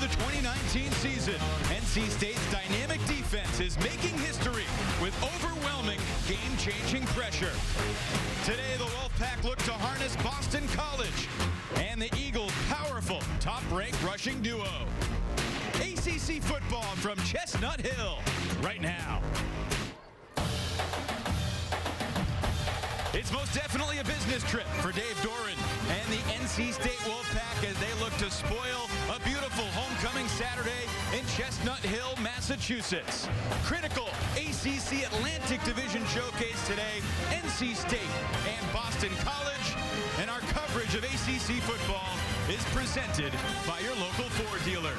the 2019 season. NC State's dynamic defense is making history with overwhelming, game-changing pressure. Today, the Wolfpack look to harness Boston College and the Eagles' powerful, top-ranked rushing duo. ACC football from Chestnut Hill right now. It's most definitely a business trip for Dave Doran and the NC State Wolfpack as they look to spoil a beautiful homecoming Saturday in Chestnut Hill, Massachusetts. Critical ACC Atlantic Division showcase today, NC State and Boston College. And our coverage of ACC football is presented by your local Ford dealer.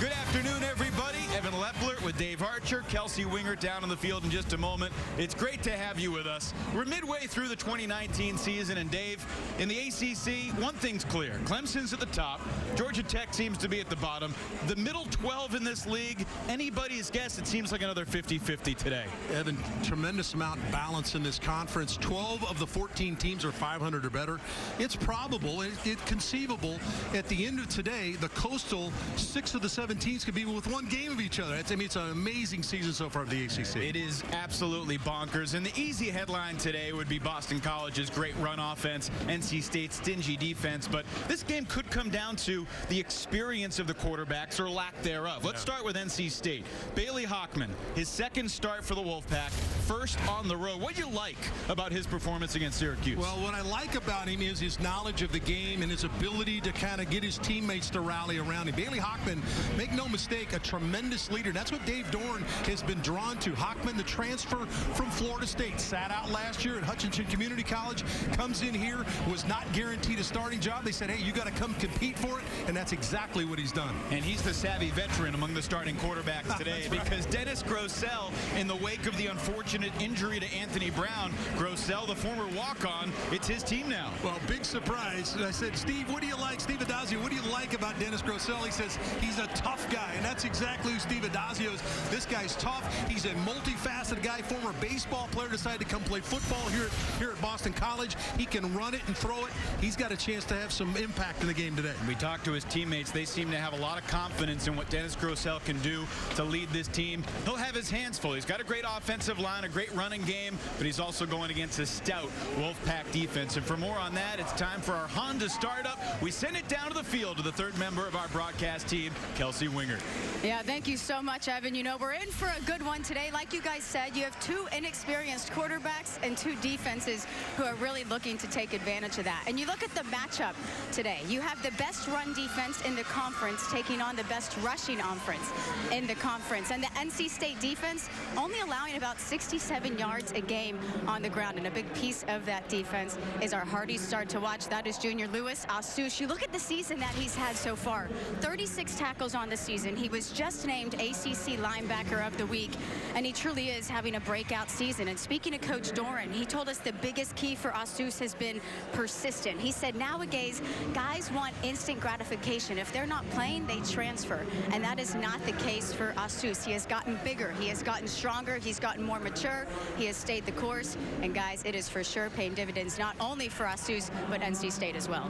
Good afternoon, everybody. Evan Lepler with Dave Archer, Kelsey Wingert down on the field in just a moment. It's great to have you with us. We're midway through the 2019 season, and Dave, in the ACC, one thing's clear. Clemson's at the top. Georgia Tech seems to be at the bottom. The middle 12 in this league, anybody's guess, it seems like another 50-50 today. Evan, tremendous amount of balance in this conference. 12 of the 14 teams are 500 or better. It's probable, it's conceivable, at the end of today, the Coastal 6 of the 7 teams could be with one game of each other. I mean, it's an amazing season so far of the ACC. It is absolutely bonkers. And the easy headline today would be Boston College's great run offense, NC State's stingy defense. But this game could come down to the experience of the quarterbacks or lack thereof. Let's start with NC State. Bailey Hockman, his second start for the Wolfpack, first on the road. What do you like about his performance against Syracuse? Well, what I like about him is his knowledge of the game and his ability to kind of get his teammates to rally around him. Bailey Hockman, make no mistake, a tremendous leader. That's what Dave Doran has been drawn to. Hockman, the transfer from Florida State, sat out last year at Hutchinson Community College, comes in here, was not guaranteed a starting job. They said, hey, you got to come compete for it, and that's exactly what he's done. And he's the savvy veteran among the starting quarterbacks today because Dennis Grossell, in the wake of the unfortunate injury to Anthony Brown, Grossell, the former walk-on, it's his team now. Well, big surprise. I said, Steve, what do you like? Steve Adazio, what do you like about Dennis Grossell? He says, he's a tough guy, and that's exactly who Steve Adazio is. This guy's tough. He's a multifaceted guy, former baseball player, decided to come play football here at Boston College. He can run it and throw it. He's got a chance to have some impact in the game today. We talked to his teammates. They seem to have a lot of confidence in what Dennis Grossell can do to lead this team. He'll have his hands full. He's got a great offensive line, a great running game, but he's also going against a stout Wolfpack defense. And for more on that, it's time for our Honda startup. We send it down to the field to the third member of our broadcast team, Kelsey Wingert. Yeah, thank you so much, Evan. You know, we're in for a good one today. Like you guys said, you have two inexperienced quarterbacks and two defenses who are really looking to take advantage of that. And you look at the matchup today. You have the best run defense in the conference taking on the best rushing offense in the conference. And the NC State defense only allowing about 67 yards a game on the ground. And a big piece of that defense is our hardy start to watch. That is junior Louis Asush. You look at the season that he's had so far. 36 tackles on the season. He was just named ACC Linebacker of the Week, and he truly is having a breakout season. And speaking of Coach Doran, he told us the biggest key for Asush has been persistent. He said nowadays guys want instant gratification. If they're not playing, they transfer, and that is not the case for Asush. He has gotten bigger, he has gotten stronger, he's gotten more mature, he has stayed the course, and guys, it is for sure paying dividends not only for Asush but NC State as well.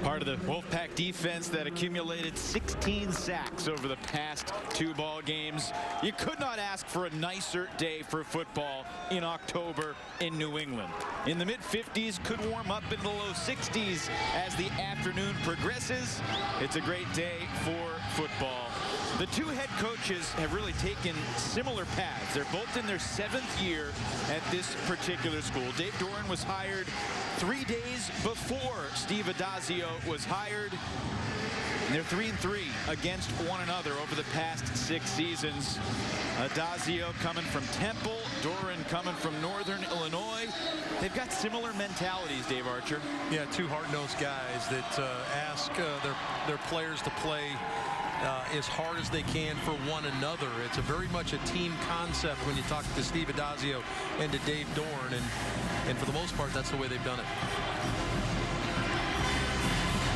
Part of the Wolfpack defense that accumulated 16 sacks over the past 2 ball games. You could not ask for a nicer day for football in October in New England. In the mid-50s, could warm up into the low 60s as the afternoon progresses. It's a great day for football. The two head coaches have really taken similar paths. They're both in their 7th year at this particular school. Dave Doran was hired 3 days before Steve Adazio was hired. And they're 3-3 against one another over the past 6 seasons. Adazio coming from Temple, Doran coming from Northern Illinois. They've got similar mentalities, Dave Archer. Yeah, two hard-nosed guys that ask their players to play as hard as they can for one another. It's a very much a team concept when you talk to Steve Adazio and to Dave Doran, and for the most part, that's the way they've done it.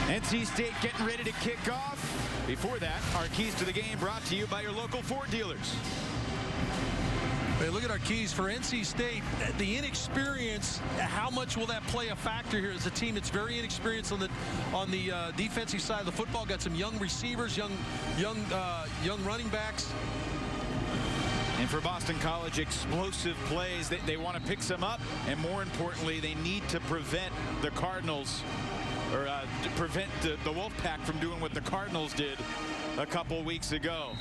NC State getting ready to kick off. Before that, our keys to the game brought to you by your local Ford dealers. Hey, look at our keys for NC State. The inexperience, how much will that play a factor here as a team that's very inexperienced on the defensive side of the football? Got some young receivers, young running backs. And for Boston College, explosive plays. They want to pick some up, and more importantly, they need to prevent the Cardinals, or to prevent the Wolfpack from doing what the Cardinals did a couple weeks ago.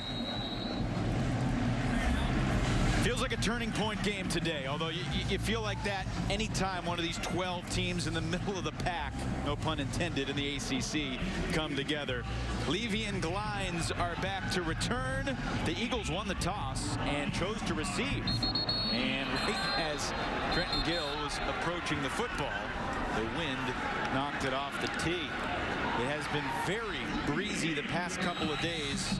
Feels like a turning point game today, although you feel like that anytime one of these 12 teams in the middle of the pack, no pun intended, in the ACC come together. Levy and Glines are back to return. The Eagles won the toss and chose to receive. And right as Trenton Gill was approaching the football, the wind knocked it off the tee. It has been very breezy the past couple of days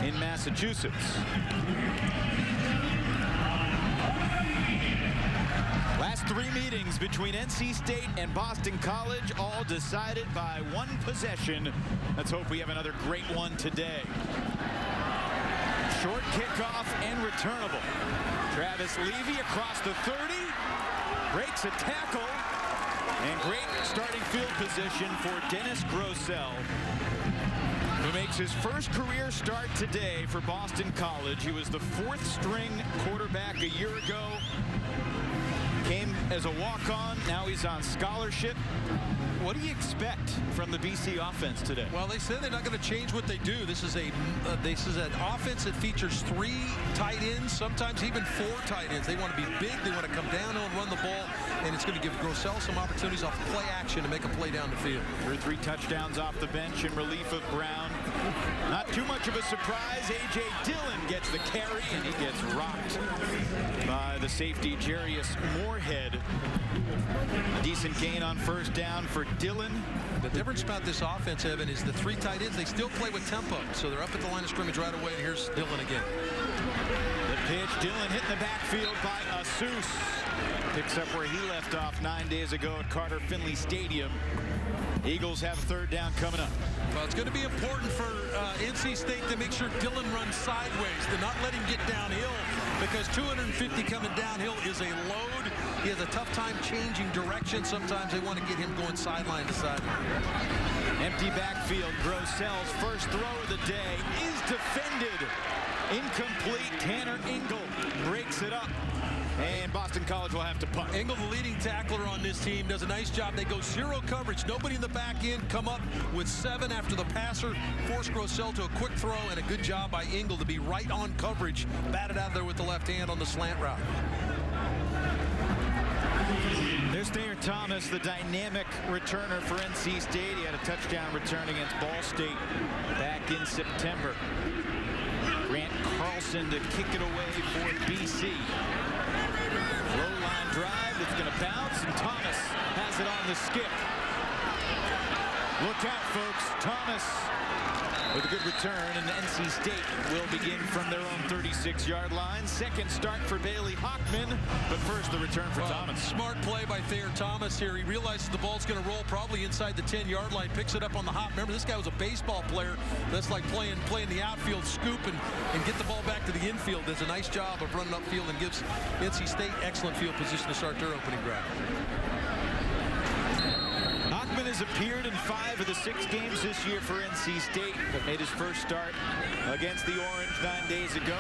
in Massachusetts. Last 3 meetings between NC State and Boston College, all decided by 1 possession. Let's hope we have another great one today. Short kickoff and returnable. Travis Levy across the 30, breaks a tackle, and great starting field position for Dennis Grosel, who makes his first career start today for Boston College. He was the 4th string quarterback a year ago. Came as a walk-on, now he's on scholarship. What do you expect from the BC offense today? Well, they said they're not going to change what they do. This is an offense that features 3 tight ends, sometimes even 4 tight ends. They want to be big, they want to come down and run the ball, and it's going to give Grosel some opportunities off play action to make a play down the field. 3 touchdowns off the bench in relief of Brown. Not too much of a surprise. A.J. Dillon gets the carry, and he gets rocked by the safety, Jarius Moorhead. A decent gain on first down for Dillon. The difference about this offense, Evan, is the 3 tight ends, they still play with tempo. So they're up at the line of scrimmage right away, and here's Dillon again. The pitch, Dillon hit in the backfield by Asus. Picks up where he left off 9 days ago at Carter Finley Stadium. Eagles have 3rd down coming up. Well, it's going to be important for NC State to make sure Dillon runs sideways, to not let him get downhill, because 250 coming downhill is a load. He has a tough time changing direction. Sometimes they want to get him going sideline to sideline. Empty backfield. Grosel's first throw of the day is defended. Incomplete. Tanner Engel breaks it up. And Boston College will have to punt. Engel, the leading tackler on this team, does a nice job. They go 0 coverage. Nobody in the back end. Come up with 7 after the passer. Force Grosel to a quick throw, and a good job by Engel to be right on coverage. Batted out there with the left hand on the slant route. There's Thayer Thomas, the dynamic returner for NC State. He had a touchdown return against Ball State back in September. Grant Carlson to kick it away for BC. Low line drive, it's going to bounce, and Thomas has it on the skip. Look out, folks. Thomas with a good return, and NC State will begin from their own 36-yard line. Second start for Bailey Hockman, but first the return for Thomas. Smart play by Thayer Thomas here. He realizes the ball's going to roll probably inside the 10-yard line, picks it up on the hop. Remember, this guy was a baseball player. That's like playing the outfield, scoop and get the ball back to the infield. Does a nice job of running upfield and gives NC State excellent field position to start their opening drive. Hockman has appeared in 5 of the 6 games this year for NC State, but made his first start against the Orange 9 days ago.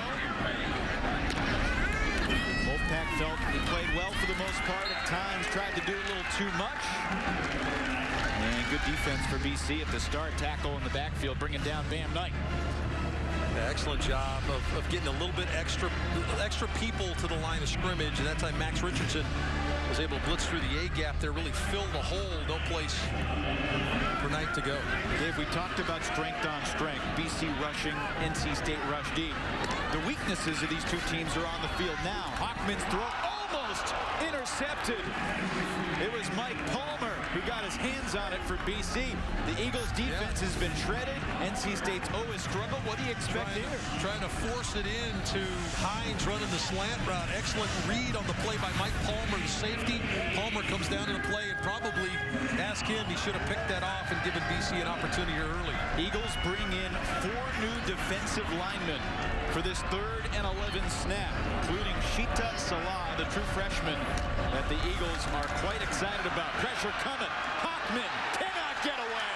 Wolfpack felt he played well for the most part. At times tried to do a little too much. And good defense for BC at the start. Tackle in the backfield, bringing down Bam Knight. Excellent job of getting a little bit extra people to the line of scrimmage, and that time Max Richardson was able to blitz through the A-gap there, really fill the hole. No place for Knight to go. Dave, we talked about strength on strength. BC rushing, NC State rush deep. The weaknesses of these 2 teams are on the field now. Hockman's throw almost intercepted. It was Mike Palmer who got his hands on it for BC. The Eagles defense has been shredded. NC State's always struggled. What do you expect here? Trying to force it into Hines running the slant route. Excellent read on the play by Mike Palmer, the safety. Palmer comes down to the play and probably ask him. He should have picked that off and given BC an opportunity early. Eagles bring in 4 new defensive linemen for this 3rd and 11 snap, including Shita Salah, the true freshman that the Eagles are quite excited about. Pressure coming. Hockman cannot get away.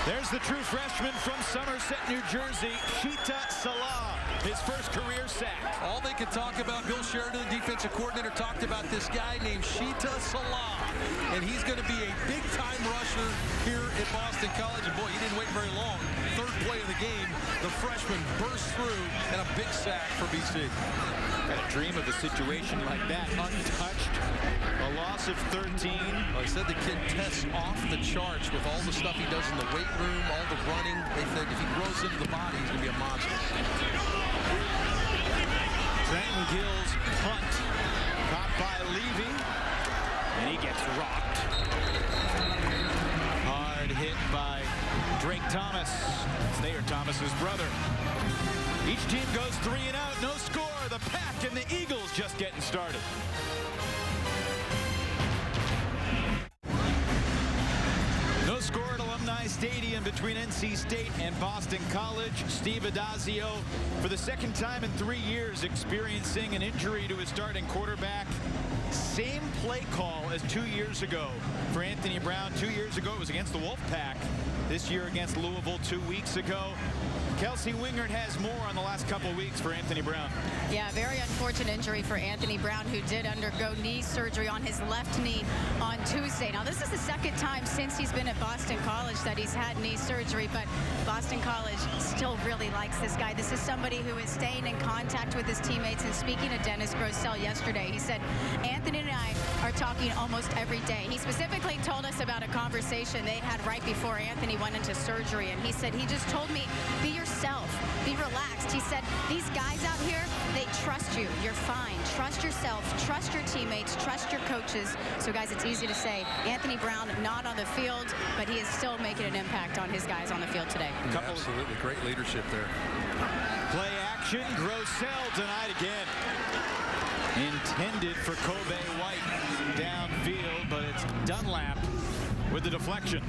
There's the true freshman from Somerset, New Jersey, Shita Salah, his first career sack. All they could talk about, Bill Sheridan, the defensive coordinator, talked about this guy named Shita Salah, and he's going to be a big-time rusher here at Boston College. And boy, he didn't wait very long. 3rd play of the game, the freshman bursts through and a big sack for BC. Got a dream of a situation like that, untouched. A loss of 13. Well, I said the kid tests off the charts with all the stuff he does in the weight room, all the running. They said if he grows into the body, he's going to be a monster. Trenton Gill's punt, caught by Levy, and he gets rocked. Hard hit by Drake Thomas. It's Thayer Thomas's brother. Each team goes 3 and out, no score. The Pack and the Eagles just getting started. No score at Alumni Stadium between NC State and Boston College. Steve Adazio, for the 2nd time in 3 years, experiencing an injury to his starting quarterback. Same play call as 2 years ago for Anthony Brown. 2 years ago, it was against the Wolfpack. This year against Louisville 2 weeks ago. Kelsey Wingert has more on the last couple weeks for Anthony Brown. Yeah, very unfortunate injury for Anthony Brown, who did undergo knee surgery on his left knee on Tuesday. Now, this is the 2nd time since he's been at Boston College that he's had knee surgery, but Boston College still really likes this guy. This is somebody who is staying in contact with his teammates. And speaking to Dennis Grosel yesterday, he said, Anthony and I are talking almost every day. He specifically told us about a conversation they had right before Anthony went into surgery, and he said, he just told me, be yourself, be relaxed. He said, these guys out here, they trust you. You're fine. Trust yourself. Trust your teammates. Trust your coaches. So, guys, it's easy to say Anthony Brown not on the field, but he is still making an impact on his guys on the field today. Absolutely. Great leadership there. Play action. Grosel denied again. Intended for Kobe White downfield, but it's Dunlap with the deflection.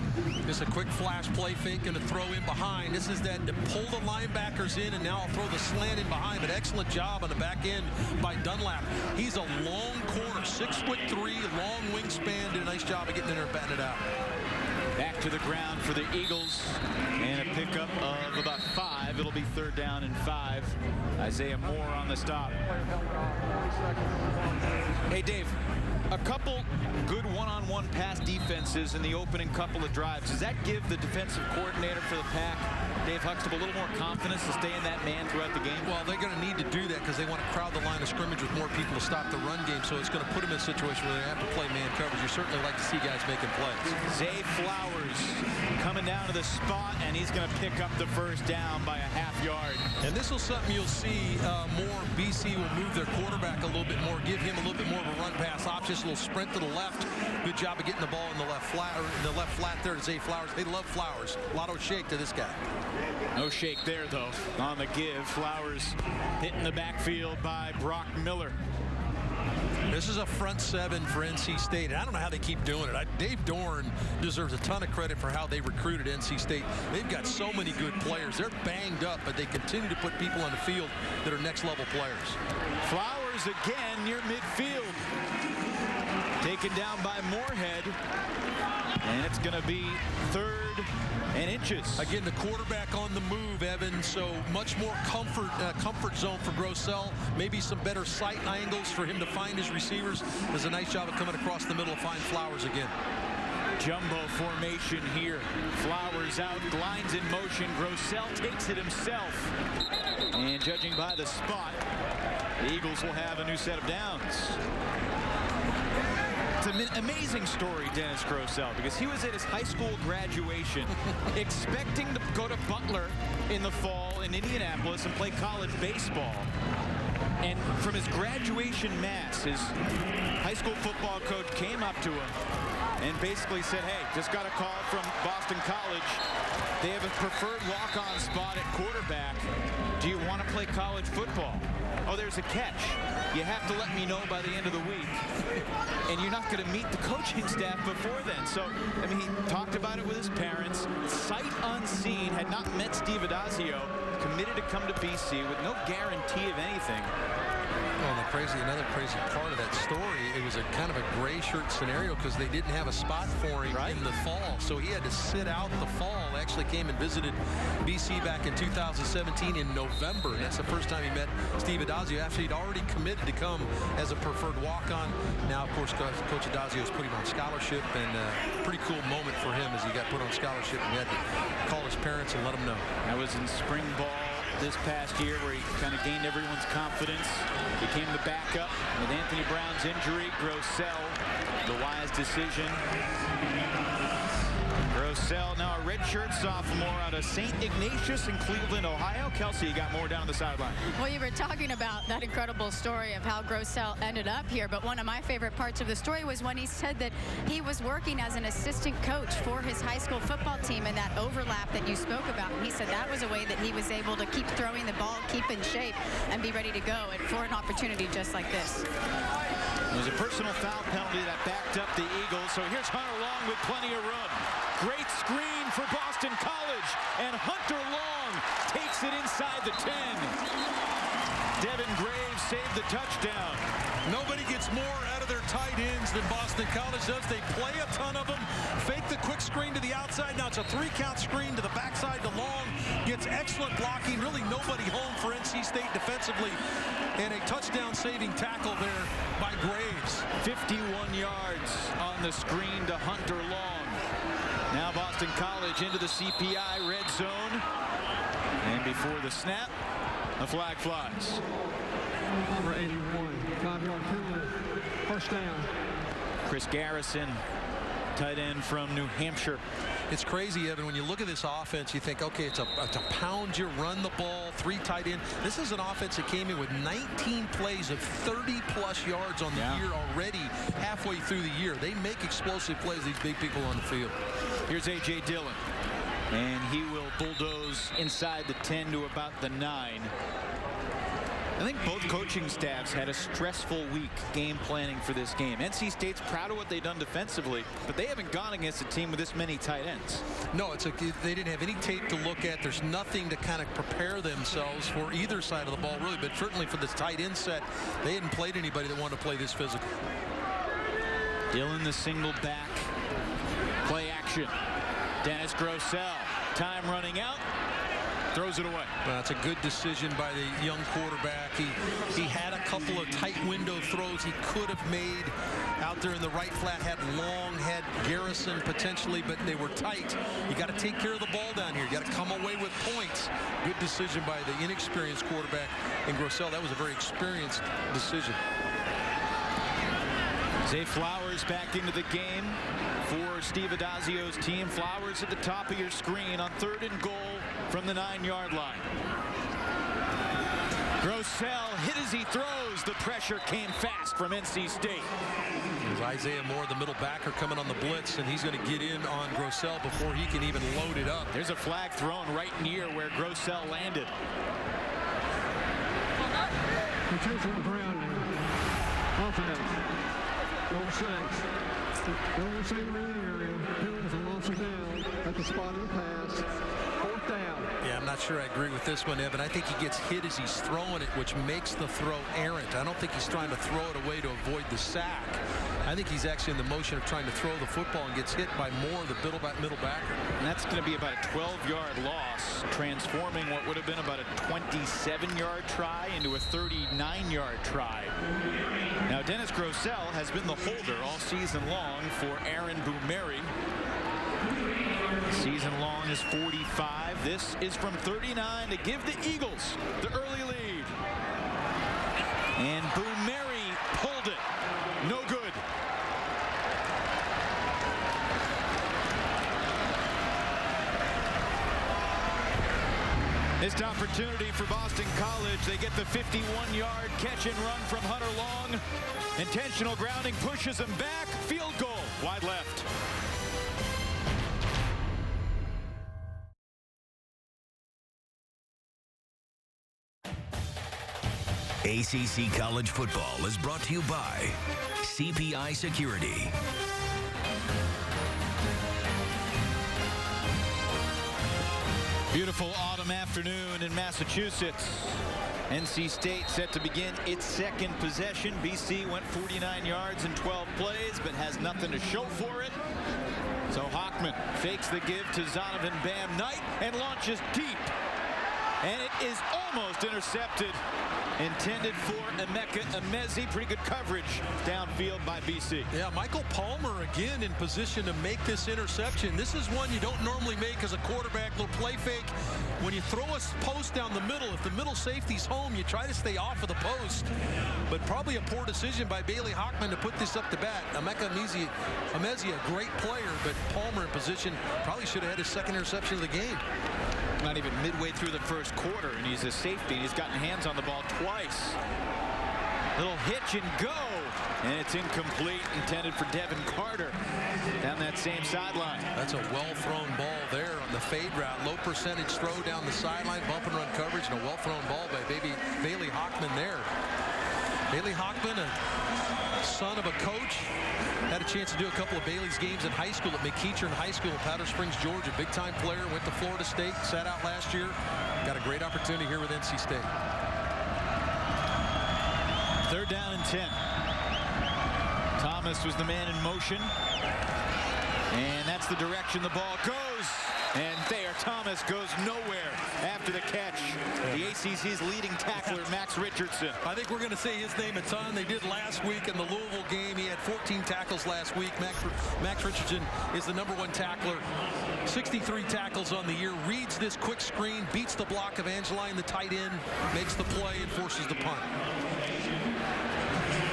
Just a quick flash play fake and a throw in behind. This is that to pull the linebackers in, and now I'll throw the slant in behind. But excellent job on the back end by Dunlap. He's a long corner, 6'3", long wingspan. Did a nice job of getting in there and batting it out. Back to the ground for the Eagles, and a pickup of about 5. It'll be 3rd down and 5. Isaiah Moore on the stop. Hey, Dave, a couple good one-on-one pass defenses in the opening couple of drives. Does that give the defensive coordinator for the Pack, Dave Huxtable, a little more confidence to stay in that man throughout the game? Well, they're going to need to do that because they want to crowd the line of scrimmage with more people to stop the run game. So it's going to put them in a situation where they have to play man coverage. You certainly like to see guys making plays. Zay Flowers coming down to the spot, and he's going to pick up the 1st down by a half yard. And this is something you'll see more. BC will move their quarterback a little bit more, give him a little bit more of a run pass option, a little sprint to the left. Good job of getting the ball in the left flat, or the left flat there to Zay Flowers. They love Flowers. A lot of shake to this guy. No shake there, though. On the give, Flowers hitting the backfield by Brock Miller. This is a front 7 for NC State, and I don't know how they keep doing it. Dave Dorn deserves a ton of credit for how they recruited NC State. They've got so many good players. They're banged up, but they continue to put people on the field that are next-level players. Flowers again near midfield. Taken down by Moorhead, and it's going to be 3rd and inches. Again, the quarterback on the move, Evan, so much more comfort zone for Grosel. Maybe some better sight angles for him to find his receivers. Does a nice job of coming across the middle to find Flowers again. Jumbo formation here. Flowers out, lines in motion. Grosel takes it himself. And judging by the spot, the Eagles will have a new set of downs. It's an amazing story, Dennis Grosel, because he was at his high school graduation expecting to go to Butler in the fall in Indianapolis and play college baseball. And from his graduation mass, his high school football coach came up to him and basically said, hey, just got a call from Boston College. They have a preferred walk-on spot at quarterback. Do you want to play college football? Oh, there's a catch. You have to let me know by the end of the week. And you're not going to meet the coaching staff before then. So, I mean, he talked about it with his parents. Sight unseen, had not met Steve Adazio, committed to come to BC with no guarantee of anything. Well, another crazy part of that story, it was a kind of a gray shirt scenario because they didn't have a spot for him in the fall. So he had to sit out the fall. Actually came and visited BC back in 2017 in November. And that's the first time he met Steve Adazio after he'd already committed to come as a preferred walk-on. Now, of course, Coach Adazio's put him on scholarship, and a pretty cool moment for him as he got put on scholarship and he had to call his parents and let them know. That was in spring ball this past year where he kind of gained everyone's confidence. Became the backup with Anthony Brown's injury. Grossell, the wise decision. Grossell, now a redshirt sophomore out of St. Ignatius in Cleveland, Ohio. Kelsey, you got more down the sideline. Well, you were talking about that incredible story of how Grossell ended up here, but one of my favorite parts of the story was when he said that he was working as an assistant coach for his high school football team, and that overlap that you spoke about. And he said that was a way that he was able to keep throwing the ball, keep in shape, and be ready to go and for an opportunity just like this. It was a personal foul penalty that backed up the Eagles. So here's Hunter Long with plenty of room. Great screen for Boston College, and Hunter Long takes it inside the 10. Devin Graves saved the touchdown. Nobody gets more out of their tight ends than Boston College does. They play a ton of them, fake the quick screen to the outside. Now it's a 3-count screen to the backside to Long. Gets excellent blocking. Really nobody home for NC State defensively. And a touchdown-saving tackle there by Graves. 51 yards on the screen to Hunter Long. Now Boston College into the CPI red zone. And before the snap, the flag flies. Number 81, 5-yard penalty, first down. Chris Garrison, tight end from New Hampshire. It's crazy, Evan, when you look at this offense, you think, okay, it's a pound you, run the ball, 3 tight end. This is an offense that came in with 19 plays of 30-plus yards on the year already, halfway through the year. They make explosive plays, these big people on the field. Here's A.J. Dillon, and he will bulldoze inside the 10 to about the 9. I think both coaching staffs had a stressful week game planning for this game. NC State's proud of what they've done defensively, but they haven't gone against a team with this many tight ends. No, they didn't have any tape to look at. There's nothing to kind of prepare themselves for either side of the ball, really, but certainly for this tight end set, they hadn't played anybody that wanted to play this physical. Dillon, the single back. Play action. Dennis Grossell. Time running out. Throws it away. Well, that's a good decision by the young quarterback. He had a couple of tight window throws he could have made out there in the right flat. Had Long, had Garrison potentially, but they were tight. You got to take care of the ball down here. You got to come away with points. Good decision by the inexperienced quarterback in Grossell. That was a very experienced decision. Zay Flowers back into the game for Steve Adazio's team. Flowers at the top of your screen on 3rd and goal from the 9-yard line. Grossell hit as he throws. The pressure came fast from NC State. There's Isaiah Moore, the middle backer, coming on the blitz, and he's going to get in on Grossell before he can even load it up. There's a flag thrown right near where Grossell landed. Intentional grounding. Offense. Goal 6. No receiver in the area. Hills and launches down at the spot of the pass. 4th down. Yeah, I'm not sure I agree with this one, Evan. I think he gets hit as he's throwing it, which makes the throw errant. I don't think he's trying to throw it away to avoid the sack. I think he's actually in the motion of trying to throw the football and gets hit by Moore, the middle backer. And that's going to be about a 12-yard loss, transforming what would have been about a 27-yard try into a 39-yard try. Now, Dennis Grossell has been the holder all season long for Aaron Boumeri. Season long is 45. This is from 39 to give the Eagles the early lead. And Boumeri pulled it. No good. Missed opportunity for Boston College. They get the 51-yard catch and run from Hunter Long. Intentional grounding pushes him back. Field goal, wide left. ACC College Football is brought to you by CPI Security. Beautiful autumn afternoon in Massachusetts. NC State set to begin its second possession. BC went 49 yards in 12 plays, but has nothing to show for it. So Hockman fakes the give to Zonovan Bam Knight and launches deep. And it is almost intercepted. Intended for Emeka Emezi. Pretty good coverage downfield by BC. Yeah, Michael Palmer again in position to make this interception. This is one you don't normally make as a quarterback. Little play fake. When you throw a post down the middle, if the middle safety's home, you try to stay off of the post. But probably a poor decision by Bailey Hockman to put this up to bat. Emeka Emezi, a great player, but Palmer in position probably should have had his second interception of the game. Not even midway through the first quarter, and he's a safety, and he's gotten hands on the ball twice. Little hitch and go, and it's incomplete, intended for Devin Carter down that same sideline. That's a well-thrown ball there on the fade route. Low percentage throw down the sideline, bump and run coverage, and a well-thrown ball by Bailey Hockman there. Bailey Hockman, a son of a coach, had a chance to do a couple of Bailey's games in high school at McEachern High School in Powder Springs, Georgia. Big-time player, went to Florida State, sat out last year. Got a great opportunity here with NC State. Third down and 10. Thomas was the man in motion. And that's the direction the ball goes. And there, Thomas goes nowhere after the catch. The ACC's leading tackler, Max Richardson. I think we're going to say his name a ton. They did last week in the Louisville game. He had 14 tackles last week. Max Richardson is the #1 tackler. 63 tackles on the year. Reads this quick screen, beats the block of Angeline, the tight end, makes the play, and forces the punt.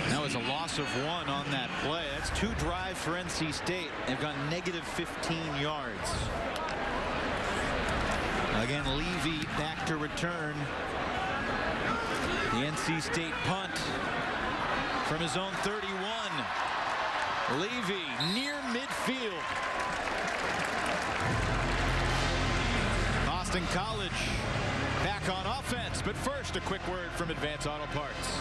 That was a loss of 1 on that play. That's 2 drives for NC State. They've gone negative 15 yards. Again, Levy back to return. The NC State punt from his own 31. Levy near midfield. Boston College back on offense, but first a quick word from Advance Auto Parts.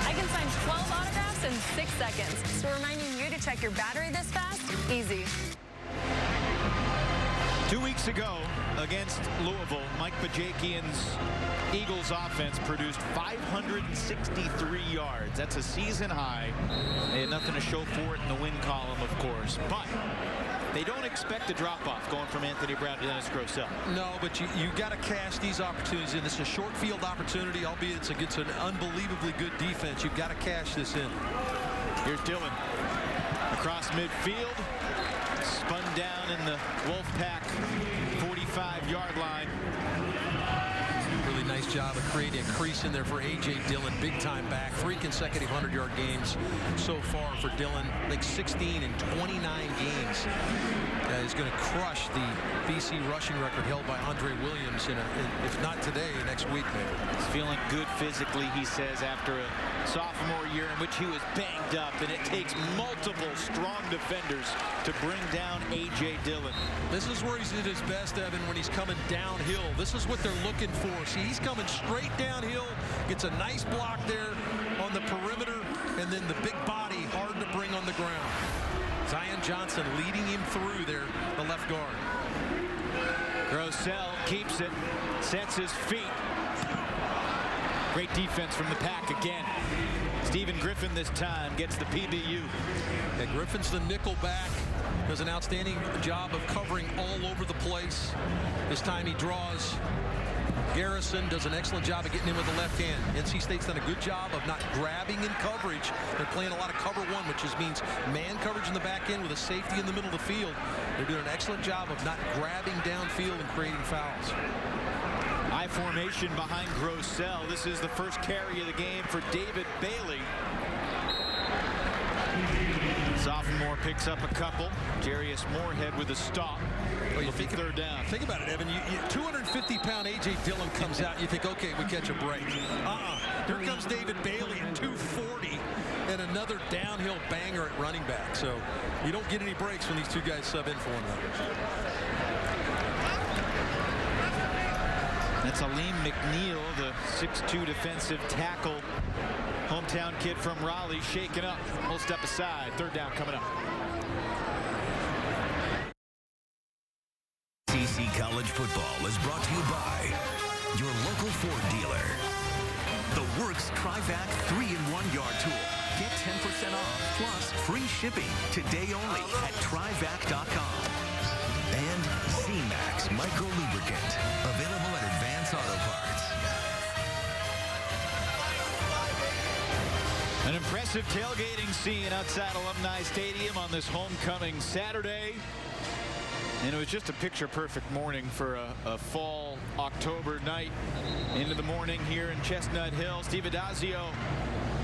I can sign 12 autographs in 6 seconds. So reminding you to check your battery this fast? Easy. 2 weeks ago against Louisville, Mike Bajakian's Eagles offense produced 563 yards. That's a season high. They had nothing to show for it in the win column, of course, but they don't expect a drop-off going from Anthony Brown to Dennis Grosel. No, but you got to cash these opportunities in. This is a short field opportunity, albeit it's against an unbelievably good defense. You've got to cash this in. Here's Dillon across midfield. Spun down in the Wolfpack 45-yard line. Really nice job of creating a crease in there for A.J. Dillon. Big-time back. 3 consecutive 100-yard games so far for Dillon. I think 16 in 29 games. Is going to crush the BC rushing record held by Andre Williams, if not today, next week maybe. He's feeling good physically, he says, after a sophomore year in which he was banged up, and it takes multiple strong defenders to bring down A.J. Dillon. This is where he's at his best, Evan, when he's coming downhill. This is what they're looking for. See, he's coming straight downhill, gets a nice block there on the perimeter, and then the big body hard to bring on the ground. Zion Johnson leading him through there, the left guard. Grosel keeps it, sets his feet. Great defense from the pack again. Stephen Griffin this time gets the PBU. Yeah, Griffin's the nickel back. Does an outstanding job of covering all over the place. This time he draws. Garrison does an excellent job of getting in with the left hand. NC State's done a good job of not grabbing in coverage. They're playing a lot of cover 1, which just means man coverage in the back end with a safety in the middle of the field. They're doing an excellent job of not grabbing downfield and creating fouls. High formation behind Grosel. This is the first carry of the game for David Bailey. sophomore picks up a couple. Jarius Moorhead with a stop. Well, you think third down. Think about it, Evan. 250-pound A.J. Dillon comes out. You think, okay, we catch a break. Here comes David Bailey at 240 and another downhill banger at running back. So you don't get any breaks when these two guys sub in for one another. That's Aleem McNeil, the 6'2" defensive tackle. Hometown kid from Raleigh, shaken up. We'll step aside. Third down coming up. SEC College Football is brought to you by your local Ford dealer. The Works Tri-Vac 3-in-1 yard tool. Get 10% off plus free shipping today only at trivac.com. And C-Max Micro Lubricant, available at Advance Auto Parts. An impressive tailgating scene outside Alumni Stadium on this homecoming Saturday. And it was just a picture-perfect morning for a fall October night. Into the morning here in Chestnut Hill. Steve Adazio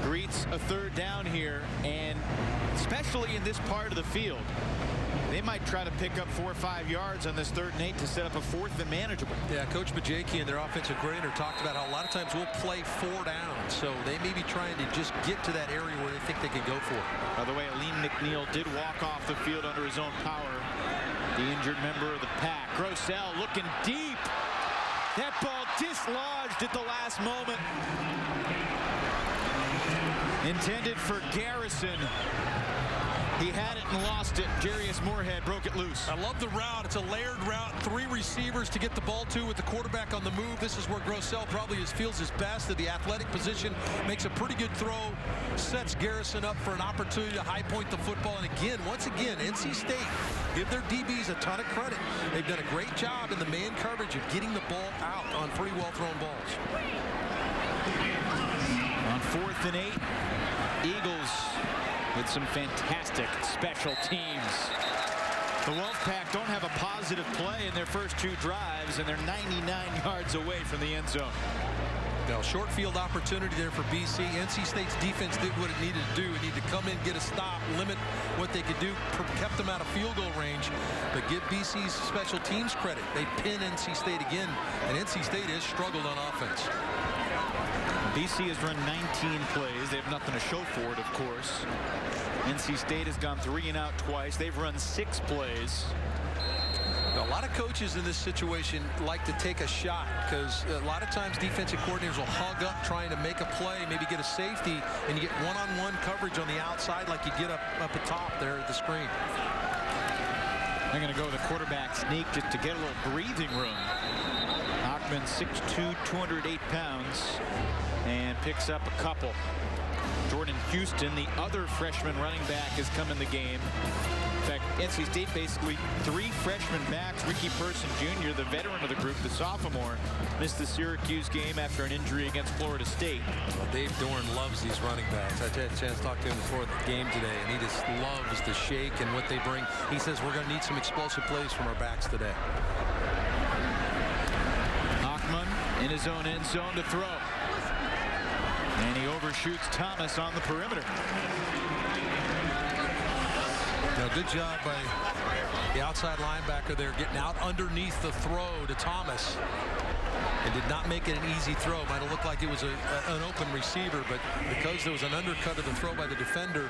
greets a third down here, and especially in this part of the field, they might try to pick up 4 or 5 yards on this 3rd and 8 to set up a 4th and manageable. Yeah, Coach Bajaki and their offensive coordinator talked about how a lot of times we'll play 4 downs, so they may be trying to just get to that area where they think they can go for it. By the way, Aleem McNeil did walk off the field under his own power. The injured member of the pack. Grossell looking deep. That ball dislodged at the last moment. Intended for Garrison. He had it and lost it. Jarius Moorhead broke it loose. I love the route. It's a layered route. 3 receivers to get the ball to with the quarterback on the move. This is where Grossell probably feels his best at the athletic position. Makes a pretty good throw. Sets Garrison up for an opportunity to high point the football. And again, once again, NC State, give their DBs a ton of credit. They've done a great job in the man coverage of getting the ball out on pretty well thrown balls. On 4th and 8, Eagles with some fantastic special teams. The Wolfpack don't have a positive play in their first 2 drives, and they're 99 yards away from the end zone. Now, short field opportunity there for BC. NC State's defense did what it needed to do. It needed to come in, get a stop, limit what they could do, kept them out of field goal range. But give BC's special teams credit. They pin NC State again, and NC State has struggled on offense. BC has run 19 plays. They have nothing to show for it, of course. NC State has gone 3 and out twice. They've run 6 plays. A lot of coaches in this situation like to take a shot because a lot of times defensive coordinators will hug up trying to make a play, maybe get a safety, and you get one-on-one coverage on the outside like you get up at top there at the screen. They're going to go with a quarterback sneak just to get a little breathing room. Hockman, 6'2", 208 pounds, and picks up a couple. Jordan Houston, the other freshman running back, has come in the game. In fact, NC State basically 3 freshman backs. Ricky Person Jr., the veteran of the group, the sophomore, missed the Syracuse game after an injury against Florida State. Well, Dave Dorn loves these running backs. I had a chance to talk to him before the game today, and he just loves the shake and what they bring. He says we're going to need some explosive plays from our backs today. Hockman in his own end zone to throw. And he overshoots Thomas on the perimeter. Now, good job by the outside linebacker there, getting out underneath the throw to Thomas. And did not make it an easy throw. Might have looked like it was an open receiver, but because there was an undercut of the throw by the defender,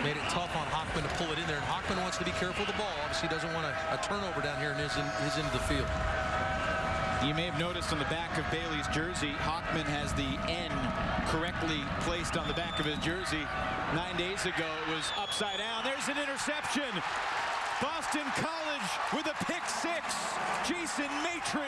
made it tough on Hockman to pull it in there. And Hockman wants to be careful of the ball. Obviously, he doesn't want a turnover down here in his end of the field. You may have noticed on the back of Bailey's jersey, Hockman has the N correctly placed on the back of his jersey. 9 days ago, it was upside down. There's an interception. Boston College with a pick 6. Jason Maitre.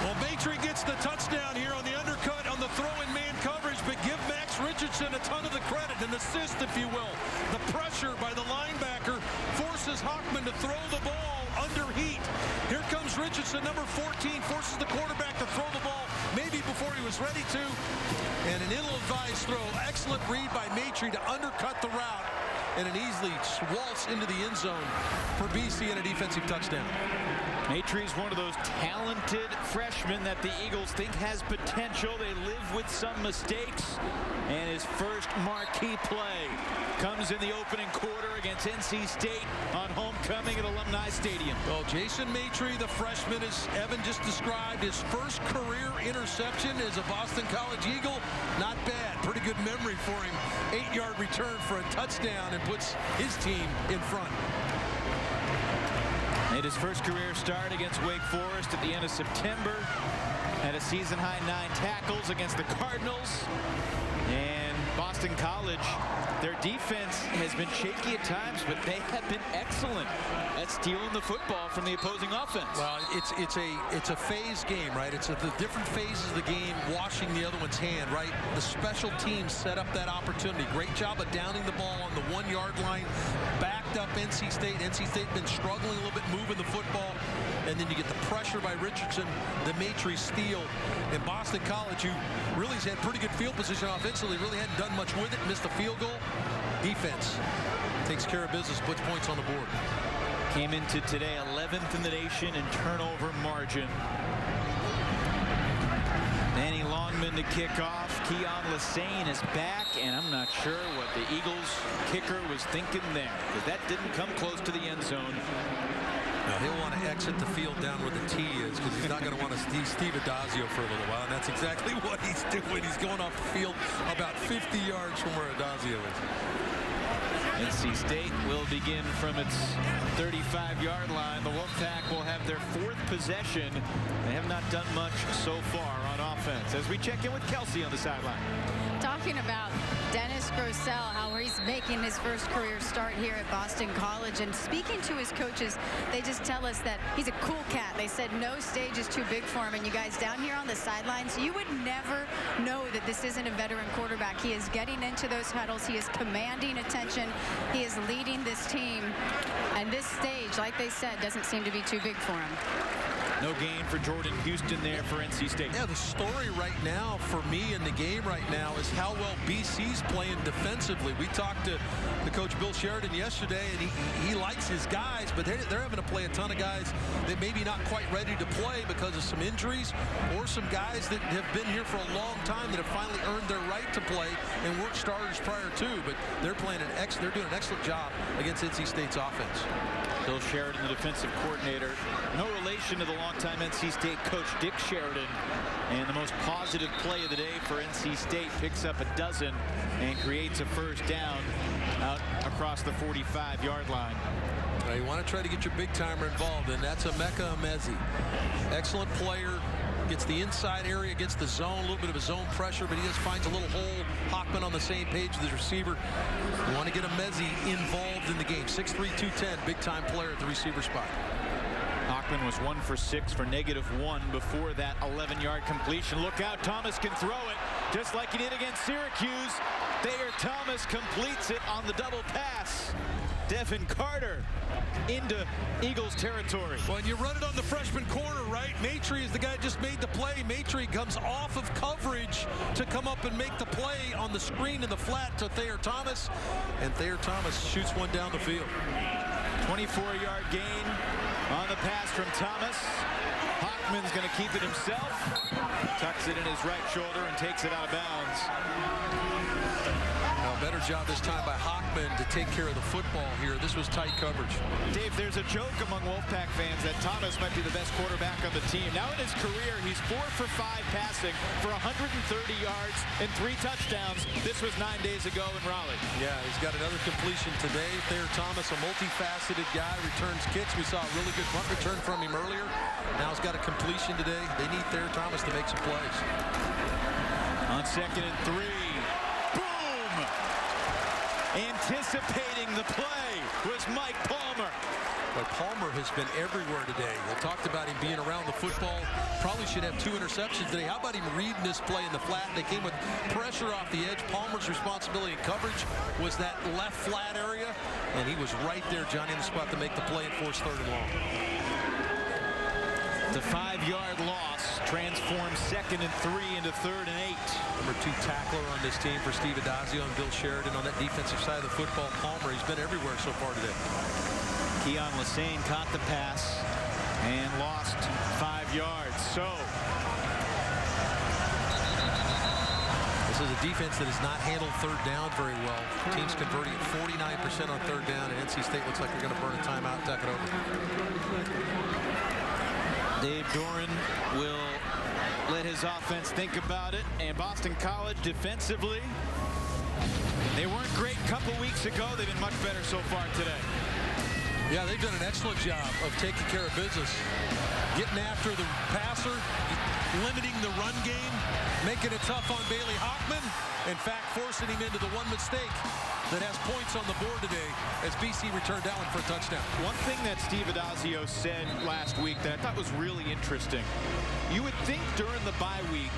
Well, Maitre gets the touchdown here on the undercut on the throw in man coverage, but give Max Richardson a ton of the credit, an assist, if you will. The pressure by the linebacker forces Hockman to throw the ball under heat. Here comes Richardson, number 14, forces the quarterback to throw the ball maybe before he was ready to. And an ill-advised throw. Excellent read by Maitre to undercut the route. And an easily waltz into the end zone for BC and a defensive touchdown. Matry's one of those talented freshmen that the Eagles think has potential. They live with some mistakes, and his first marquee play comes in the opening quarter against NC State on homecoming at Alumni Stadium. Well, Jason Matry, the freshman, as Evan just described, his first career interception as a Boston College Eagle. Not bad. Pretty good memory for him. 8-yard return for a touchdown and puts his team in front. Made his first career start against Wake Forest at the end of September. Had a season-high 9 tackles against the Cardinals. And Boston College, their defense has been shaky at times, but they have been excellent at stealing the football from the opposing offense. Well, it's a phase game, right? It's the different phases of the game washing the other one's hand, right? The special teams set up that opportunity. Great job of downing the ball on the 1-yard line. Backed up NC State. NC State been struggling a little bit moving the football. And then you get the pressure by Richardson, the Matry steal. And Boston College, who really has had pretty good field position offensively, really hadn't done much with it, missed a field goal. Defense takes care of business, puts points on the board. Came into today 11th in the nation in turnover margin. Danny Longman to kick off. Keon Lassane is back, and I'm not sure what the Eagles kicker was thinking there, because that didn't come close to the end zone. Now, he'll want to exit the field down where the tee is, because he's not going to want to see Steve Adazio for a little while, and that's exactly what he's doing. He's going off the field about 50 yards from where Adazio is. NC State will begin from its 35-yard line. The Wolfpack will have their 4th possession. They have not done much so far on offense. As we check in with Kelsey on the sideline. Talking about Dennis Grosel, how he's making his first career start here at Boston College, and speaking to his coaches, they just tell us that he's a cool cat. They said no stage is too big for him, and you guys down here on the sidelines, you would never know that this isn't a veteran quarterback. He is getting into those huddles. He is commanding attention. He is leading this team, and this stage, like they said, doesn't seem to be too big for him. No gain for Jordan Houston there for NC State. Yeah, the story right now for me in the game right now is how well BC's playing defensively. We talked to the coach Bill Sheridan yesterday, and he likes his guys, but they're having to play a ton of guys that maybe not quite ready to play because of some injuries, or some guys that have been here for a long time that have finally earned their right to play and weren't starters prior to. But they're doing an excellent job against NC State's offense. Bill Sheridan, the defensive coordinator, no relation to the longtime NC State coach Dick Sheridan. And the most positive play of the day for NC State, picks up a dozen and creates a first down out across the 45-yard line. Now you want to try to get your big timer involved, and that's Emeka Emezi. Excellent player. Gets the inside area, gets the zone, a little bit of a zone pressure, but he just finds a little hole. Hockman on the same page with his receiver. You want to get Emezi involved in the game. 6'3", 210, big-time player at the receiver spot. Hockman was 1 for 6 for -1 before that 11-yard completion. Look out, Thomas can throw it just like he did against Syracuse. Thayer Thomas completes it on the double pass. Devin Carter into Eagles territory. Well, and you run it on the freshman corner, right? Matry is the guy that just made the play. Matry comes off of coverage to come up and make the play on the screen in the flat to Thayer Thomas, and Thayer Thomas shoots one down the field. 24-yard gain on the pass from Thomas. Hockman's going to keep it himself. Tucks it in his right shoulder and takes it out of bounds. Now, better job this time by Hockman to take care of the football here. This was tight coverage. Dave, there's a joke among Wolfpack fans that Thomas might be the best quarterback on the team. Now in his career, he's 4 for 5 passing for 130 yards and 3 touchdowns. This was 9 days ago in Raleigh. Yeah, he's got another completion today. Thayer Thomas, a multifaceted guy, returns kicks. We saw a really good punt return from him earlier. Now he's got a completion today. They need Thayer Thomas to make some plays. On 2nd and 3. Anticipating the play was Mike Palmer. But Palmer has been everywhere today. They talked about him being around the football. Probably should have 2 interceptions today. How about him reading this play in the flat? They came with pressure off the edge. Palmer's responsibility in coverage was that left flat area, and he was right there, Johnny, in the spot to make the play and force 3rd and long. The 5-yard loss transforms 2nd and 3 into 3rd and 8. Number 2 tackler on this team for Steve Adazio and Bill Sheridan on that defensive side of the football. Palmer, he's been everywhere so far today. Keon Lassane caught the pass. and lost 5 yards. So this is a defense that has not handled third down very well. Teams converting at 49% on third down, and NC State looks like they're going to burn a timeout and tuck it over. Dave Doran will let his offense think about it. And Boston College defensively, they weren't great a couple weeks ago. They've been much better so far today. Yeah, they've done an excellent job of taking care of business, getting after the passer, limiting the run game, making it tough on Bailey Hockman. In fact, forcing him into the one mistake that has points on the board today as BC returned that one for a touchdown. One thing that Steve Adazio said last week that I thought was really interesting. You would think during the bye week,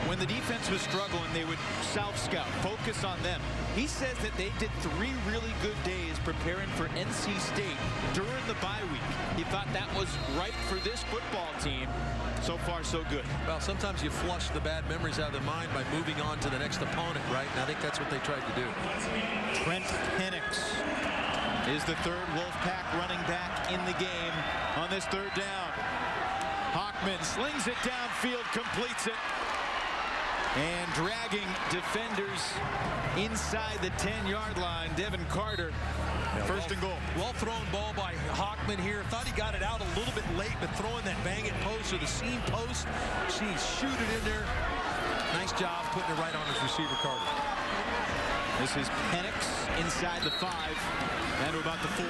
when the defense was struggling, they would self-scout, focus on them. He says that they did 3 really good days preparing for NC State during the bye week. He thought that was right for this football team. So far, so good. Well, sometimes you flush the bad memories out of the mind by moving on to the next opponent, right? And I think that's what they tried to do. Trent Penix is the third Wolfpack running back in the game on this third down. Hockman slings it downfield, completes it. And dragging defenders inside the 10-yard line. Devin Carter, first and goal. Well thrown ball by Hockman here. Thought he got it out a little bit late, but throwing that bang-it post or the seam post, shoot it in there. Nice job putting it right on his receiver, Carter. This is Penix inside the 5, and to about the 4.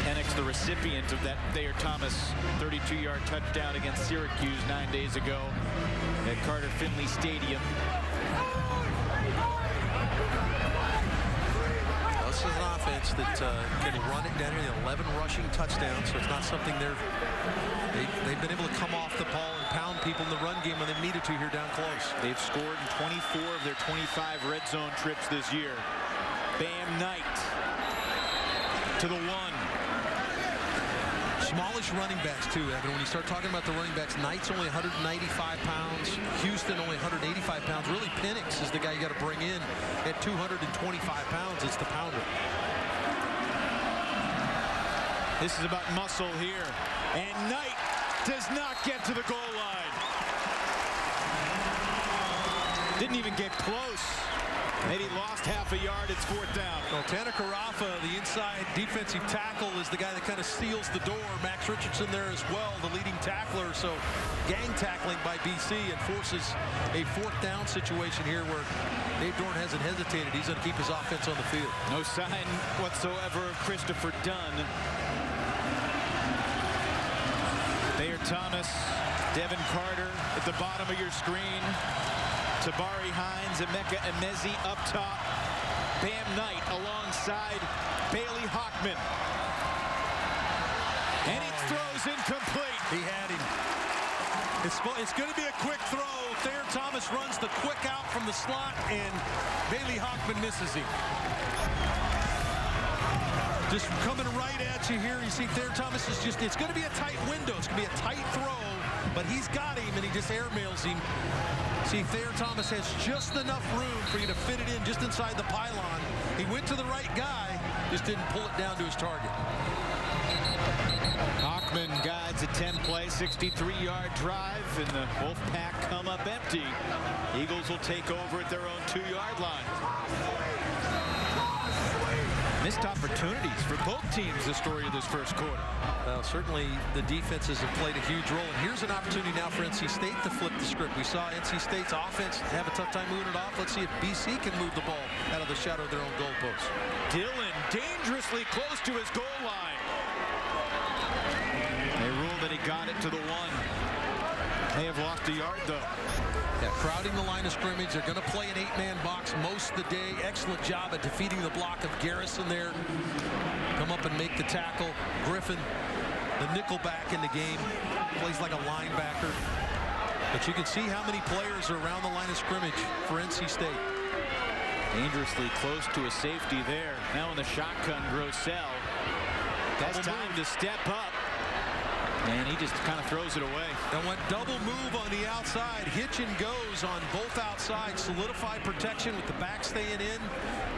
Penix, the recipient of that Thayer Thomas 32-yard touchdown against Syracuse 9 days ago at Carter Finley Stadium. This is an offense that can run it down here, 11 rushing touchdowns, so it's not something they've been able to come off the ball and pound people in the run game when they've needed to here down close. They've scored in 24 of their 25 red zone trips this year. Bam Knight to the 1. Smallish running backs, too, Evan. When you start talking about the running backs, Knight's only 195 pounds. Houston only 185 pounds. Really, Penix is the guy you got to bring in at 225 pounds. It's the pounder. This is about muscle here. And Knight does not get to the goal line. Didn't even get close. Maybe lost half a yard. It's 4th down. Well, Tanaka Rafa, the inside defensive tackle, is the guy that kind of seals the door. Max Richardson there as well, the leading tackler. So gang tackling by BC and forces a 4th down situation here where Dave Doran hasn't hesitated. He's going to keep his offense on the field. No sign whatsoever of Christopher Dunn. Thayer Thomas, Devin Carter at the bottom of your screen. Tabari Hines, Emeka Emezi up top. Bam Knight alongside Bailey Hockman. And he throws incomplete. He had him. It's going to be a quick throw. Thayer Thomas runs the quick out from the slot, and Bailey Hockman misses him. Just coming right at you here. You see Thayer Thomas is just, it's going to be a tight window. It's going to be a tight throw, but he's got him, and he just airmails him. See, Thayer Thomas has just enough room for you to fit it in just inside the pylon. He went to the right guy, just didn't pull it down to his target. Hockman guides a 10-play, 63-yard drive, and the Wolfpack come up empty. Eagles will take over at their own 2-yard line. Missed opportunities for both teams, the story of this first quarter. Certainly the defenses have played a huge role, and here's an opportunity now for NC State to flip the script. We saw NC State's offense have a tough time moving it off. Let's see if BC can move the ball out of the shadow of their own goalpost. Dillon dangerously close to his goal line. They ruled that he got it to the 1. They have lost a yard, though. Yeah, crowding the line of scrimmage. They're going to play an 8-man box most of the day. Excellent job at defeating the block of Garrison there. Come up and make the tackle. Griffin, the nickel back in the game, plays like a linebacker. But you can see how many players are around the line of scrimmage for NC State. Dangerously close to a safety there. Now in the shotgun, Grossell. That's time to step up. And he just kind of throws it away. And went double move on the outside. Hitch and goes on both outsides. Solidify protection with the back staying in.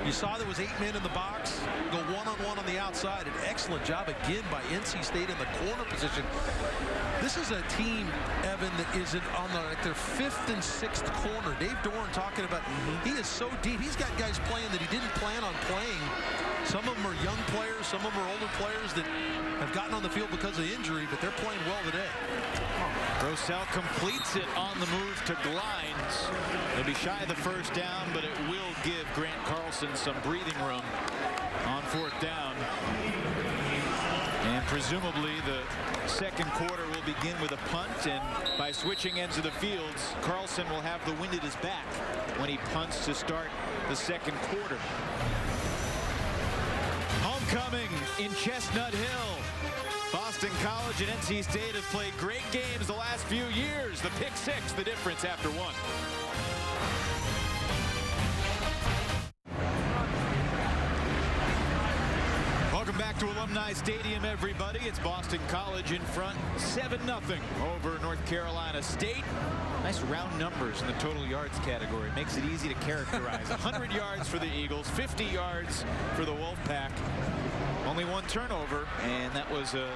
You saw there was 8 men in the box. Go one-on-one on the outside. An excellent job again by NC State in the corner position. This is a team, Evan, that isn't on their 5th and 6th corner. Dave Doran talking about he is so deep. He's got guys playing that he didn't plan on playing. Some of them are young players. Some of them are older players that have gotten on the field because of injury, but they're playing well today. Rossell completes it on the move to Glines. They'll be shy of the first down, but it will give Grant Carlson some breathing room on 4th down. And presumably the second quarter will begin with a punt, and by switching ends of the fields, Carlson will have the wind at his back when he punts to start the second quarter. Homecoming in Chestnut Hill. Boston College and NC State have played great games the last few years. The pick six, the difference after one. Welcome back to Alumni Stadium, everybody. It's Boston College in front, 7-0 over North Carolina State. Nice round numbers in the total yards category. Makes it easy to characterize. 100 yards for the Eagles, 50 yards for the Wolfpack. Only one turnover, and that was an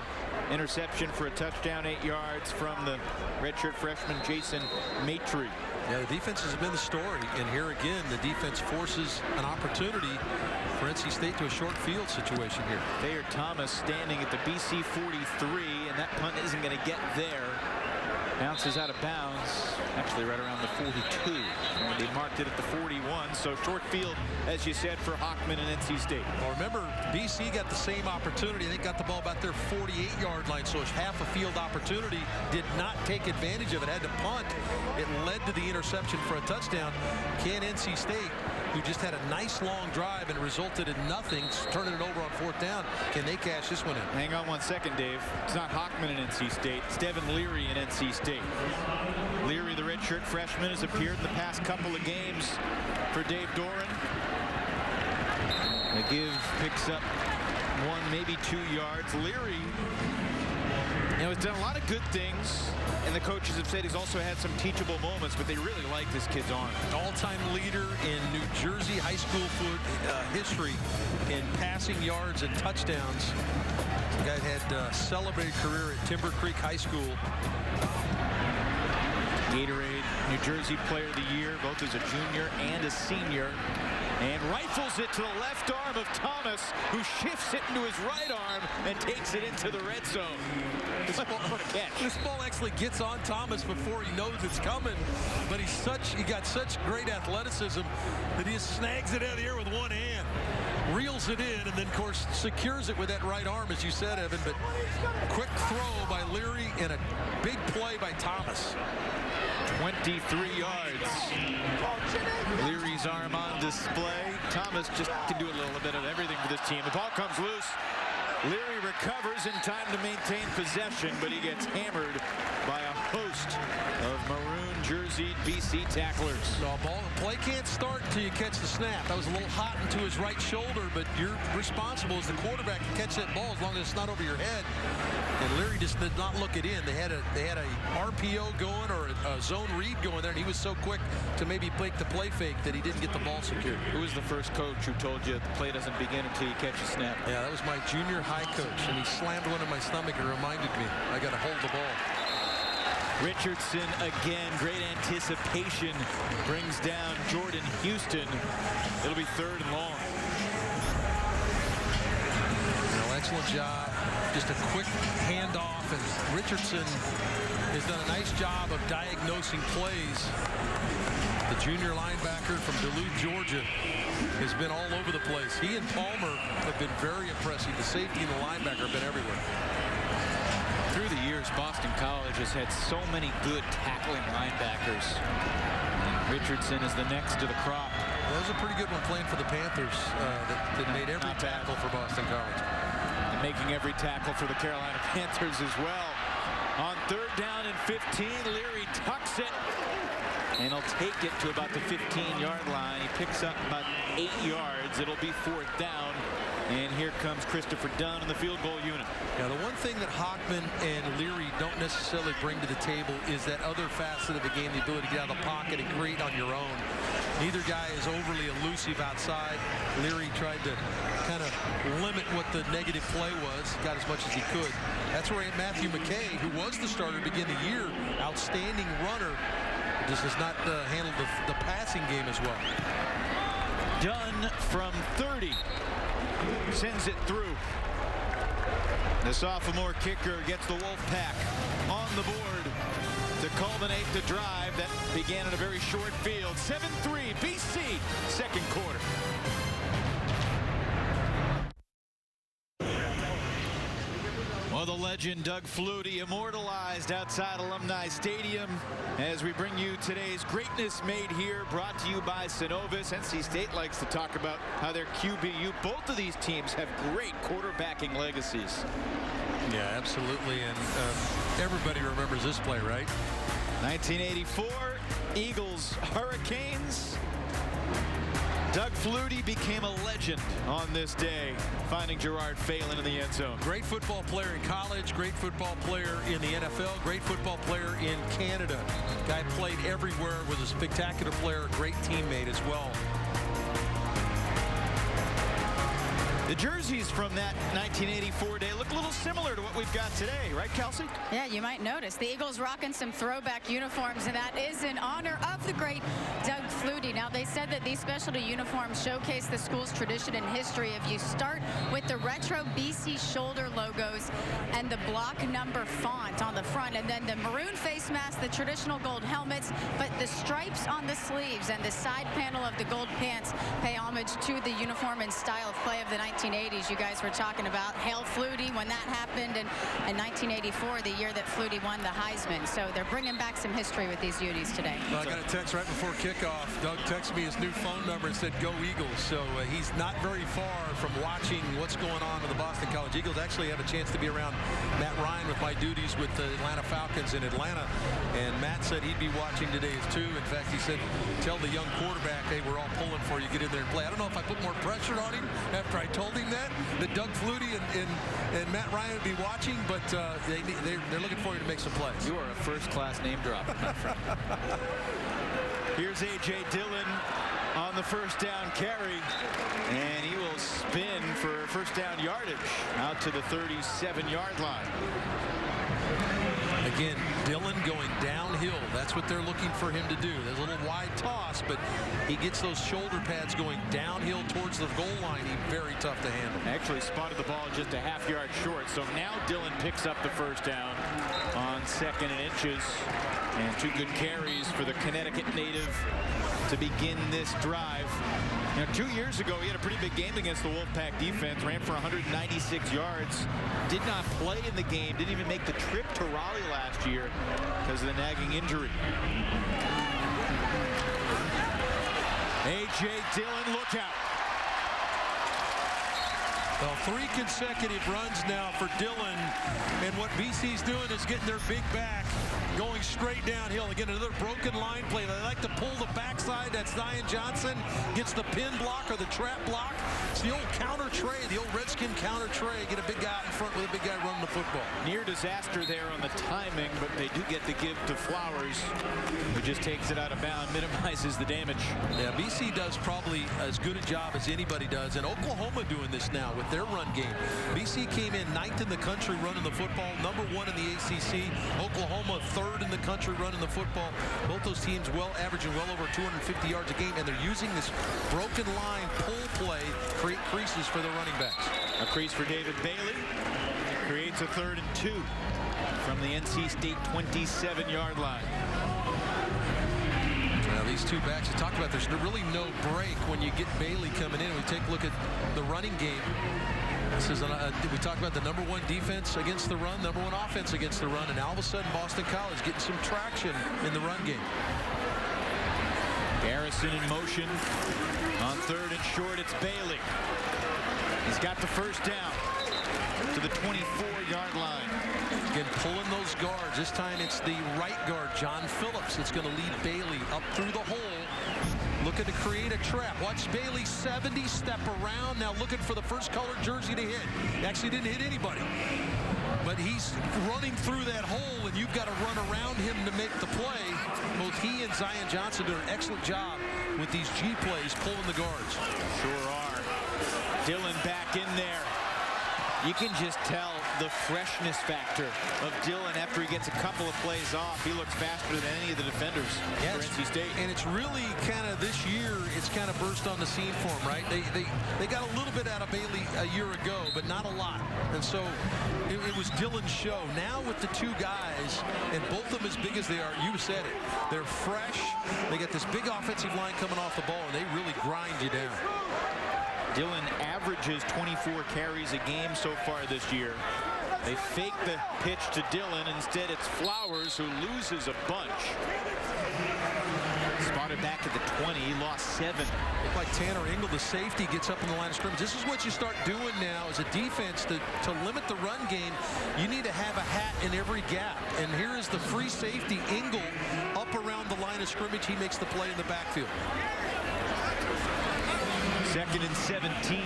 interception for a touchdown, 8 yards from the redshirt freshman Jason Maitre. Yeah, the defense has been the story, and here again, the defense forces an opportunity for NC State to a short field situation here. Thayer Thomas standing at the BC 43, and that punt isn't going to get there. Bounces out of bounds, actually right around the 42. And they marked it at the 41, so short field, as you said, for Hockman and NC State. Well, remember, BC got the same opportunity. They got the ball about their 48-yard line, so it's half a field opportunity. Did not take advantage of it, had to punt. It led to the interception for a touchdown. Can NC State, who just had a nice long drive and resulted in nothing, turning it over on 4th down, can they cash this one in? Hang on one second, Dave. It's not Hockman in NC State. It's Devin Leary in NC State. Leary, the redshirt freshman, has appeared in the past couple of games for Dave Doran. McGill picks up 1, maybe 2 yards. Leary, you know, has done a lot of good things, and the coaches have said he's also had some teachable moments, but they really like this kid's arm. All-time leader in New Jersey high school history in passing yards and touchdowns. The guy had a celebrated career at Timber Creek High School. Gatorade New Jersey Player of the Year, both as a junior and a senior. And rifles it to the left arm of Thomas, who shifts it into his right arm and takes it into the red zone. This ball actually gets on Thomas before he knows it's coming, but he got such great athleticism that he just snags it out of the air with one hand, reels it in, and then, of course, secures it with that right arm, as you said, Evan. But quick throw by Leary and a big play by Thomas. 23 yards. Leary's arm on display. Thomas just can do a little bit of everything for this team. The ball comes loose. Leary recovers in time to maintain possession, but he gets hammered by a host of maroon jerseyed BC tacklers. No, play can't start until you catch the snap. That was a little hot into his right shoulder, but you're responsible as the quarterback to catch that ball as long as it's not over your head. And Leary just did not look it in. They had a RPO going or a zone read going there, and he was so quick to maybe make the play fake that he didn't get the ball secured. Who was the first coach who told you the play doesn't begin until you catch a snap? Yeah, that was my junior high coach, and he slammed one in my stomach and reminded me I got to hold the ball. Richardson again, great anticipation, brings down Jordan Houston. It'll be 3rd and long. Excellent job. Just a quick handoff, and Richardson has done a nice job of diagnosing plays. The junior linebacker from Duluth, Georgia, has been all over the place. He and Palmer have been very impressive. The safety and the linebacker have been everywhere. Through the years, Boston College has had so many good tackling linebackers. And Richardson is the next to the crop. That was a pretty good one playing for the Panthers that made every tackle for Boston College. And making every tackle for the Carolina Panthers as well. On 3rd down and 15, Leary tucks it. And he'll take it to about the 15-yard line. He picks up about 8 yards. It'll be 4th down. And here comes Christopher Dunn in the field goal unit. Now, the one thing that Hockman and Leary don't necessarily bring to the table is that other facet of the game, the ability to get out of the pocket and create on your own. Neither guy is overly elusive outside. Leary tried to kind of limit what the negative play was, got as much as he could. That's where Matthew McKay, who was the starter to begin the year, outstanding runner, just has not handled the passing game as well. Dunn from 30 sends it through. The sophomore kicker gets the Wolfpack on the board to culminate the drive that began in a very short field. 7-3 BC, second quarter. Well, the legend Doug Flutie immortalized outside Alumni Stadium as we bring you today's Greatness Made Here, brought to you by Synovus. NC State likes to talk about how their QBU, both of these teams have great quarterbacking legacies. Yeah, absolutely, and everybody remembers this play, right? 1984, Eagles, Hurricanes. Doug Flutie became a legend on this day, finding Gerard Phelan in the end zone. Great football player in college, great football player in the NFL, great football player in Canada. Guy played everywhere, was a spectacular player, great teammate as well. The jerseys from that 1984 day look a little similar to what we've got today, right, Kelsey? Yeah, you might notice the Eagles rocking some throwback uniforms, and that is in honor of the great Doug Flutie. Now, they said that these specialty uniforms showcase the school's tradition and history. If you start with the retro BC shoulder logos and the block number font on the front, and then the maroon face mask, the traditional gold helmets, but the stripes on the sleeves and the side panel of the gold pants pay homage to the uniform and style of play of the 1980s. You guys were talking about Hail Flutie when that happened, and in 1984, the year that Flutie won the Heisman. So they're bringing back some history with these unis today. Well, I got a text right before kickoff. Doug texted me his new phone number and said, "Go Eagles." So he's not very far from watching what's going on with the Boston College Eagles. Actually have a chance to be around Matt Ryan with my duties with the Atlanta Falcons in Atlanta. And Matt said he'd be watching today too. In fact, he said, "Tell the young quarterback, hey, we're all pulling for you. Get in there and play." I don't know if I put more pressure on him after I told him that Doug Flutie and Matt Ryan would be watching, but they're looking for you to make some plays. You are a first-class name dropper, my friend. Here's A.J. Dillon on the first down carry, and he will spin for first down yardage out to the 37-yard line. Again, Dillon going downhill. That's what they're looking for him to do. There's a little wide toss, but he gets those shoulder pads going downhill towards the goal line. He's very tough to handle. Actually spotted the ball just a half yard short. So now Dillon picks up the first down on 2nd and inches. And 2 good carries for the Connecticut native to begin this drive. Now, 2 years ago, he had a pretty big game against the Wolfpack defense, ran for 196 yards, did not play in the game, didn't even make the trip to Raleigh last year because of the nagging injury. A.J. Dillon, look out. Well, 3 consecutive runs now for Dillon, and what BC's doing is getting their big back going straight downhill. Again, another broken line play. They like to pull the backside. That's Zion Johnson. Gets the pin block or the trap block. It's the old counter tray, the old Redskin counter tray. Get a big guy out in front with a big guy running the football. Near disaster there on the timing, but they do get the give to Flowers, who just takes it out of bounds, minimizes the damage. Yeah, BC does probably as good a job as anybody does, and Oklahoma doing this now with their run game. BC came in 9th in the country running the football, number 1 in the ACC. Oklahoma 3rd in the country running the football. Both those teams averaging well over 250 yards a game, and they're using this broken line pull play to create creases for the running backs. A crease for David Bailey. Creates a 3rd and 2 from the NC State 27-yard line. Now, these two backs, you talked about, there's really no break when you get Bailey coming in. We take a look at the running game. This is we talked about the number 1 defense against the run, number 1 offense against the run, and all of a sudden Boston College getting some traction in the run game. Garrison in motion on 3rd and short. It's Bailey. He's got the first down to the 24-yard line. Again, pulling those guards. This time it's the right guard, John Phillips, that's going to lead Bailey up through the hole. looking to create a trap. Watch Bailey 70 step around. Now looking for the first colored jersey to hit. He actually didn't hit anybody. But he's running through that hole, and you've got to run around him to make the play. Both he and Zion Johnson do an excellent job with these G plays, pulling the guards. Sure are. Dillon back in there. You can just tell the freshness factor of Dillon after he gets a couple of plays off. He looks faster than any of the defenders for NC State. And it's really kind of this year, it's kind of burst on the scene for him, right? They got a little bit out of Bailey a year ago, but not a lot. And so it was Dillon's show. Now with the two guys, and both of them as big as they are, you said it, they're fresh. They got this big offensive line coming off the ball, and they really grind you down. Dillon averages 24 carries a game so far this year. They fake the pitch to Dillon. Instead, it's Flowers who loses a bunch. Spotted back at the 20. He lost 7. Looked like Tanner Ingle, the safety, gets up in the line of scrimmage. This is what you start doing now as a defense to limit the run game. You need to have a hat in every gap. And here is the free safety, Ingle, up around the line of scrimmage. He makes the play in the backfield. 2nd and 17.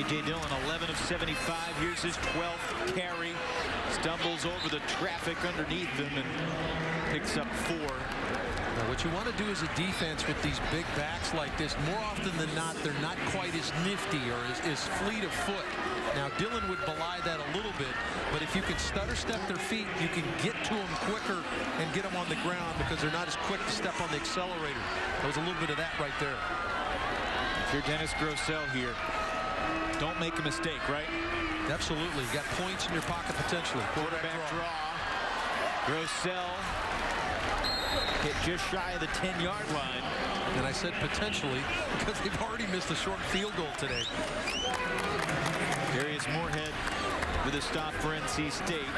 A.J. Dillon, 11 of 75. Here's his 12th carry. Stumbles over the traffic underneath him and picks up 4. Now, what you want to do as a defense with these big backs like this, more often than not, they're not quite as nifty or as fleet of foot. Now, Dillon would belie that a little bit, but if you can stutter step their feet, you can get to them quicker and get them on the ground because they're not as quick to step on the accelerator. There was a little bit of that right there. If you're Dennis Grosel here, don't make a mistake, right? Absolutely. You got points in your pocket potentially. Quarterback draw. Grosel hit just shy of the 10-yard line. And I said potentially because they've already missed a short field goal today. Darius Moorhead with a stop for NC State.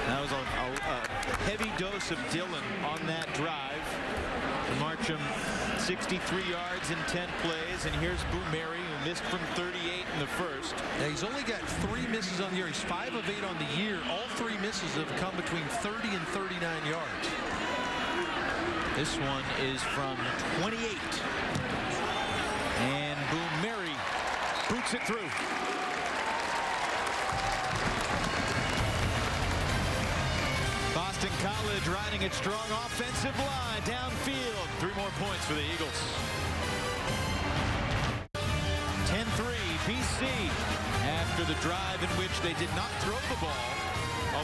That was a heavy dose of Dillon on that drive. To march him 63 yards in 10 plays. And here's Boumeri, who missed from 38 in the first. Yeah, he's only got 3 misses on the year. He's 5 of 8 on the year. All 3 misses have come between 30 and 39 yards. This one is from 28. And Boumeri boots it through. Boston College riding its strong offensive line downfield. 3 more points for the Eagles. 10-3 BC after the drive in which they did not throw the ball.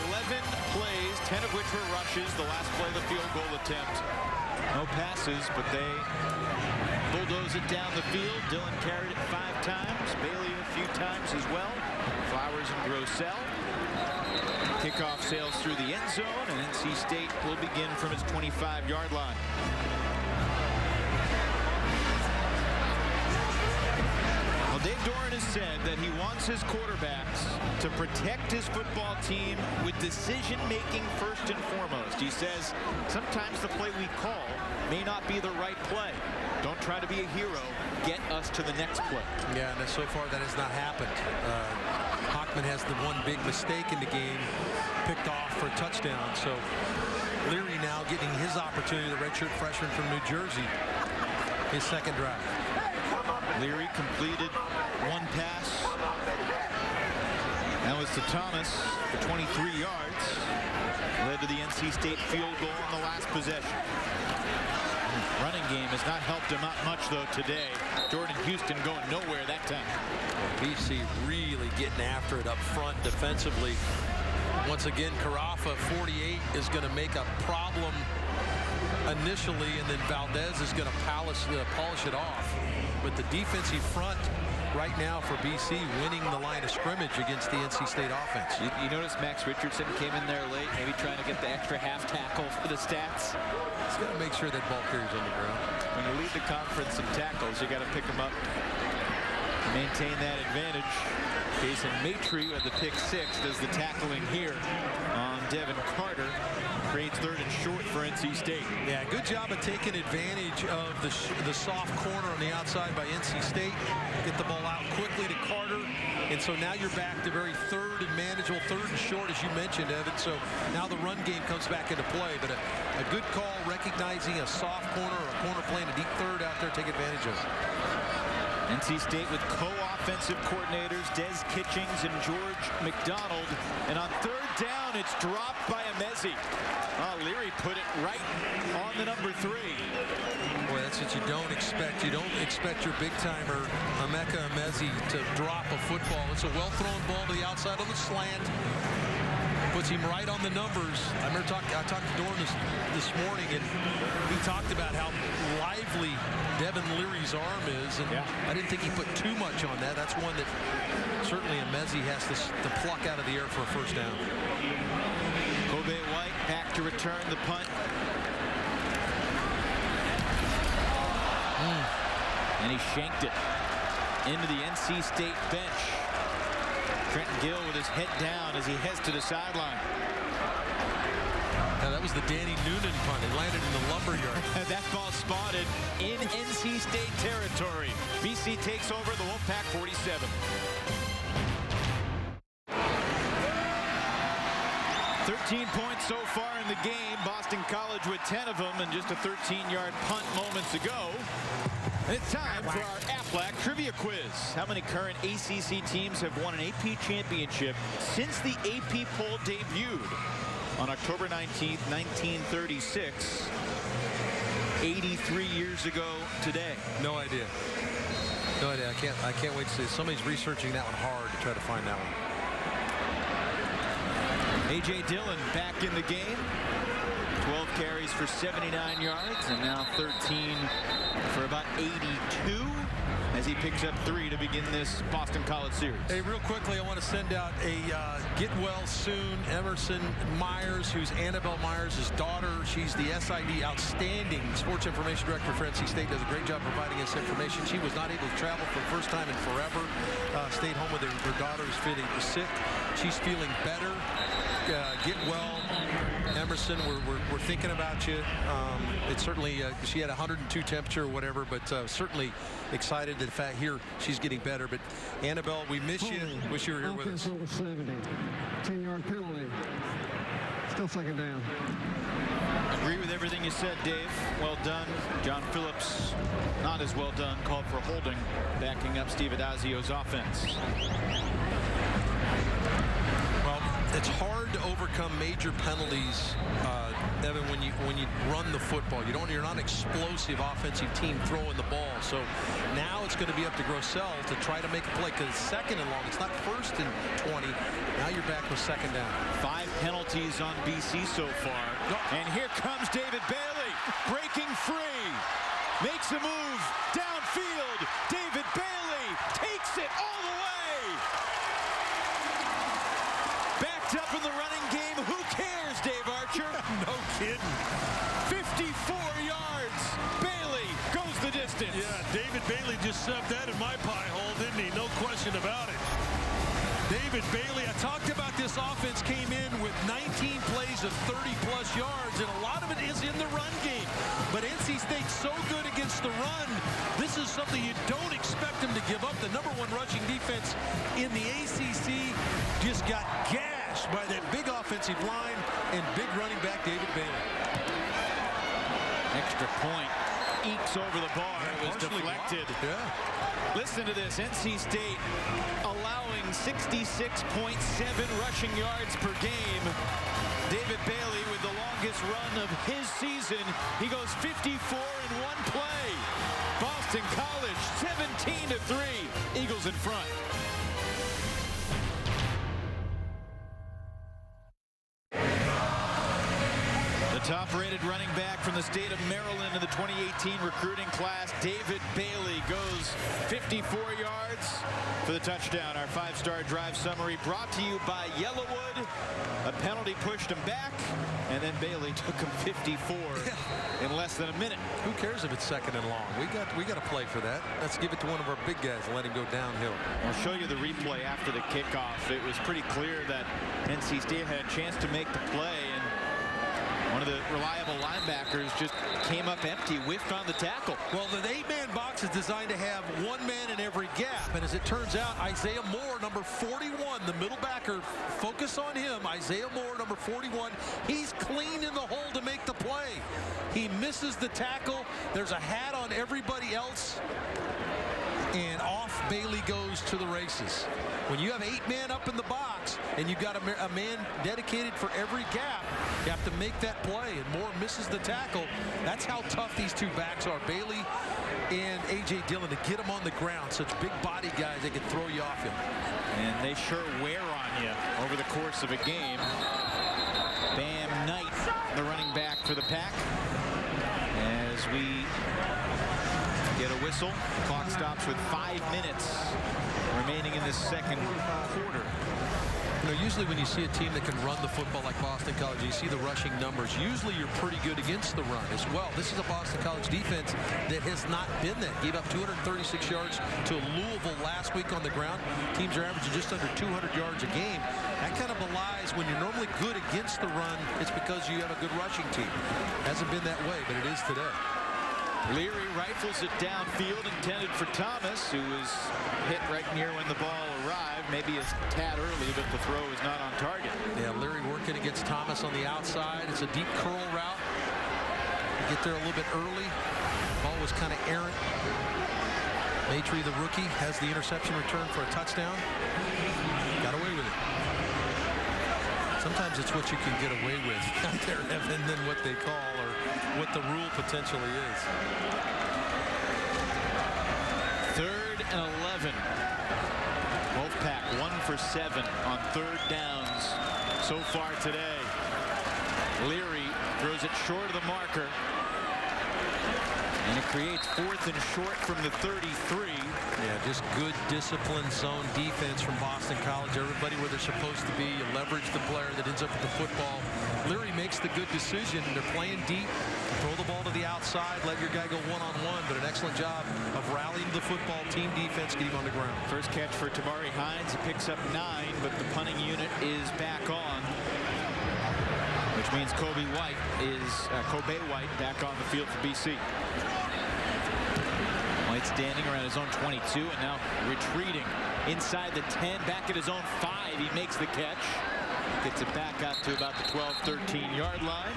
11 plays, 10 of which were rushes. The last play, the field goal attempt. No passes, but they bulldoze it down the field. Dillon carried it 5 times. Bailey a few times as well. Flowers and Grosel. Kickoff sails through the end zone, and NC State will begin from its 25-yard line. Well, Dave Doran has said that he wants his quarterbacks to protect his football team with decision-making first and foremost. He says sometimes the play we call may not be the right play. Don't try to be a hero. Get us to the next play. Yeah, and so far that has not happened. Hockman has the one big mistake in the game, picked off for a touchdown. So Leary now getting his opportunity, the redshirt freshman from New Jersey, his 2nd drive. Leary completed 1 pass. That was to Thomas for 23 yards. Led to the NC State field goal on the last possession. Running game has not helped him out much, though, today. Jordan Houston going nowhere that time. BC really getting after it up front defensively. Once again, Carafa, 48, is going to make a problem initially, and then Valdez is going to polish it off. But the defensive front right now for BC winning the line of scrimmage against the NC State offense. You notice Max Richardson came in there late, maybe trying to get the extra half tackle for the stats. He's got to make sure that ball carries on the ground. When you lead the conference in tackles, you got to pick them up to maintain that advantage. Jason Maitre at the pick 6 does the tackling here on Devin Carter creates third and short for NC State. Yeah, good job of taking advantage of the soft corner on the outside by NC State. Get the ball out quickly to Carter. And so now you're back to very third and manageable, third and short, as you mentioned, Evan. So now the run game comes back into play. But a good call, recognizing a soft corner or a corner playing a deep third out there, take advantage of it. NC State with co-offensive coordinators Des Kitchings and George McDonald. And on third down, it's dropped by Emezi. Leary put it right on the number 3. Boy, that's what you don't expect. You don't expect your big-timer, Emeka Emezi, to drop a football. It's a well-thrown ball to the outside on the slant. Puts him right on the numbers. I talked to Dorn this morning, and he talked about how lively Devin Leary's arm is, and I didn't think he put too much on that. That's one that certainly Emezi has to pluck out of the air for a first down. Kobe White back to return the punt. And he shanked it into the NC State bench. Trenton Gill with his head down as he heads to the sideline. Now that was the Danny Noonan punt. It landed in the lumberyard. That ball spotted in NC State territory. BC takes over the Wolfpack 47. 13 points so far in the game. Boston College with 10 of them, and just a 13-yard punt moments ago. It's time for our Aflac Trivia Quiz. How many current ACC teams have won an AP championship since the AP poll debuted on October 19th, 1936, 83 years ago today? No idea. No idea. I can't wait to see. Somebody's researching that one hard to try to find that one. A.J. Dillon back in the game. 12 carries for 79 yards, and now 13 for about 82 as he picks up 3 to begin this Boston College series. Hey, real quickly, I want to send out a get well soon. Emerson Myers, who's Annabelle Myers' daughter. She's the SID outstanding sports information director for NC State. Does a great job providing us information. She was not able to travel for the first time in forever. Stayed home with her daughter who's sick. She's feeling better. Get well, Emerson. We're thinking about you. It's certainly she had 102 temperature or whatever, but certainly excited that the fact here she's getting better. But Annabelle, we miss you. Wish you were here with us. Offense over 70. 10-yard penalty. Still second down. Agree with everything you said, Dave. Well done. John Phillips, not as well done. Called for holding, backing up Steve Adazio's offense. Well, it's hard to overcome major penalties, Evan, when you run the football. You're not an explosive offensive team throwing the ball. So now it's going to be up to Grossell to try to make a play, because it's second and long. It's not first and 20. Now you're back with second down. 5 penalties on BC so far. And here comes David Bailey breaking free. Makes a move downfield. David Bailey takes it all the way. Backed up in the running game. Who cares, Dave Archer? No kidding. 54 yards. Bailey goes the distance. Yeah, David Bailey just shoved that in my pie hole, didn't he? No question about it. David Bailey, I talked about this offense, came in with 19 plays of 30-plus yards, and a lot of it is in the run game. But NC State's so good against the run, this is something you don't expect them to give up. The #1 rushing defense in the ACC just got gashed by that big offensive line and big running back David Bailey. Extra point. Ekes over the bar. It was deflected. Yeah. Listen to this. NC State allowing 66.7 rushing yards per game. David Bailey with the longest run of his season. He goes 54 in one play. Boston College 17-3. Eagles in front. The top-rated running back from the state of Maryland in the 2018 recruiting class, David Bailey, goes 54 yards for the touchdown. Our five-star drive summary brought to you by Yellowwood. A penalty pushed him back, and then Bailey took him 54 in less than a minute. Who cares if it's second and long? We got to play for that. Let's give it to one of our big guys and let him go downhill. I'll show you the replay after the kickoff. It was pretty clear that NC State had a chance to make the play, and one of the reliable linebackers just came up empty, whiffed on the tackle. Well, the 8-man box is designed to have one man in every gap, and as it turns out, Isaiah Moore, number 41, the middle backer, focus on him. Isaiah Moore, number 41, he's clean in the hole to make the play. He misses the tackle. There's a hat on everybody else, and off Bailey goes to the races. When you have 8 men up in the box and you've got a man dedicated for every gap, you have to make that play, and Moore misses the tackle. That's how tough these two backs are, Bailey and A.J. Dillon, to get them on the ground. Such big body guys, they can throw you off him. And they sure wear on you over the course of a game. Bam Knight, the running back for the Pack. As we get a whistle, the clock stops with 5 minutes remaining in this second quarter. You know, usually when you see a team that can run the football like Boston College, you see the rushing numbers. Usually you're pretty good against the run as well. This is a Boston College defense that has not been that. Gave up 236 yards to Louisville last week on the ground. Teams are averaging just under 200 yards a game. That kind of belies when you're normally good against the run, it's because you have a good rushing team. Hasn't been that way, but it is today. Leary rifles it downfield, intended for Thomas, who was hit right near when the ball arrived. Maybe a tad early, but the throw is not on target. Yeah, Leary working against Thomas on the outside. It's a deep curl route. Get there a little bit early. Ball was kind of errant. Maitre, the rookie, has the interception return for a touchdown. Got away with it. Sometimes it's what you can get away with out there, Evan, than what they call or what the rule potentially is. 3rd and 11. Wolfpack 1 for 7 on 3rd downs so far today. Leary throws it short of the marker. And it creates 4th and short from the 33. Yeah, just good disciplined zone defense from Boston College. Everybody where they're supposed to be. You leverage the player that ends up with the football. Leary makes the good decision. They're playing deep. Throw the ball to the outside. Let your guy go one-on-one. But an excellent job of rallying the football. Team defense, get him on the ground. First catch for Tamari Hines. He picks up 9, but the punting unit is back on. Which means Kobe White back on the field for BC. White standing around his own 22 and now retreating inside the 10, back at his own 5. He makes the catch. Gets it back out to about the 12-13 yard line.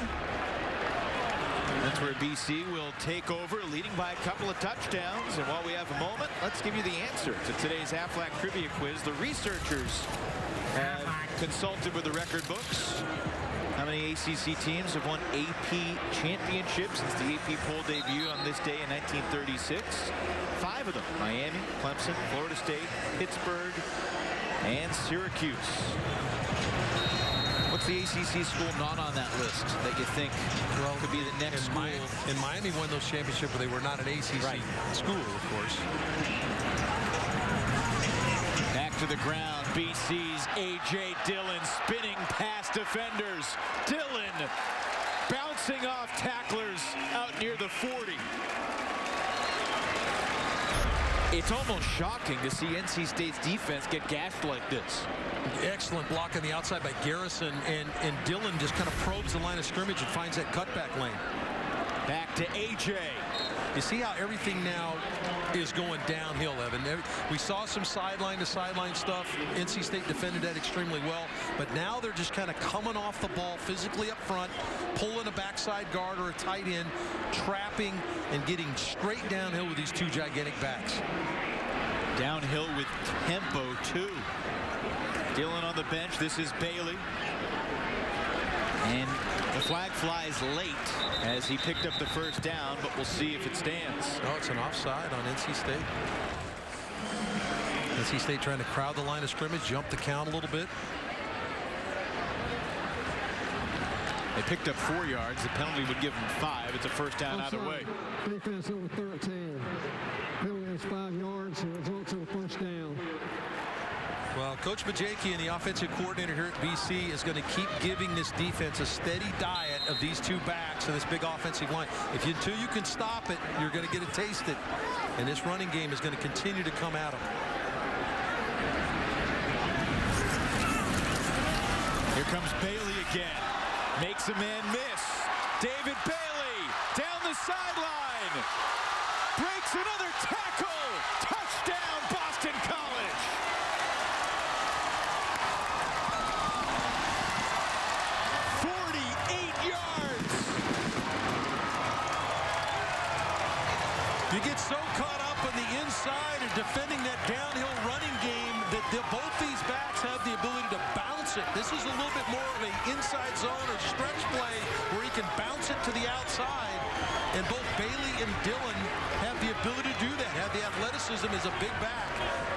That's where BC will take over, leading by a couple of touchdowns. And while we have a moment, let's give you the answer to today's Aflac Trivia Quiz. The researchers have consulted with the record books. How many ACC teams have won AP championships since the AP poll debut on this day in 1936? 5 of them: Miami, Clemson, Florida State, Pittsburgh, and Syracuse. What's the ACC school not on that list that you think could be the next school? And Miami won those championships, but they were not an ACC school, of course. Back to the ground, BC's A.J. Dillon spinning past defenders. Dillon bouncing off tacklers out near the 40. It's almost shocking to see NC State's defense get gashed like this. Excellent block on the outside by Garrison, and Dillon just kind of probes the line of scrimmage and finds that cutback lane. Back to A.J. You see how everything now is going downhill, Evan. We saw some sideline to sideline stuff. NC State defended that extremely well, but now they're just kind of coming off the ball physically up front, pulling a backside guard or a tight end, trapping and getting straight downhill with these two gigantic backs. Downhill with tempo too. Dillon on the bench. This is Bailey. And the flag flies late as he picked up the first down, but we'll see if it stands. Oh, it's an offside on NC State. NC State trying to crowd the line of scrimmage, jump the count a little bit. They picked up 4 yards. The penalty would give them 5. It's a first down either way. Defense over 13. Penalty is 5 yards. And results in a first down. Well, Coach Majaki and the offensive coordinator here at BC is going to keep giving this defense a steady diet of these 2 backs and this big offensive line. Until you can stop it, you're going to get a taste it. And this running game is going to continue to come at them. Here comes Bailey again. Makes a man miss. David Bailey down the sideline. Breaks another tackle. Touchdown, Boston College. You get so caught up on the inside and defending that downhill running game that both these backs have the ability to bounce it. This is a little bit more of an inside zone or stretch play where he can bounce it to the outside. And both Bailey and Dillon have the ability to do that, have the athleticism as a big back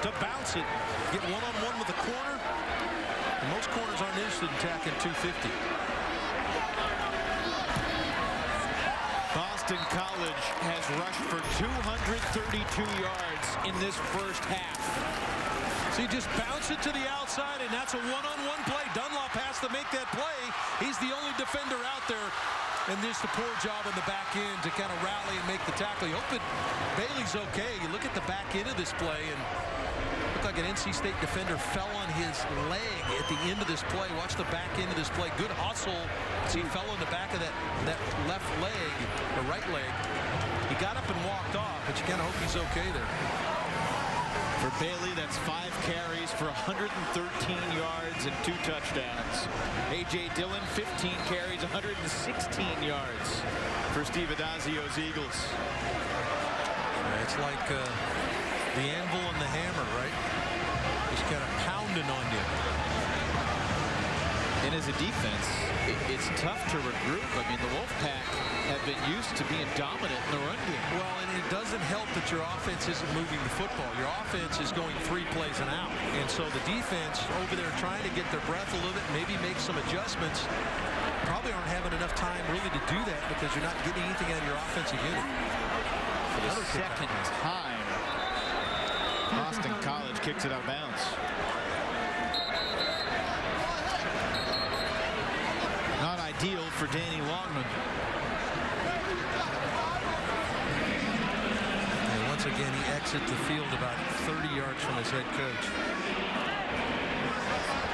to bounce it, get one-on-one with the corner. And most corners aren't interested in tacking 250. Boston College has rushed for 232 yards in this first half. So you just bounce it to the outside, and that's a one-on-one play. Dunlop has to make that play. He's the only defender out there. And just a poor job on the back end to kind of rally and make the tackle. You hope that Bailey's okay. You look at the back end of this play, and looked like an NC State defender fell on his leg at the end of this play. Watch the back end of this play. Good hustle. He fell on the back of that left leg, or right leg. He got up and walked off, but you kind of hope he's okay there. For Bailey, that's 5 carries for 113 yards and 2 touchdowns. A.J. Dillon, 15 carries, 116 yards for Steve Adazio's Eagles. It's like the anvil and the hammer, right? Just kind of pounding on you. And as a defense, it's tough to regroup. I mean, the Wolfpack have been used to being dominant in the run game. Well, and it doesn't help that your offense isn't moving the football. Your offense is going 3 plays and out. And so the defense over there trying to get their breath a little bit, maybe make some adjustments, probably aren't having enough time really to do that because you're not getting anything out of your offensive unit. For the second time, Boston College kicks it out of bounds. Not ideal for Danny Longman. And once again, he exits the field about 30 yards from his head coach.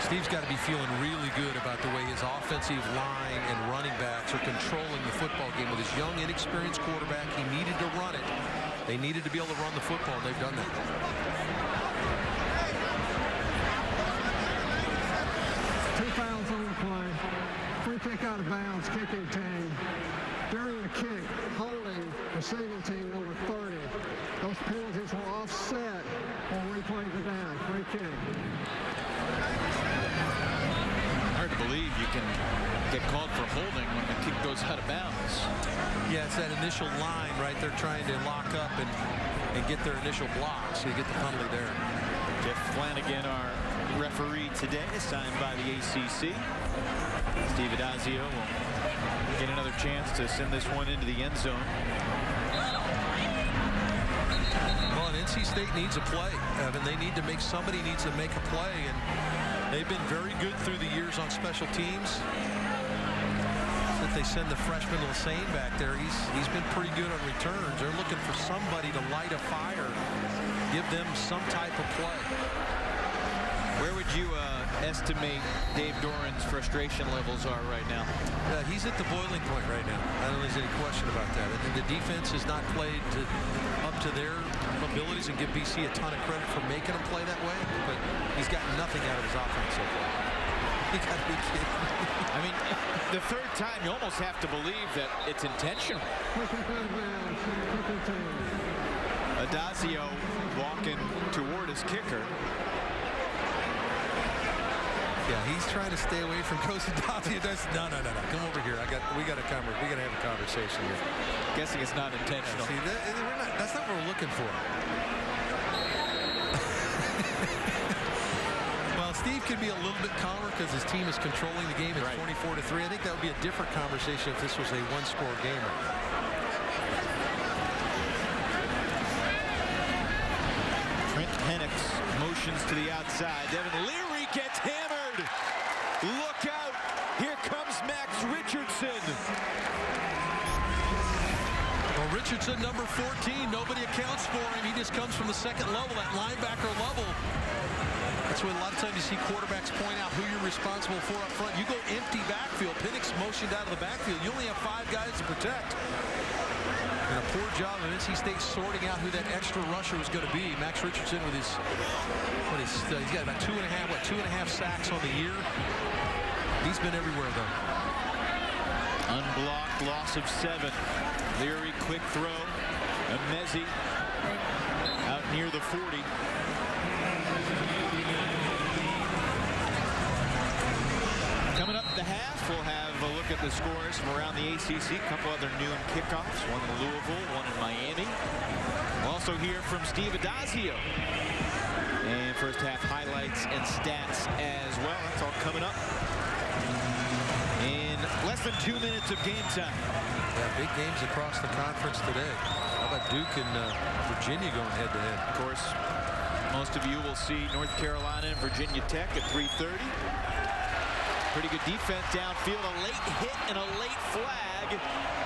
Steve's got to be feeling really good about the way his offensive line and running backs are controlling the football game with his young, inexperienced quarterback. He needed to run it. They needed to be able to run the football, and they've done that. Two fouls on the play. Free kick out of bounds, kicking team. During the kick, holding receiving team number 30. Those penalties were offset or replayed the down. Free kick. Hard to believe you can get called for holding when the kick goes out of bounds. Yeah, it's that initial line, right? They're trying to lock up and get their initial block, so you get the penalty there. Jeff Flanagan, our referee today, signed by the ACC. Steve Adazio will get another chance to send this one into the end zone. Well, and NC State needs a play, Evan. Somebody needs to make a play, and they've been very good through the years on special teams. If they send the freshman Lassane back there, he's been pretty good on returns. They're looking for somebody to light a fire, give them some type of play. Where would you estimate Dave Doran's frustration levels are right now? He's at the boiling point right now. I don't think there's any question about that. And the defense has not played up to their abilities, and give BC a ton of credit for making them play that way, but he's got nothing out of his offense so far. You gotta be kidding me. I mean, the third time, you almost have to believe that it's intentional. Adazio walking toward his kicker. Yeah, he's trying to stay away from Coach Adazio. No. Come over here. We got to have a conversation here. Guessing it's not intentional. See, that's not what we're looking for. Well, Steve could be a little bit calmer because his team is controlling the game. It's 24-3. I think that would be a different conversation if this was a one-score game. Trent Penix motions to the outside. Devin Leary gets hammered. Look out. Here comes Max Richardson. Well, Richardson, number 14, nobody accounts for him. He just comes from the second level, that linebacker level. That's what a lot of times you see quarterbacks point out who you're responsible for up front. You go empty backfield. Penix motioned out of the backfield. You only have 5 guys to protect. And a poor job of NC State sorting out who that extra rusher was going to be. Max Richardson with his, he's got about 2.5 sacks on the year. He's been everywhere, though. Unblocked, loss of 7. Leary, quick throw. Emezi out near the 40. Coming up at the half, we'll have a look at the scores from around the ACC. A couple other noon kickoffs, one in Louisville, one in Miami. We'll also hear from Steve Adazio. And first half highlights and stats as well. That's all coming up in less than 2 minutes of game time. Yeah, big games across the conference today. How about Duke and Virginia going head-to-head? Of course, most of you will see North Carolina and Virginia Tech at 3:30. Pretty good defense downfield, a late hit and a late flag.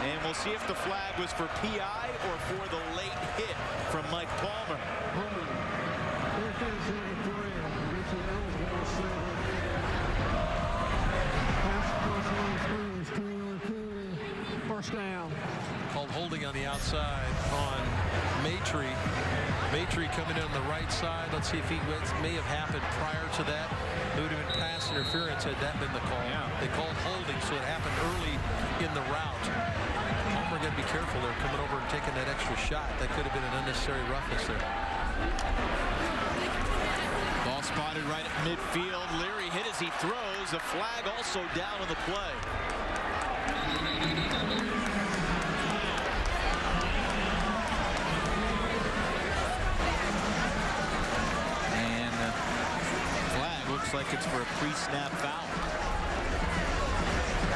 And we'll see if the flag was for PI or for the late hit from Mike Palmer. First down. Called holding on the outside on Maitre. Maitre coming in on the right side. Let's see if he may have happened prior to that. It would have been pass interference had that been the call. Yeah. They called holding, so it happened early in the route. Palmer got to be careful there, coming over and taking that extra shot. That could have been an unnecessary roughness there. Ball spotted right at midfield. Leary hit as he throws. A flag also down on the play. And the flag looks like it's for a pre-snap foul.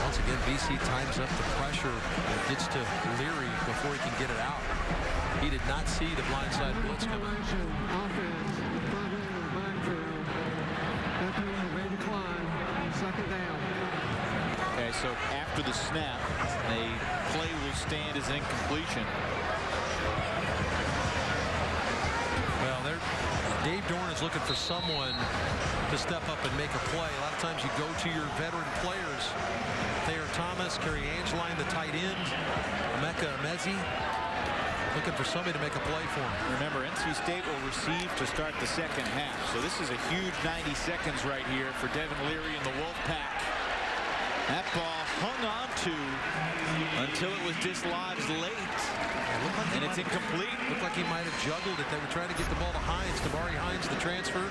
Once again, BC times up the pressure and gets to Leary before he can get it out. He did not see the blindside blitz coming. Offense, front end of the backfield. That may decline. Second down. Okay, so after the snap, a play will stand as an incompletion. Well, Dave Dorn is looking for someone to step up and make a play. A lot of times you go to your veteran players. Thayer Thomas, Kerry Angeline, the tight end, Emeka Emezi, looking for somebody to make a play for him. Remember, NC State will receive to start the second half. So this is a huge 90 seconds right here for Devin Leary and the Wolfpack. That ball hung on to until it was dislodged late. And it's incomplete. Looked like he might have juggled it. They were trying to get the ball to Hines. Damari Hines, the transfer,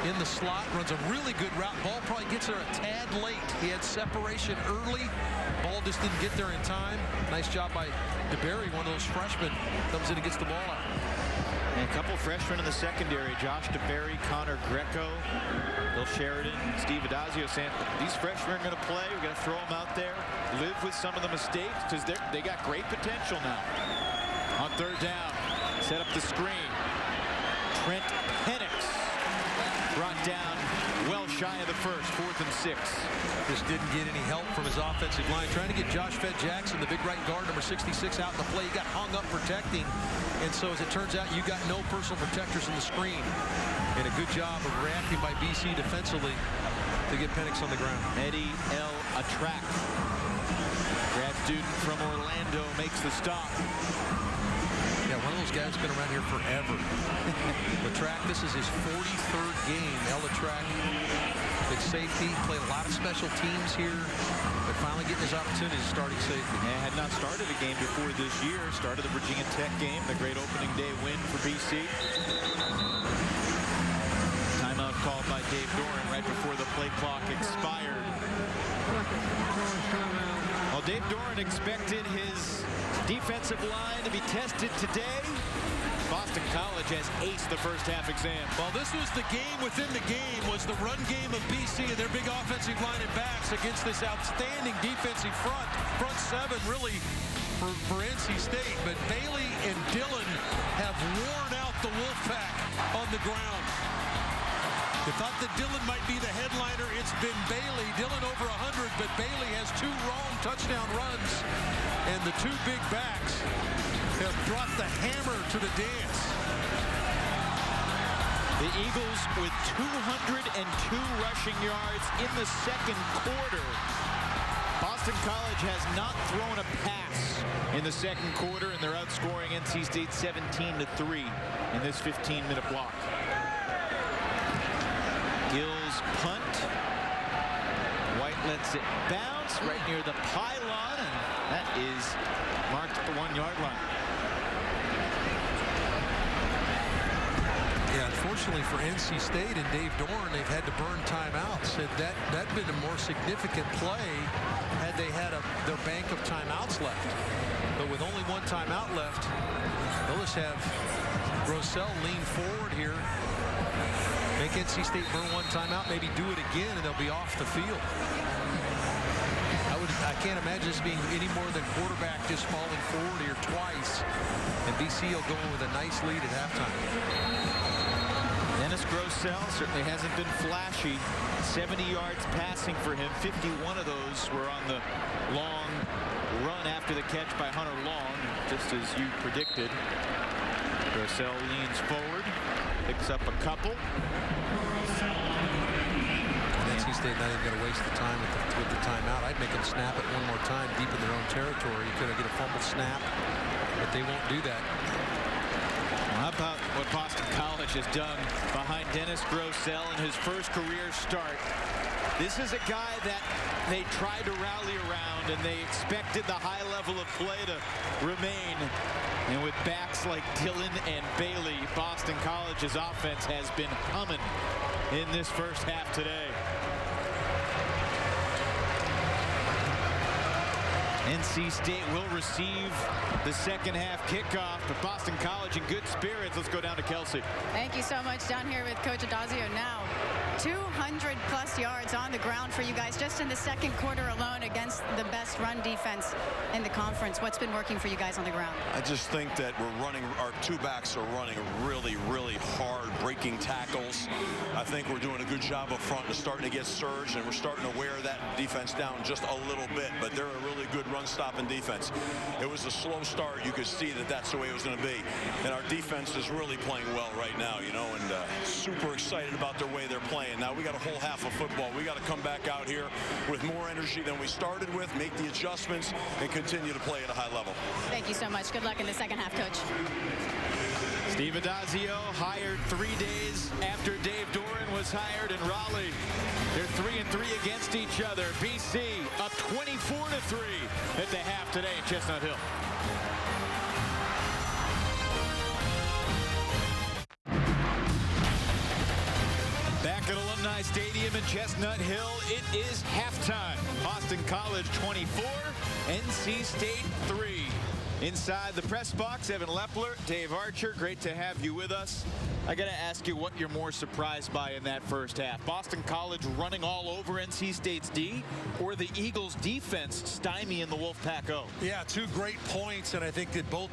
in the slot, runs a really good route. Ball probably gets there a tad late. He had separation early. Ball just didn't get there in time. Nice job by DeBerry, one of those freshmen. Comes in and gets the ball out. And a couple freshmen in the secondary. Josh DeBerry, Connor Greco, Bill Sheridan, Steve Adazio saying, these freshmen are going to play. We're going to throw them out there, live with some of the mistakes because they got great potential now. On third down, set up the screen. Trent Penix brought down well shy of the first, 4th and 6. Just didn't get any help from his offensive line. Trying to get Josh Fed-Jackson, the big right guard, number 66, out in the play. He got hung up protecting. And so, as it turns out, you got no personal protectors in the screen. And a good job of reacting by BC defensively to get Penix on the ground. Eddie L. Attrack, grad student from Orlando, makes the stop. Yeah, one of those guys has been around here forever. Attrack, this is his 43rd game. El Attrack, big safety, played a lot of special teams here, but finally getting his opportunity as starting safety. And had not started a game before this year. Started the Virginia Tech game, the great opening day win for BC. Timeout called by Dave Doran right before the play clock expired. Well, Dave Doran expected his defensive line to be tested today. Boston College has aced the first half exam. Well, this was the game within the game, was the run game of BC and their big offensive line and backs against this outstanding defensive front seven, really, for NC State. But Bailey and Dillon have worn out the Wolfpack on the ground. You thought that Dillon might be the headliner. It's been Bailey. Dillon over 100, but Bailey has 2 wrong touchdown runs. And the 2 big backs have brought the hammer to the dance. The Eagles with 202 rushing yards in the second quarter. Boston College has not thrown a pass in the second quarter, and they're outscoring NC State 17-3 in this 15-minute block. Gill's punt. White lets it bounce right near the pylon, and that is marked at the 1-yard line. Yeah, unfortunately for NC State and Dave Dorn, they've had to burn timeouts. That'd been a more significant play had they had their bank of timeouts left. But with only 1 timeout left, they'll just have Grossell lean forward here. Make NC State burn 1 timeout, maybe do it again, and they'll be off the field. I can't imagine this being any more than quarterback just falling forward here twice, and BC will go in with a nice lead at halftime. Dennis Grossell certainly hasn't been flashy. 70 yards passing for him. 51 of those were on the long run after the catch by Hunter Long, just as you predicted. Grossell leans forward, picks up a couple. NC State not even going to waste the time with the timeout. I'd make them snap it 1 more time deep in their own territory. You could get a fumble snap, but they won't do that. How about what Boston College has done behind Dennis Grossell in his first career start? This is a guy that they tried to rally around, and they expected the high level of play to remain. And with backs like Dillon and Bailey, Boston College's offense has been humming in this first half today. NC State will receive the second half kickoff, but Boston College in good spirits. Let's go down to Kelsey. Thank you so much. Down here with Coach Adazio now. 200+ yards on the ground for you guys just in the second quarter alone against the best run defense in the conference. What's been working for you guys on the ground? I just think that we're running, our 2 backs are running really, really hard, breaking tackles. I think we're doing a good job up front and starting to get surged, and we're starting to wear that defense down just a little bit, but they're a really good run-stopping defense. It was a slow start. You could see that that's the way it was going to be, and our defense is really playing well right now, you know, and super excited about the way they're playing. Now we got a whole half of football. We got to come back out here with more energy than we started with, make the adjustments, and continue to play at a high level. Thank you so much. Good luck in the second half, Coach. Steve Adazio hired 3 days after Dave Doran was hired in Raleigh. They're 3-3 against each other. BC up 24-3 at the half today in Chestnut Hill. Back at Alumni Stadium in Chestnut Hill, it is halftime. Boston College 24, NC State 3. Inside the press box, Evan Lepler, Dave Archer, great to have you with us. I got to ask you what you're more surprised by in that first half. Boston College running all over NC State's D, or the Eagles' defense stymieing the Wolfpack O? Yeah, 2 great points, and I think that both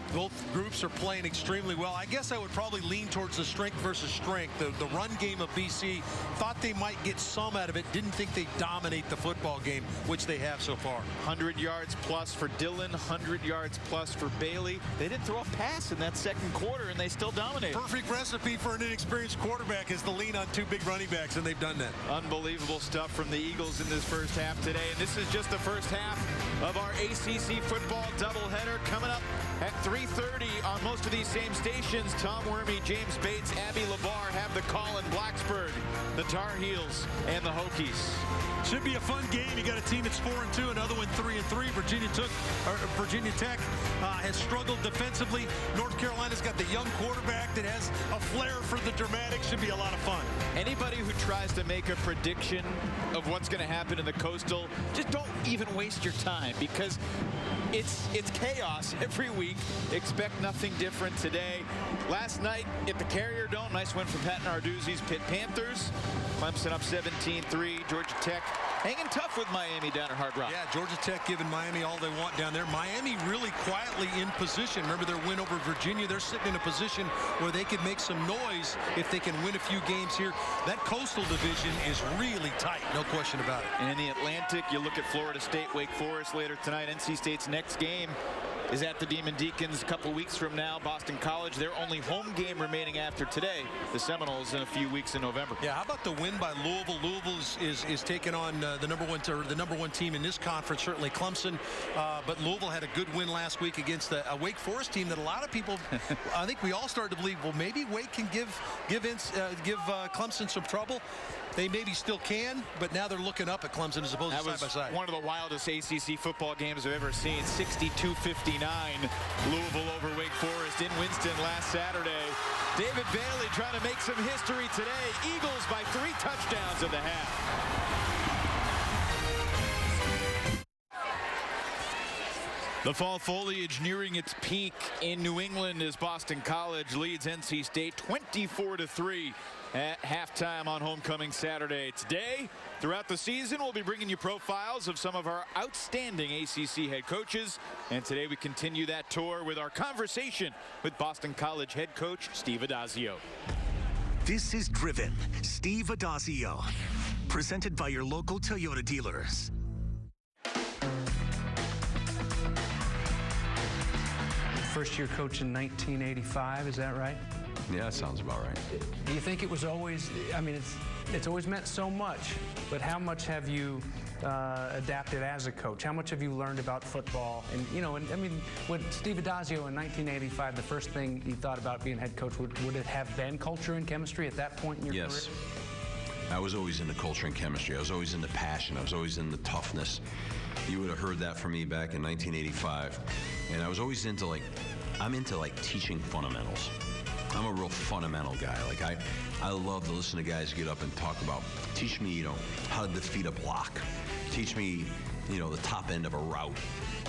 groups are playing extremely well. I guess I would probably lean towards the strength versus strength. The run game of BC, thought they might get some out of it, didn't think they'd dominate the football game, which they have so far. 100 yards plus for Dillon, 100 yards plus for Bailey. They didn't throw a pass in that second quarter, and they still dominated. Perfect recipe for an inexperienced quarterback is to lean on 2 big running backs, and they've done that. Unbelievable stuff from the Eagles in this first half today, and this is just the first half of our ACC football doubleheader coming up at 3:30 on most of these same stations. Tom Wormy, James Bates, Abby Labar have the call in Blacksburg, the Tar Heels, and the Hokies. Should be a fun game. You got a team that's 4-2, another one 3-3. Virginia Tech has struggled defensively. North Carolina's got the young quarterback that has a flair for the dramatic. Should be a lot of fun. Anybody who tries to make a prediction of what's going to happen in the Coastal, just don't even waste your time. time because it's chaos every week. Expect nothing different today. Last night at the Carrier Dome, nice win for Pat Narduzzi's Pitt Panthers. Clemson up 17-3. Georgia Tech hanging tough with Miami down at Hard Rock. Yeah, Georgia Tech giving Miami all they want down there. Miami really quietly in position. Remember their win over Virginia? They're sitting in a position where they could make some noise if they can win a few games here. That Coastal Division is really tight, no question about it. And in the Atlantic, you look at Florida State, Wake Forest later tonight. NC State's next game is at the Demon Deacons a couple weeks from now. Boston College, their only home game remaining after today. The Seminoles in a few weeks in November. Yeah, how about the win by Louisville? Louisville is taking on the number one team in this conference, certainly Clemson. But Louisville had a good win last week against a Wake Forest team that a lot of people, I think we all started to believe, well, maybe Wake can give Clemson some trouble. They maybe still can, but now they're looking up at Clemson as opposed to side by side. One of the wildest ACC football games I've ever seen. 62-59, Louisville over Wake Forest in Winston last Saturday. David Bailey trying to make some history today. Eagles by 3 touchdowns in the half. The fall foliage nearing its peak in New England as Boston College leads NC State 24-3 at halftime on homecoming Saturday. Today, throughout the season, we'll be bringing you profiles of some of our outstanding ACC head coaches. And today we continue that tour with our conversation with Boston College head coach Steve Addazio. This is Driven, Steve Addazio, presented by your local Toyota dealers. First year coach in 1985, is that right? Yeah, that sounds about right. Do you think it was always, I mean, it's always meant so much, but how much have you adapted as a coach? How much have you learned about football? And, you know, I mean, with Steve Addazio in 1985, the first thing you thought about being head coach, would it have been culture and chemistry at that point in your career? Yes. I was always into culture and chemistry. I was always into passion. I was always into toughness. You would have heard that from me back in 1985. And I was always into, I'm into teaching fundamentals. I'm a real fundamental guy. I love to listen to guys get up and talk about, teach me, how to defeat a block. Teach me, the top end of a route.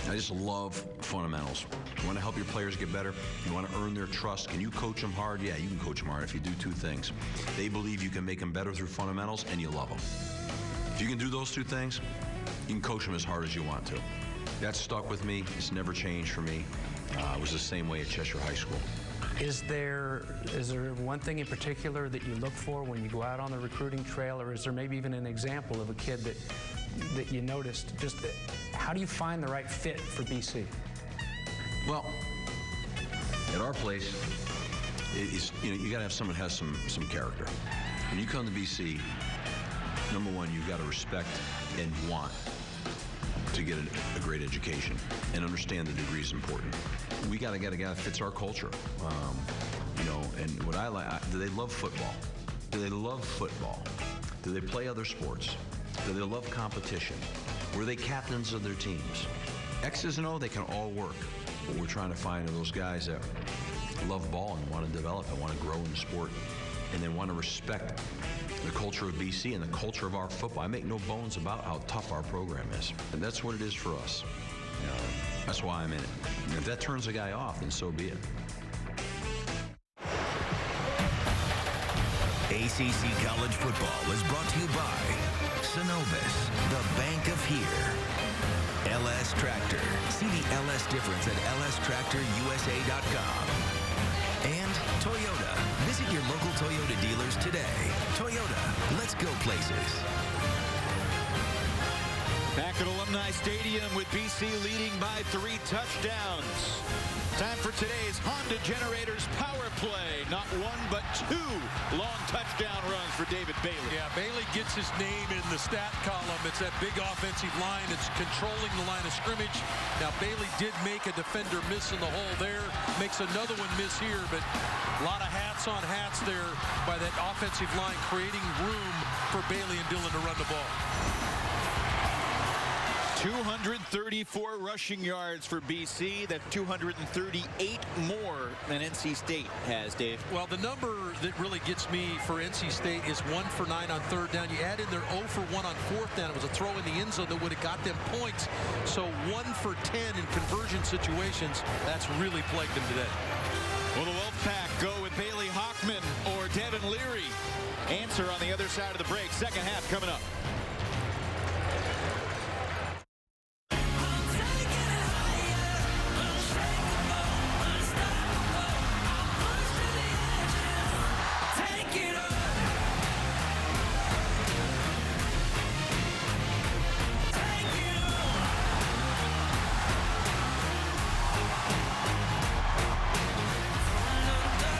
I just love fundamentals. You want to help your players get better? You want to earn their trust? Can you coach them hard? Yeah, you can coach them hard if you do 2 things. They believe you can make them better through fundamentals, and you love them. If you can do those 2 things, you can coach them as hard as you want to. That stuck with me. It's never changed for me. It was the same way at Cheshire High School. Is there one thing in particular that you look for when you go out on the recruiting trail, or is there maybe even an example of a kid that you noticed? Just how do you find the right fit for BC? Well, at our place, you got to have someone who has some character. When you come to BC, number one, you've got to respect and want to get a great education and understand the degree is important. We got to get a guy that fits our culture. And what I like, do they love football? Do they love football? Do they play other sports? Do they love competition? Were they captains of their teams? X's and O, they can all work. What we're trying to find are those guys that love ball and want to develop and want to grow in the sport, and they want to respect the culture of BC and the culture of our football. I make no bones about how tough our program is. And that's what it is for us. That's why I'm in it. And if that turns a guy off, then so be it. ACC College Football is brought to you by Synovus, the bank of here. LS Tractor. See the LS difference at lstractorusa.com. And Toyota. Visit your local Toyota dealers today. Toyota, let's go places. Back at Alumni Stadium with BC leading by 3 touchdowns. Time for today's Honda Generators Power Play. Not 1, but 2 long touchdown runs for David Bailey. Yeah, Bailey gets his name in the stat column. It's that big offensive line. It's controlling the line of scrimmage. Now, Bailey did make a defender miss in the hole there. Makes another one miss here, but a lot of hats on hats there by that offensive line, creating room for Bailey and Dillon to run the ball. 234 rushing yards for BC. That's 238 more than NC State has, Dave. Well, the number that really gets me for NC State is 1 for 9 on third down. You add in their 0 for 1 on fourth down. It was a throw in the end zone that would have got them points. So 1 for 10 in conversion situations. That's really plagued them today. Will the Wolfpack go with Bailey Hockman or Devin Leary? Answer on the other side of the break. Second half coming up.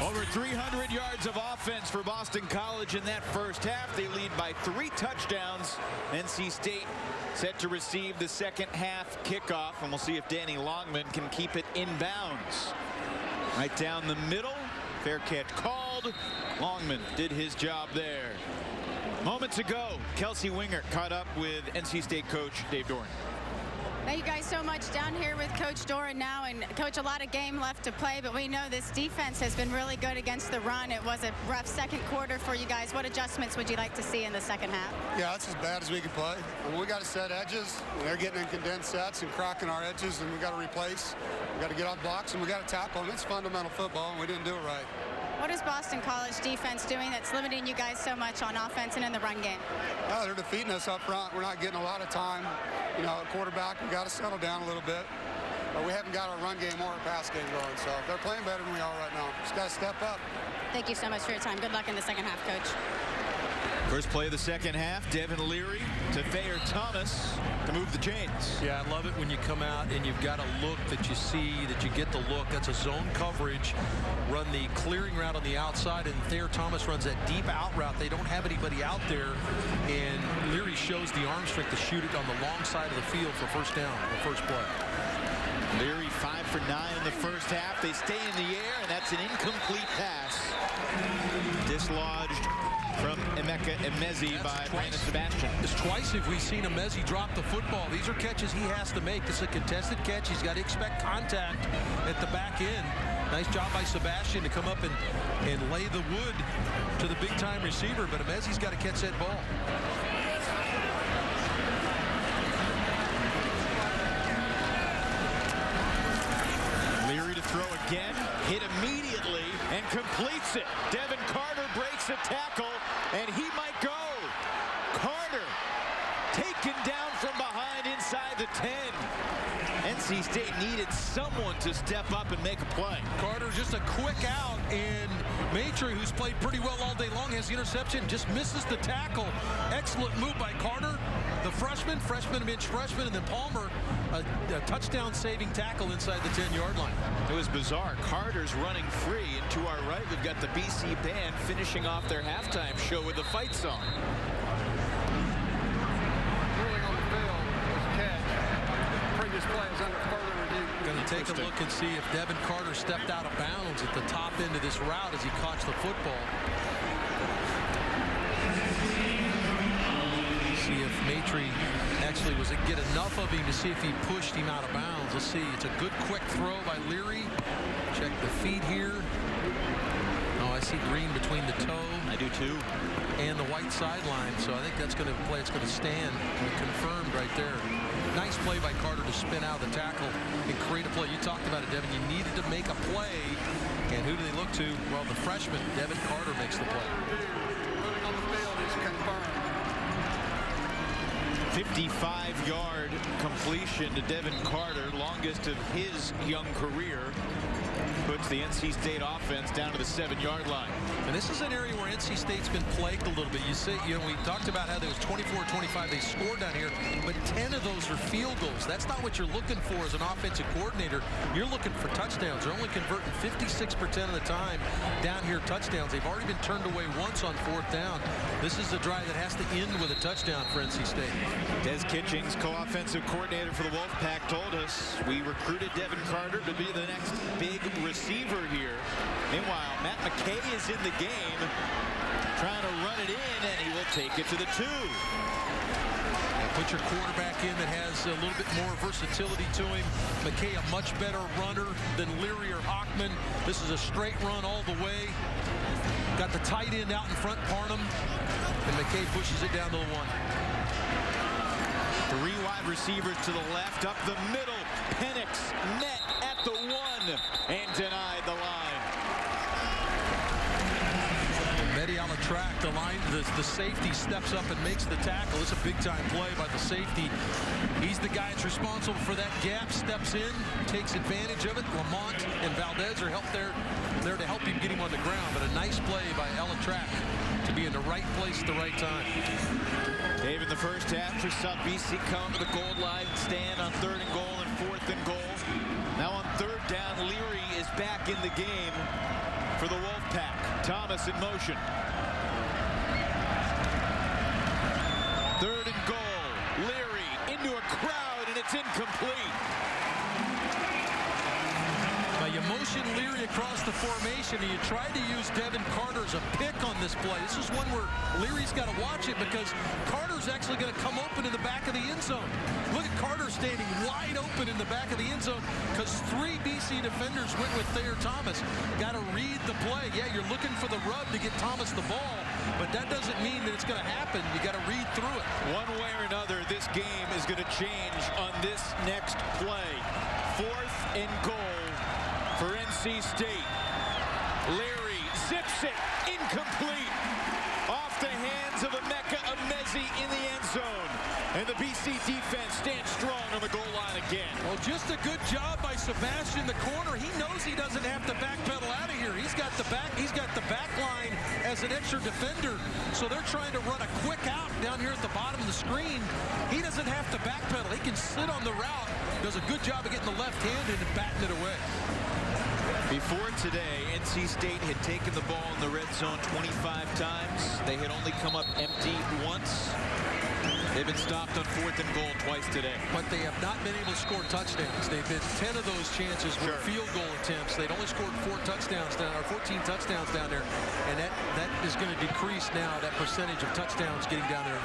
Over 300 yards of offense for Boston College in that first half. They lead by 3 touchdowns. NC State set to receive the second half kickoff, and we'll see if Danny Longman can keep it in bounds. Right down the middle. Fair catch called. Longman did his job there. Moments ago, Kelsey Wingert caught up with NC State coach Dave Doran. Thank you guys so much. Down here with Coach Doran now, and Coach, a lot of game left to play, but we know this defense has been really good against the run. It was a rough second quarter for you guys. What adjustments would you like to see in the second half? Yeah, it's as bad as we can play. We got to set edges. They're getting in condensed sets and cracking our edges, and we got to replace. We got to get off blocks, and we got to tackle them. It's fundamental football, and we didn't do it right. What is Boston College defense doing that's limiting you guys so much on offense and in the run game? Well, they're defeating us up front. We're not getting a lot of time. You know, at quarterback, we got to settle down a little bit. But we haven't got our run game or our pass game going. So they're playing better than we are right now. Just got to step up. Thank you so much for your time. Good luck in the second half, Coach. First play of the second half, Devin Leary to Thayer Thomas to move the chains. Yeah, I love it when you come out and you've got a look that you see, that you get the look. That's a zone coverage. Run the clearing route on the outside, and Thayer Thomas runs that deep out route. They don't have anybody out there, and Leary shows the arm strength to shoot it on the long side of the field for first down, the first play. Leary 5 for 9 in the first half. They stay in the air, and that's an incomplete pass. Dislodged from Emeka Emezi by Brandon Sebastian. It's twice if we've seen Emezi drop the football. These are catches he has to make. This is a contested catch. He's got to expect contact at the back end. Nice job by Sebastian to come up and lay the wood to the big-time receiver, but Emezi's got to catch that ball. Leary to throw again, hit immediately, and completes it. Devin Carter breaks a tackle, and he might go. Carter taken down from behind inside the 10. NC State needed someone to step up and make a play. Carter just a quick out, and Maitre, who's played pretty well all day long, has the interception, just misses the tackle. Excellent move by Carter, the freshman against freshman, and then Palmer, a touchdown-saving tackle inside the 10-yard line. It was bizarre. Carter's running free, and to our right, we've got the BC band finishing off their halftime show with the fight song. Ruling on the field was a catch. Previous play is under further review. Going to take a look and see if Devin Carter stepped out of bounds at the top end of this route as he caught the football. See if Maitre actually was it get enough of him to see if he pushed him out of bounds. Let's see. It's a good quick throw by Leary. Check the feet here. Oh, I see green between the toe. I do too. And the white sideline. So I think that's going to play. It's going to stand. Confirmed right there. Nice play by Carter to spin out of the tackle and create a play. You talked about it, Devin. You needed to make a play. And who do they look to? Well, the freshman, Devin Carter, makes the play. Ruling on the field is confirmed. 55-yard completion to Devin Carter, longest of his young career. Puts the NC State offense down to the 7-yard line. And this is an area where NC State's been plagued a little bit. We talked about how there was 24-25 they scored down here, but 10 of those are field goals. That's not what you're looking for as an offensive coordinator. You're looking for touchdowns. They're only converting 56% of the time down here touchdowns. They've already been turned away once on fourth down. This is a drive that has to end with a touchdown for NC State. Des Kitchings, co-offensive coordinator for the Wolfpack, told us we recruited Devin Carter to be the next big receiver here. Meanwhile, Matt McKay is in the game, trying to run it in, and he will take it to the 2. Put your quarterback in that has a little bit more versatility to him. McKay a much better runner than Leary or Hockman. This is a straight run all the way. Got the tight end out in front, Parnham, and McKay pushes it down to the 1. 3 wide receivers to the left, up the middle. Penix met at the 1 and denied the line. Medial track, the safety steps up and makes the tackle. It's a big-time play by the safety. He's the guy that's responsible for that gap, steps in, takes advantage of it. Lamont and Valdez are there to help him get him on the ground, but a nice play by Track to be in the right place at the right time. Dave, in the first half, for some BC come to the goal line, stand on 3rd and goal and 4th and goal. Now on 3rd down, Leary is back in the game for the Wolfpack. Thomas in motion. 3rd and goal. Leary into a crowd, and it's incomplete. Now you motion Leary across the formation, and you tried to use Devin Carter as a pick on this play. This is one where Leary's got to watch it because Carter's actually going to come open in the back of the end zone. Look at Carter standing wide open in the back of the end zone because 3 BC defenders went with Thayer Thomas. Got to read the play. Yeah, you're looking for the rub to get Thomas the ball, but that doesn't mean that it's going to happen. You got to read through it. One way or another, this game is going to change on this next play. 4th and goal for NC State. Leary zips it, incomplete, off the hands of Emeka Emezi in the end zone. And the BC defense stands strong on the goal line again. Well, just a good job by Sebastian, the corner. He knows he doesn't have to backpedal out of here. He's got the back line as an extra defender. So they're trying to run a quick out down here at the bottom of the screen. He doesn't have to backpedal. He can sit on the route. Does a good job of getting the left-handed and batting it away. Before today, NC State had taken the ball in the red zone 25 times. They had only come up empty once. They've been stopped on 4th and goal twice today. But they have not been able to score touchdowns. They've been 10 of those chances were field goal attempts. They'd only scored 14 touchdowns down there. And that is going to decrease now, that percentage of touchdowns getting down there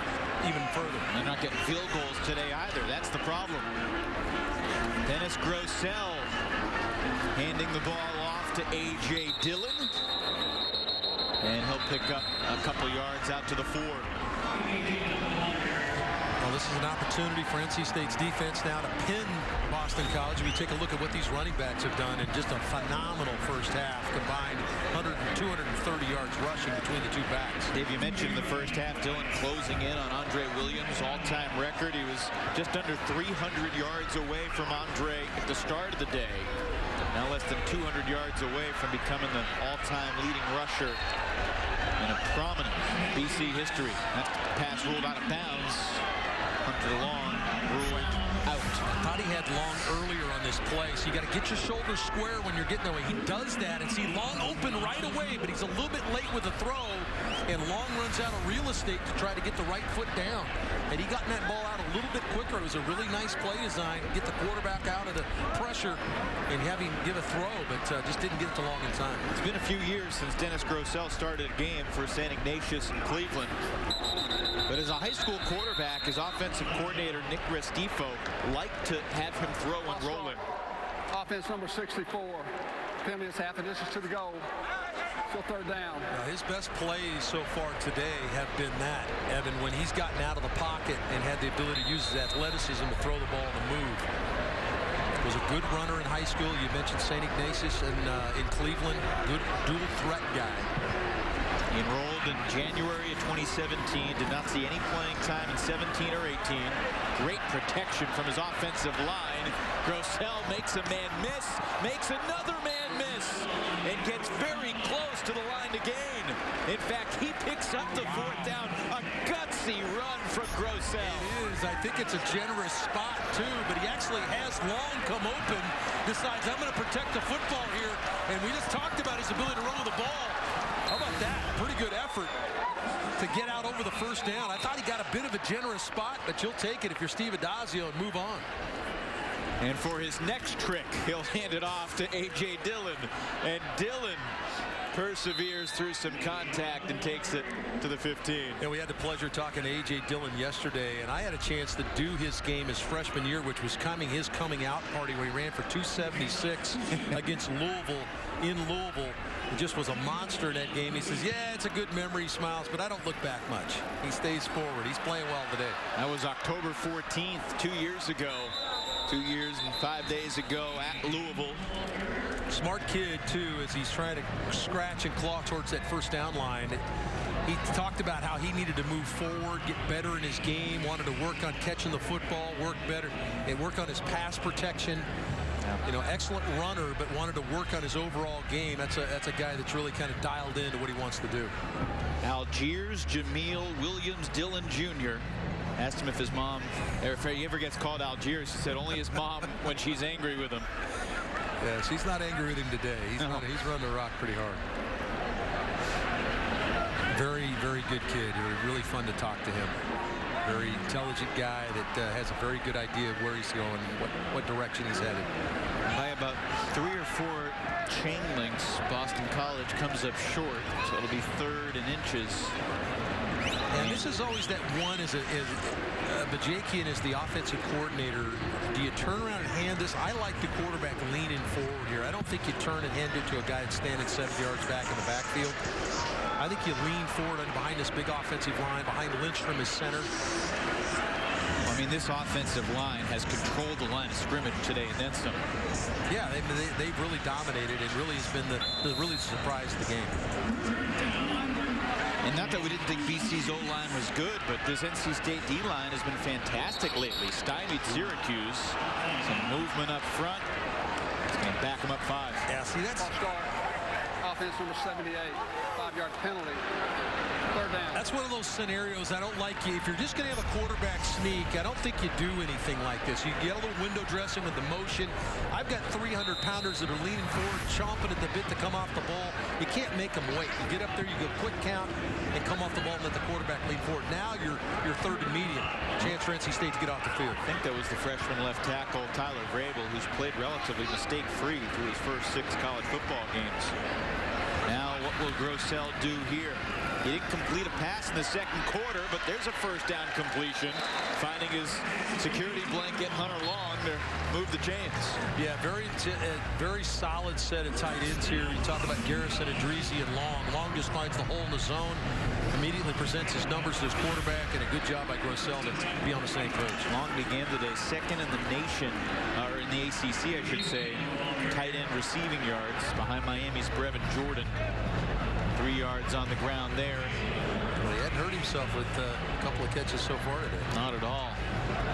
even further. They're not getting field goals today either. That's the problem. Dennis Grossell handing the ball off to A.J. Dillon. And he'll pick up a couple yards out to the 4. Well, this is an opportunity for NC State's defense now to pin Boston College. We take a look at what these running backs have done in just a phenomenal first half, combined 230 yards rushing between the 2 backs. Dave, you mentioned in the first half, Dillon closing in on Andre Williams' all-time record. He was just under 300 yards away from Andre at the start of the day. Now less than 200 yards away from becoming the all-time leading rusher in a prominent BC history. That pass ruled out of bounds. Hunter Long ruled out. I thought he had Long earlier on this play, so you got to get your shoulders square when you're getting away. He does that and see Long open right away, but he's a little bit late with the throw, and Long runs out of real estate to try to get the right foot down. And he got that ball out a little bit quicker. It was a really nice play design, get the quarterback out of the pressure and have him give a throw, but just didn't get it to Long in time. It's been a few years since Dennis Grossell started a game for St. Ignatius in Cleveland. But as a high school quarterback, his offensive coordinator, Nick Restifo, liked to have him throw and roll him. Offense number 64. Penalty is half, and this is to the goal. Still 3rd down. His best plays so far today have been that, Evan, when he's gotten out of the pocket and had the ability to use his athleticism to throw the ball and move. Was a good runner in high school. You mentioned St. Ignatius in Cleveland. Good dual threat guy. He enrolled in January of 2017. Did not see any playing time in 17 or 18. Great protection from his offensive line. Grossell makes a man miss, makes another man miss, and gets very close to the line to gain. In fact, he picks up the 4th down. A gutsy run from Grossell. It is. I think it's a generous spot, too, but he actually has Long come open, decides I'm going to protect the football here, and we just talked about his ability to run with the ball. How about that? Pretty good effort to get out over the 1st down. I thought he got a bit of a generous spot, but you'll take it if you're Steve Adazio and move on. And for his next trick, he'll hand it off to A.J. Dillon. And Dillon perseveres through some contact and takes it to the 15. And we had the pleasure of talking to A.J. Dillon yesterday, and I had a chance to do his game his freshman year, which was his coming out party, where he ran for 276 against Louisville in Louisville. He just was a monster in that game. He says, yeah, it's a good memory, he smiles, but I don't look back much. He stays forward. He's playing well today. That was October 14th, 2 years ago. 2 years and 5 days ago at Louisville. Smart kid, too, as he's trying to scratch and claw towards that first down line. He talked about how he needed to move forward, get better in his game, wanted to work on catching the football, work better, and work on his pass protection. You know, excellent runner, but wanted to work on his overall game. That's a guy that's really kind of dialed into what he wants to do. Algiers Jamil Williams Dillon Jr. asked him if his mom, or if he ever gets called Algiers. He said only his mom when she's angry with him. Yeah, she's not angry with him today. He's run the rock pretty hard. Very, very good kid. Really fun to talk to him. Very intelligent guy that has a very good idea of where he's going, what direction he's headed. By about 3 or 4 chain links, Boston College comes up short, so it'll be 3rd and inches. And this is always that one as Bajakian is the offensive coordinator. Do you turn around and hand this? I like the quarterback leaning forward here. I don't think you turn and hand it to a guy that's standing 7 yards back in the backfield. I think you lean forward and behind this big offensive line, behind Lindstrom as center. Well, I mean, this offensive line has controlled the line of scrimmage today and then some. Yeah, they've really dominated. It really has been the surprise of the game. And not that we didn't think BC's O-line was good, but this NC State D-line has been fantastic lately. Stymied Syracuse. Some movement up front. It's going to back them up 5. Yeah, see, that's... Offense number 78, 5-yard penalty. 3rd down. That's one of those scenarios I don't like. If you're just going to have a quarterback sneak, I don't think you do anything like this. You get a little window dressing with the motion. I've got 300-pounders that are leaning forward, chomping at the bit to come off the ball. You can't make them wait. You get up there, you go quick count, and come off the ball and let the quarterback lean forward. Now you're 3rd and medium. Chance for NC State to get off the field. I think that was the freshman left tackle, Tyler Vrabel, who's played relatively mistake-free through his first 6 college football games. Now, what will Grossell do here? He didn't complete a pass in the 2nd quarter, but there's a first down completion, finding his security blanket, Hunter Long, to move the chains. Yeah, very solid set of tight ends here. You talk about Garrison, Adrisi, and Long. Long just finds the hole in the zone, immediately presents his numbers to his quarterback, and a good job by Grossell to be on the same page. Long began today 2nd in the nation, or in the ACC, I should say, tight end receiving yards behind Miami's Brevin Jordan. 3 yards on the ground there. Well, he hadn't hurt himself with a couple of catches so far today. Not at all.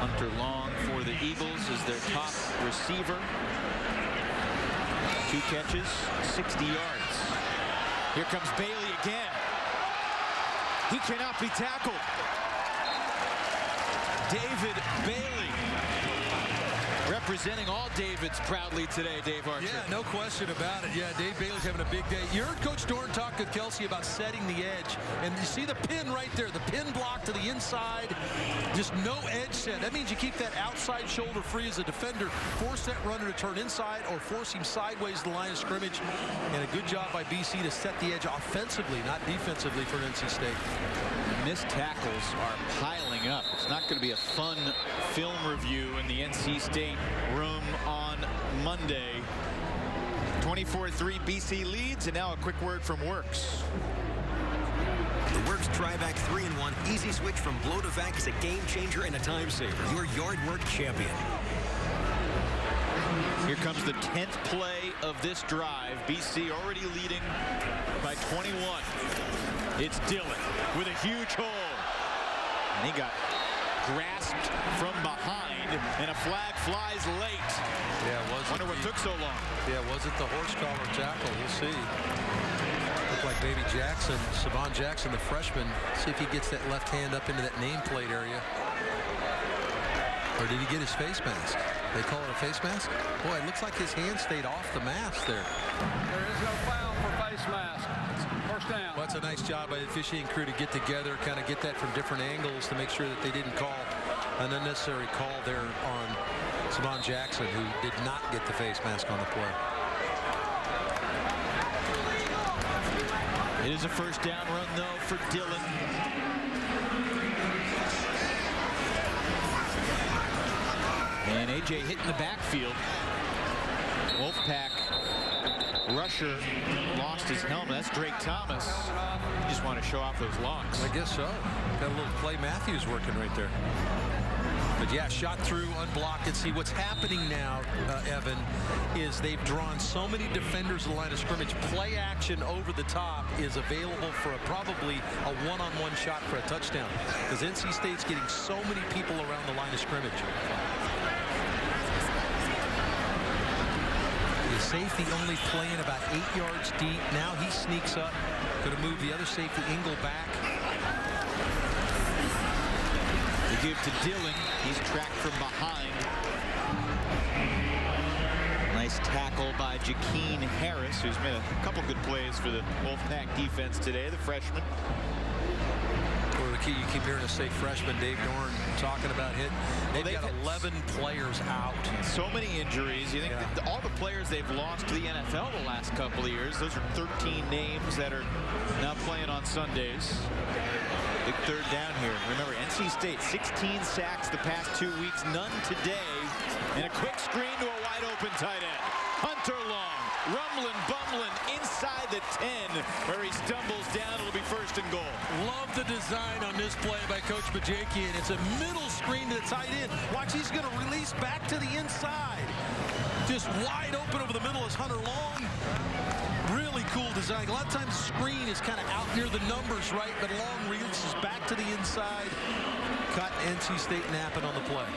Hunter Long for the Eagles is their top receiver. 2 catches, 60 yards. Here comes Bailey again. He cannot be tackled. David Bailey, representing all Davids proudly today, Dave Archer. Yeah, no question about it. Yeah, Dave Bailey's having a big day. You heard Coach Dorn talk with Kelsey about setting the edge. And you see the pin right there, the pin block to the inside. Just no edge set. That means you keep that outside shoulder free as a defender. Force that runner to turn inside or force him sideways to the line of scrimmage. And a good job by BC to set the edge offensively, not defensively for NC State. Missed tackles are piling up. It's not going to be a fun film review in the NC State room on Monday. 24-3 BC leads, and now a quick word from Works. The Works Tri-Vac 3-in-1 Easy Switch from blow to vac is a game changer and a time saver. Your yard work champion. Here comes the 10th play of this drive. BC already leading by 21. It's Dillon with a huge hole. And he got grasped from behind, and a flag flies late. Yeah, wonder what took so long. Yeah, was it the horse collar tackle? We'll see. Looked like Baby Jackson, Savon Jackson, the freshman. See if he gets that left hand up into that nameplate area. Or did he get his face mask? They call it a face mask? Boy, it looks like his hand stayed off the mask there. There is no foul for face mask. First down. Well, that's a nice job by the officiating crew to get together, kind of get that from different angles to make sure that they didn't call an unnecessary call there on Savon Jackson, who did not get the face mask on the play. It is a first down run, though, for Dillon. And A.J. hitting the backfield. Wolfpack rusher lost his helmet. That's Drake Thomas. You just want to show off those locks. I guess so. Got a little Clay Matthews working right there. But yeah, shot through, unblocked. And see what's happening now, Evan, is they've drawn so many defenders to the line of scrimmage. Play action over the top is available for probably a one-on-one shot for a touchdown, because NC State's getting so many people around the line of scrimmage. The safety only playing about 8 yards deep. Now he sneaks up. Going to move the other safety, Engel, back. They give to Dillon. He's tracked from behind. Nice tackle by Jakeen Harris, who's made a couple good plays for the Wolfpack defense today, the freshman. You keep hearing us say freshman. Dave Dorn talking about hit. They've got 11 players out. So many injuries. You think that all the players they've lost to the NFL the last couple of years, those are 13 names that are now playing on Sundays. Big third down here. Remember, NC State, 16 sacks the past 2 weeks, none today. And a quick screen to a wide open tight end. Hunter Long, rumbling, bumbling inside the 10, where he stumbles down. It'll be first and goal. Love the design on this play by Coach Bajakian. It's a middle screen to the tight end. Watch, he's going to release back to the inside. Just wide open over the middle is Hunter Long. Really cool design. A lot of times the screen is kind of out near the numbers, right? But Long releases back to the inside. Caught NC State napping on the play.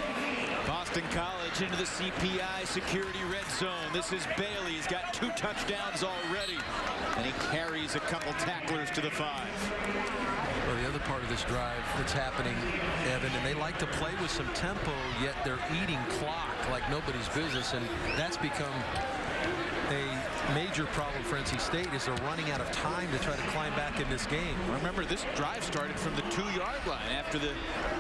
Boston College into the CPI security red zone. This is Bailey. He's got 2 touchdowns already. And he carries a couple tacklers to the 5. Well, the other part of this drive that's happening, Evan, and they like to play with some tempo, yet they're eating clock like nobody's business, and that's become a major problem for NC State, is they're running out of time to try to climb back in this game. Remember, this drive started from the 2-yard line after the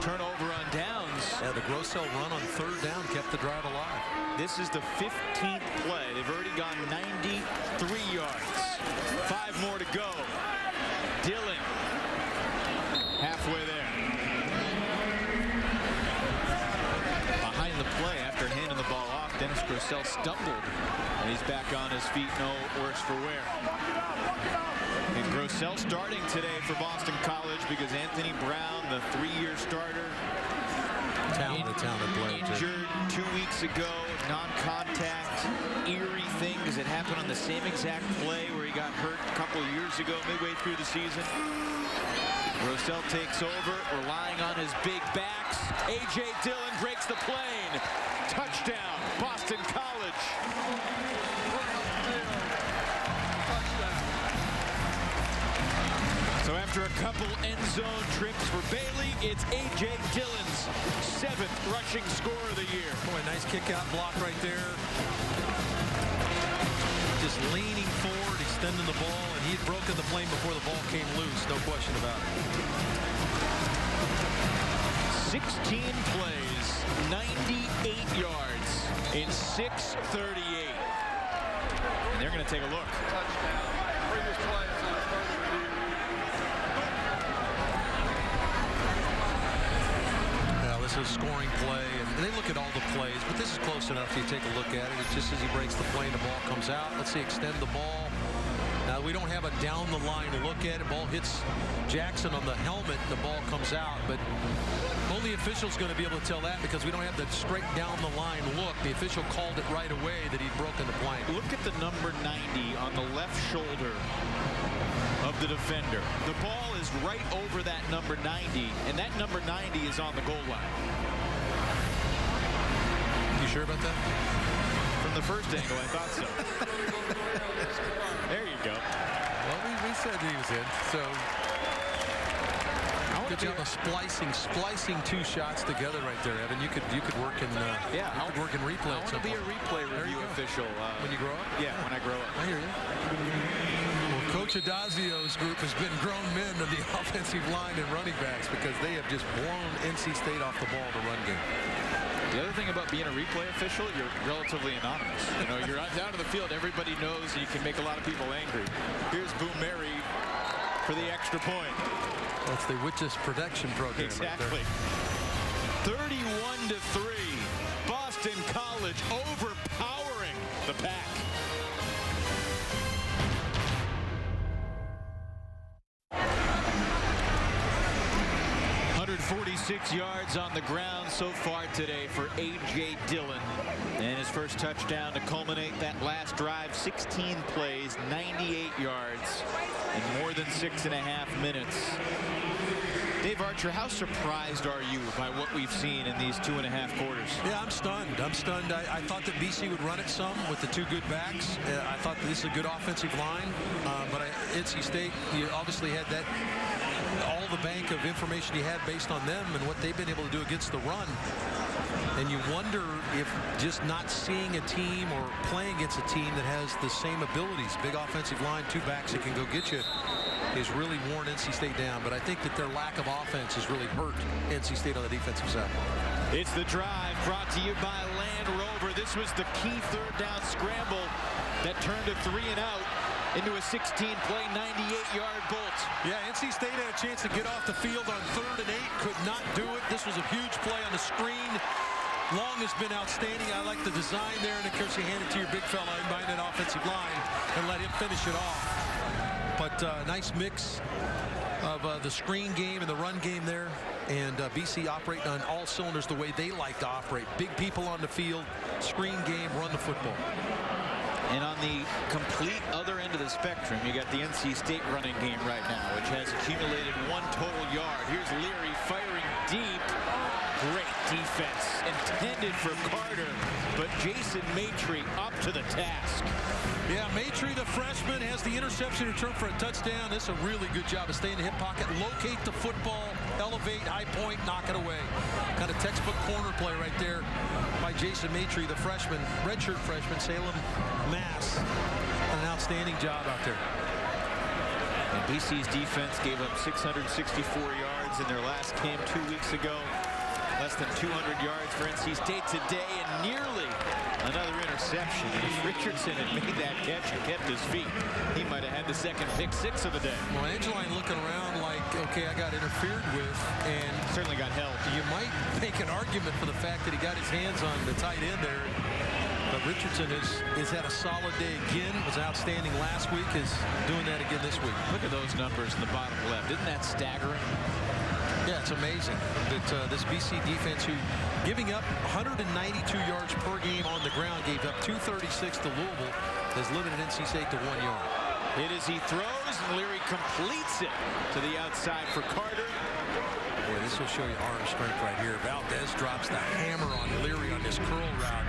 turnover on downs. Yeah, the Grossell run on third down kept the drive alive. This is the 15th play. They've already gone 93 yards. 5 more to go. Dillon halfway there. Behind the play after handing the ball off, Dennis Grossell stumbled. And he's back on his feet, no worse for wear. And Grossell starting today for Boston College because Anthony Brown, the 3-year starter, talented player, injured 2 weeks ago, non-contact, eerie thing because it happened on the same exact play where he got hurt a couple of years ago, midway through the season. Grossell takes over, relying on his big backs. A.J. Dillon breaks the plane. Touchdown, Boston College. So after a couple end zone trips for Bailey, it's A.J. Dillon's 7th rushing score of the year. Boy, nice kick out block right there. Just leaning forward, extending the ball, and he had broken the plane before the ball came loose, no question about it. 16 plays, 98 yards in 6:38. And they're going to take a look. This is a scoring play, and they look at all the plays, but this is close enough to take a look at it. It's just as he breaks the plane, the ball comes out. Let's see, extend the ball. Now, we don't have a down-the-line look at it. Ball hits Jackson on the helmet, the ball comes out, but only official's going to be able to tell that because we don't have the straight down-the-line look. The official called it right away that he'd broken the plane. Look at the number 90 on the left shoulder of the defender. The ball is right over that number 90, and that number 90 is on the goal line. You sure about that? From the first angle, I thought so. There you go. Well, we said he was in, so good job of splicing 2 shots together right there, Evan. You could work in work in replay. I want to be a replay review official when you grow up. Yeah, when I grow up. I hear you. Well, Coach Adazio's group has been grown men on the offensive line and running backs because they have just blown NC State off the ball in the run game. The other thing about being a replay official, you're relatively anonymous. You know, you're down to the field, everybody knows, and you can make a lot of people angry. Here's Boomeri for the extra point. That's the Witches Protection Program. Exactly. Right 31-3. Boston College overpowering the Pack. 146 yards on the ground so far today for A.J. Dillon. And his first touchdown to culminate that last drive. 16 plays, 98 yards, in more than 6.5 minutes. Dave Archer, how surprised are you by what we've seen in these 2.5 quarters? Yeah, I'm stunned. I'm stunned. I thought that BC would run it some with the two good backs. I thought that this is a good offensive line. But NC State, you obviously had that, all the bank of information you had based on them and what they've been able to do against the run. And you wonder if just not seeing a team or playing against a team that has the same abilities, big offensive line, two backs that can go get you, is really worn NC State down. But I think that their lack of offense has really hurt NC State on the defensive side. It's the drive brought to you by Land Rover. This was the key third down scramble that turned a 3-and-out into a 16-play, 98-yard bolt. Yeah, NC State had a chance to get off the field on 3rd and 8, could not do it. This was a huge play on the screen. Long has been outstanding. I like the design there, and of course you hand it to your big fella behind that offensive line and let him finish it off. But nice mix of the screen game and the run game there, and BC operating on all cylinders the way they like to operate. Big people on the field, screen game, run the football. And on the complete other end of the spectrum, you got the NC State running game right now, which has accumulated 1 total yard. Here's Leary firing deep. Great defense intended for Carter, but Jason Maitre up to the task. Yeah, Maitre, the freshman, has the interception return for a touchdown. This is a really good job of staying in the hip pocket, locate the football, elevate, high point, knock it away. Kind of textbook corner play right there by Jason Maitre, the freshman, redshirt freshman, Salem, Mass. An outstanding job out there. And BC's defense gave up 664 yards in their last game 2 weeks ago. Less than 200 yards for NC State today, and nearly another interception. And if Richardson had made that catch and kept his feet, he might have had the second pick 6 of the day. Well, Angeline looking around like, okay, I got interfered with, and certainly got held. You might make an argument for the fact that he got his hands on the tight end there. But Richardson has had a solid day again. Was outstanding last week. Is doing that again this week. Look at those numbers in the bottom left. Isn't that staggering? Yeah, it's amazing that this BC defense, who giving up 192 yards per game on the ground, gave up 236 to Louisville, has limited NC State to 1 yard. Hit as he throws, and Leary completes it to the outside for Carter. Boy, this will show you arm strength right here. Valdez drops the hammer on Leary on this curl route.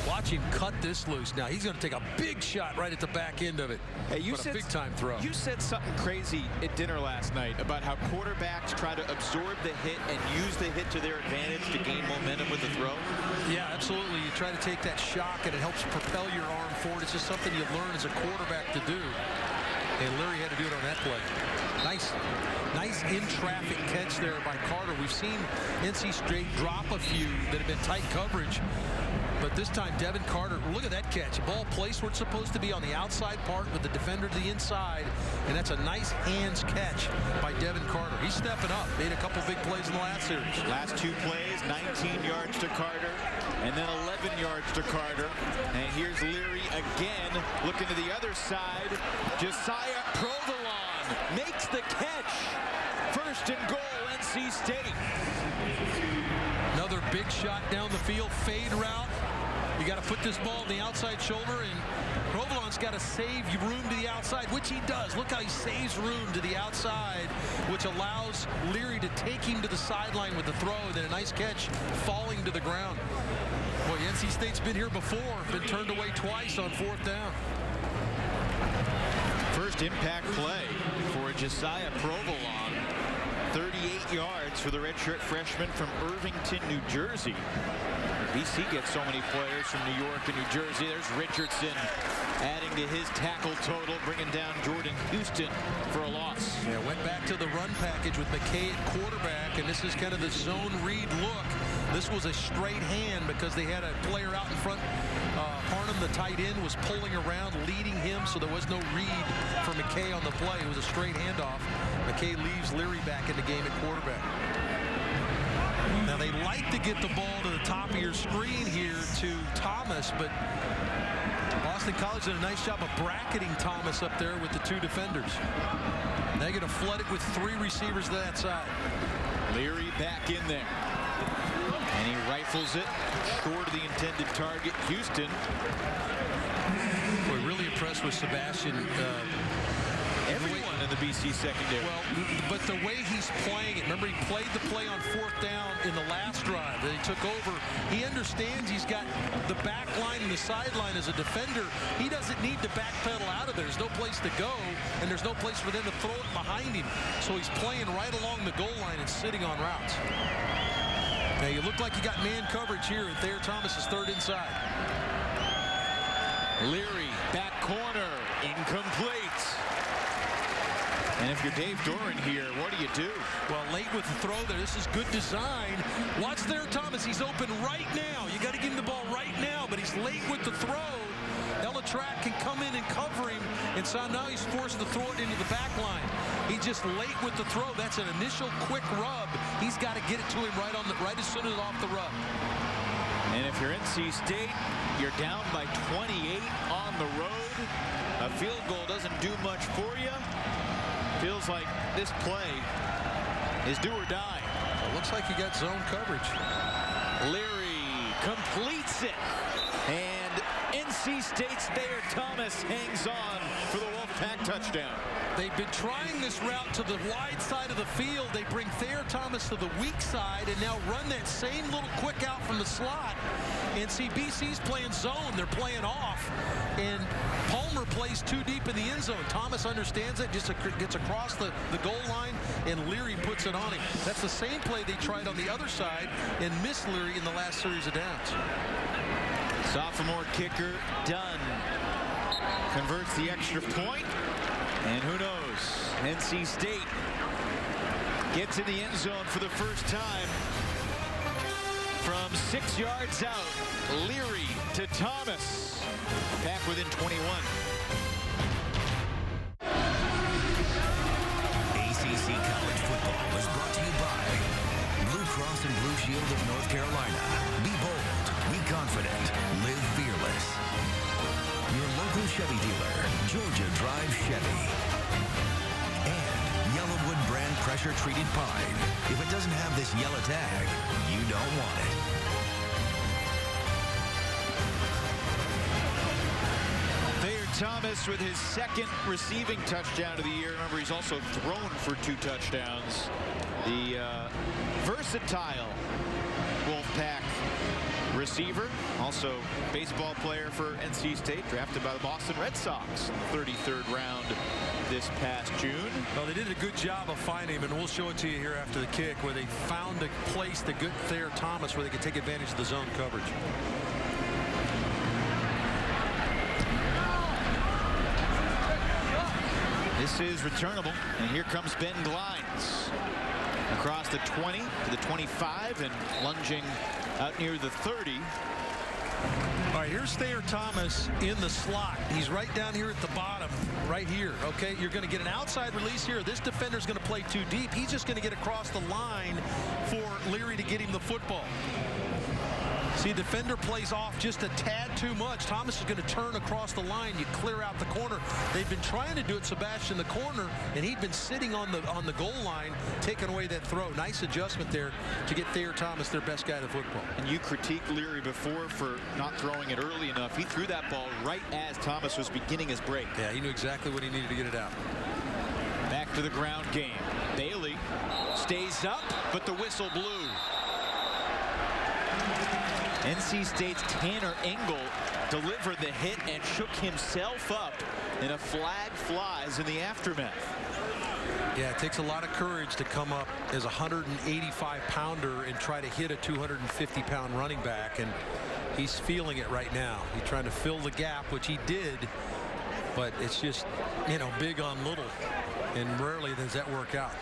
Watch him cut this loose. Now he's going to take a big shot right at the back end of it. Hey, you said a big time throw. You said something crazy at dinner last night about how quarterbacks try to absorb the hit and use the hit to their advantage to gain momentum with the throw. Yeah, absolutely. You try to take that shock and it helps propel your arm forward. It's just something you learn as a quarterback to do. And Leary had to do it on that play. Nice in-traffic catch there by Carter. We've seen NC State drop a few that have been tight coverage. But this time, Devin Carter, look at that catch. Ball placed where it's supposed to be on the outside part with the defender to the inside. And that's a nice hands catch by Devin Carter. He's stepping up. Made a couple big plays in the last series. Last 2 plays, 19 yards to Carter, and then 11 yards to Carter. And here's Leary again, looking to the other side. Josiah Provolone makes the catch. First and goal, NC State. Another big shot down the field, fade route. You got to put this ball on the outside shoulder, and Provolone's got to save room to the outside, which he does. Look how he saves room to the outside, which allows Leary to take him to the sideline with the throw, and then a nice catch falling to the ground. Boy, NC State's been here before, been turned away twice on 4th down. First impact play for Josiah Provolone. 38 yards for the redshirt freshman from Irvington, New Jersey. BC gets so many players from New York and New Jersey. There's Richardson adding to his tackle total, bringing down Jordan Houston for a loss. Yeah, went back to the run package with McKay at quarterback, and this is kind of the zone read look. This was a straight hand because they had a player out in front. Harnum, the tight end, was pulling around, leading him, so there was no read for McKay on the play. It was a straight handoff. McKay leaves Leary back in the game at quarterback. Now, they like to get the ball to the top of your screen here to Thomas, but Boston College did a nice job of bracketing Thomas up there with the 2 defenders. They're going to flood it with 3 receivers to that side. Leary back in there. And he rifles it short of the intended target, Houston. We're really impressed with Sebastian. Everyone in the BC secondary. Well, but the way he's playing it, remember he played the play on 4th down in the last drive that he took over. He understands he's got the back line and the sideline as a defender. He doesn't need to backpedal out of there. There's no place to go, and there's no place for them to throw it behind him. So he's playing right along the goal line and sitting on routes. Now, you look like you got man coverage here, and Thayer Thomas is 3rd inside. Leary, back corner, incomplete. And if you're Dave Doran here, what do you do? Well, late with the throw there. This is good design. Watch Thayer Thomas. He's open right now. You got to give him the ball right now, but he's late with the throw. Elatrack can come in and cover him, and so now he's forced to throw it into the back line. He's just late with the throw. That's an initial quick rub. He's got to get it to him right as soon as off the rub. And if you're NC State, you're down by 28 on the road. A field goal doesn't do much for you. Feels like this play is do or die. It looks like you got zone coverage. Leary completes it. And NC State's Thayer Thomas hangs on for the Wolfpack touchdown. They've been trying this route to the wide side of the field. They bring Thayer Thomas to the weak side and now run that same little quick out from the slot. And see, BC's playing zone. They're playing off. And Palmer plays too deep in the end zone. Thomas understands it, just gets across the goal line, and Leary puts it on him. That's the same play they tried on the other side and missed Leary in the last series of downs. Sophomore kicker Dunn converts the extra point. And who knows, NC State gets in the end zone for the first time. From 6 yards out, Leary to Thomas. Back within 21. ACC College Football is brought to you by Blue Cross and Blue Shield of North Carolina. Be bold, be confident, live fearless. Your local Chevy dealer, Georgia Drive Chevy. And Yellowwood brand pressure-treated pine. If it doesn't have this yellow tag, you don't want it. Thayer Thomas with his 2nd receiving touchdown of the year. Remember, he's also thrown for 2 touchdowns. The versatile Wolfpack receiver, also baseball player for NC State, drafted by the Boston Red Sox in the 33rd round this past June. Well, they did a good job of finding him, and we'll show it to you here after the kick, where they found a place to get Thayer Thomas where they could take advantage of the zone coverage. This is returnable, and here comes Ben Glines across the 20 to the 25 and lunging out near the 30. All right, here's Thayer Thomas in the slot. He's right down here at the bottom, right here, okay? You're going to get an outside release here. This defender's going to play too deep. He's just going to get across the line for Leary to get him the football. See, defender plays off just a tad too much. Thomas is going to turn across the line. You clear out the corner. They've been trying to do it, Sebastian, the corner, and he'd been sitting on the goal line, taking away that throw. Nice adjustment there to get Thayer Thomas, their best guy to football. And you critiqued Leary before for not throwing it early enough. He threw that ball right as Thomas was beginning his break. Yeah, he knew exactly what he needed to get it out. Back to the ground game. Bailey stays up, but the whistle blew. NC State's Tanner Engel delivered the hit and shook himself up, and a flag flies in the aftermath. Yeah, it takes a lot of courage to come up as a 185-pounder and try to hit a 250-pound running back, and he's feeling it right now. He's trying to fill the gap, which he did, but it's just, you know, big on little, and rarely does that work out.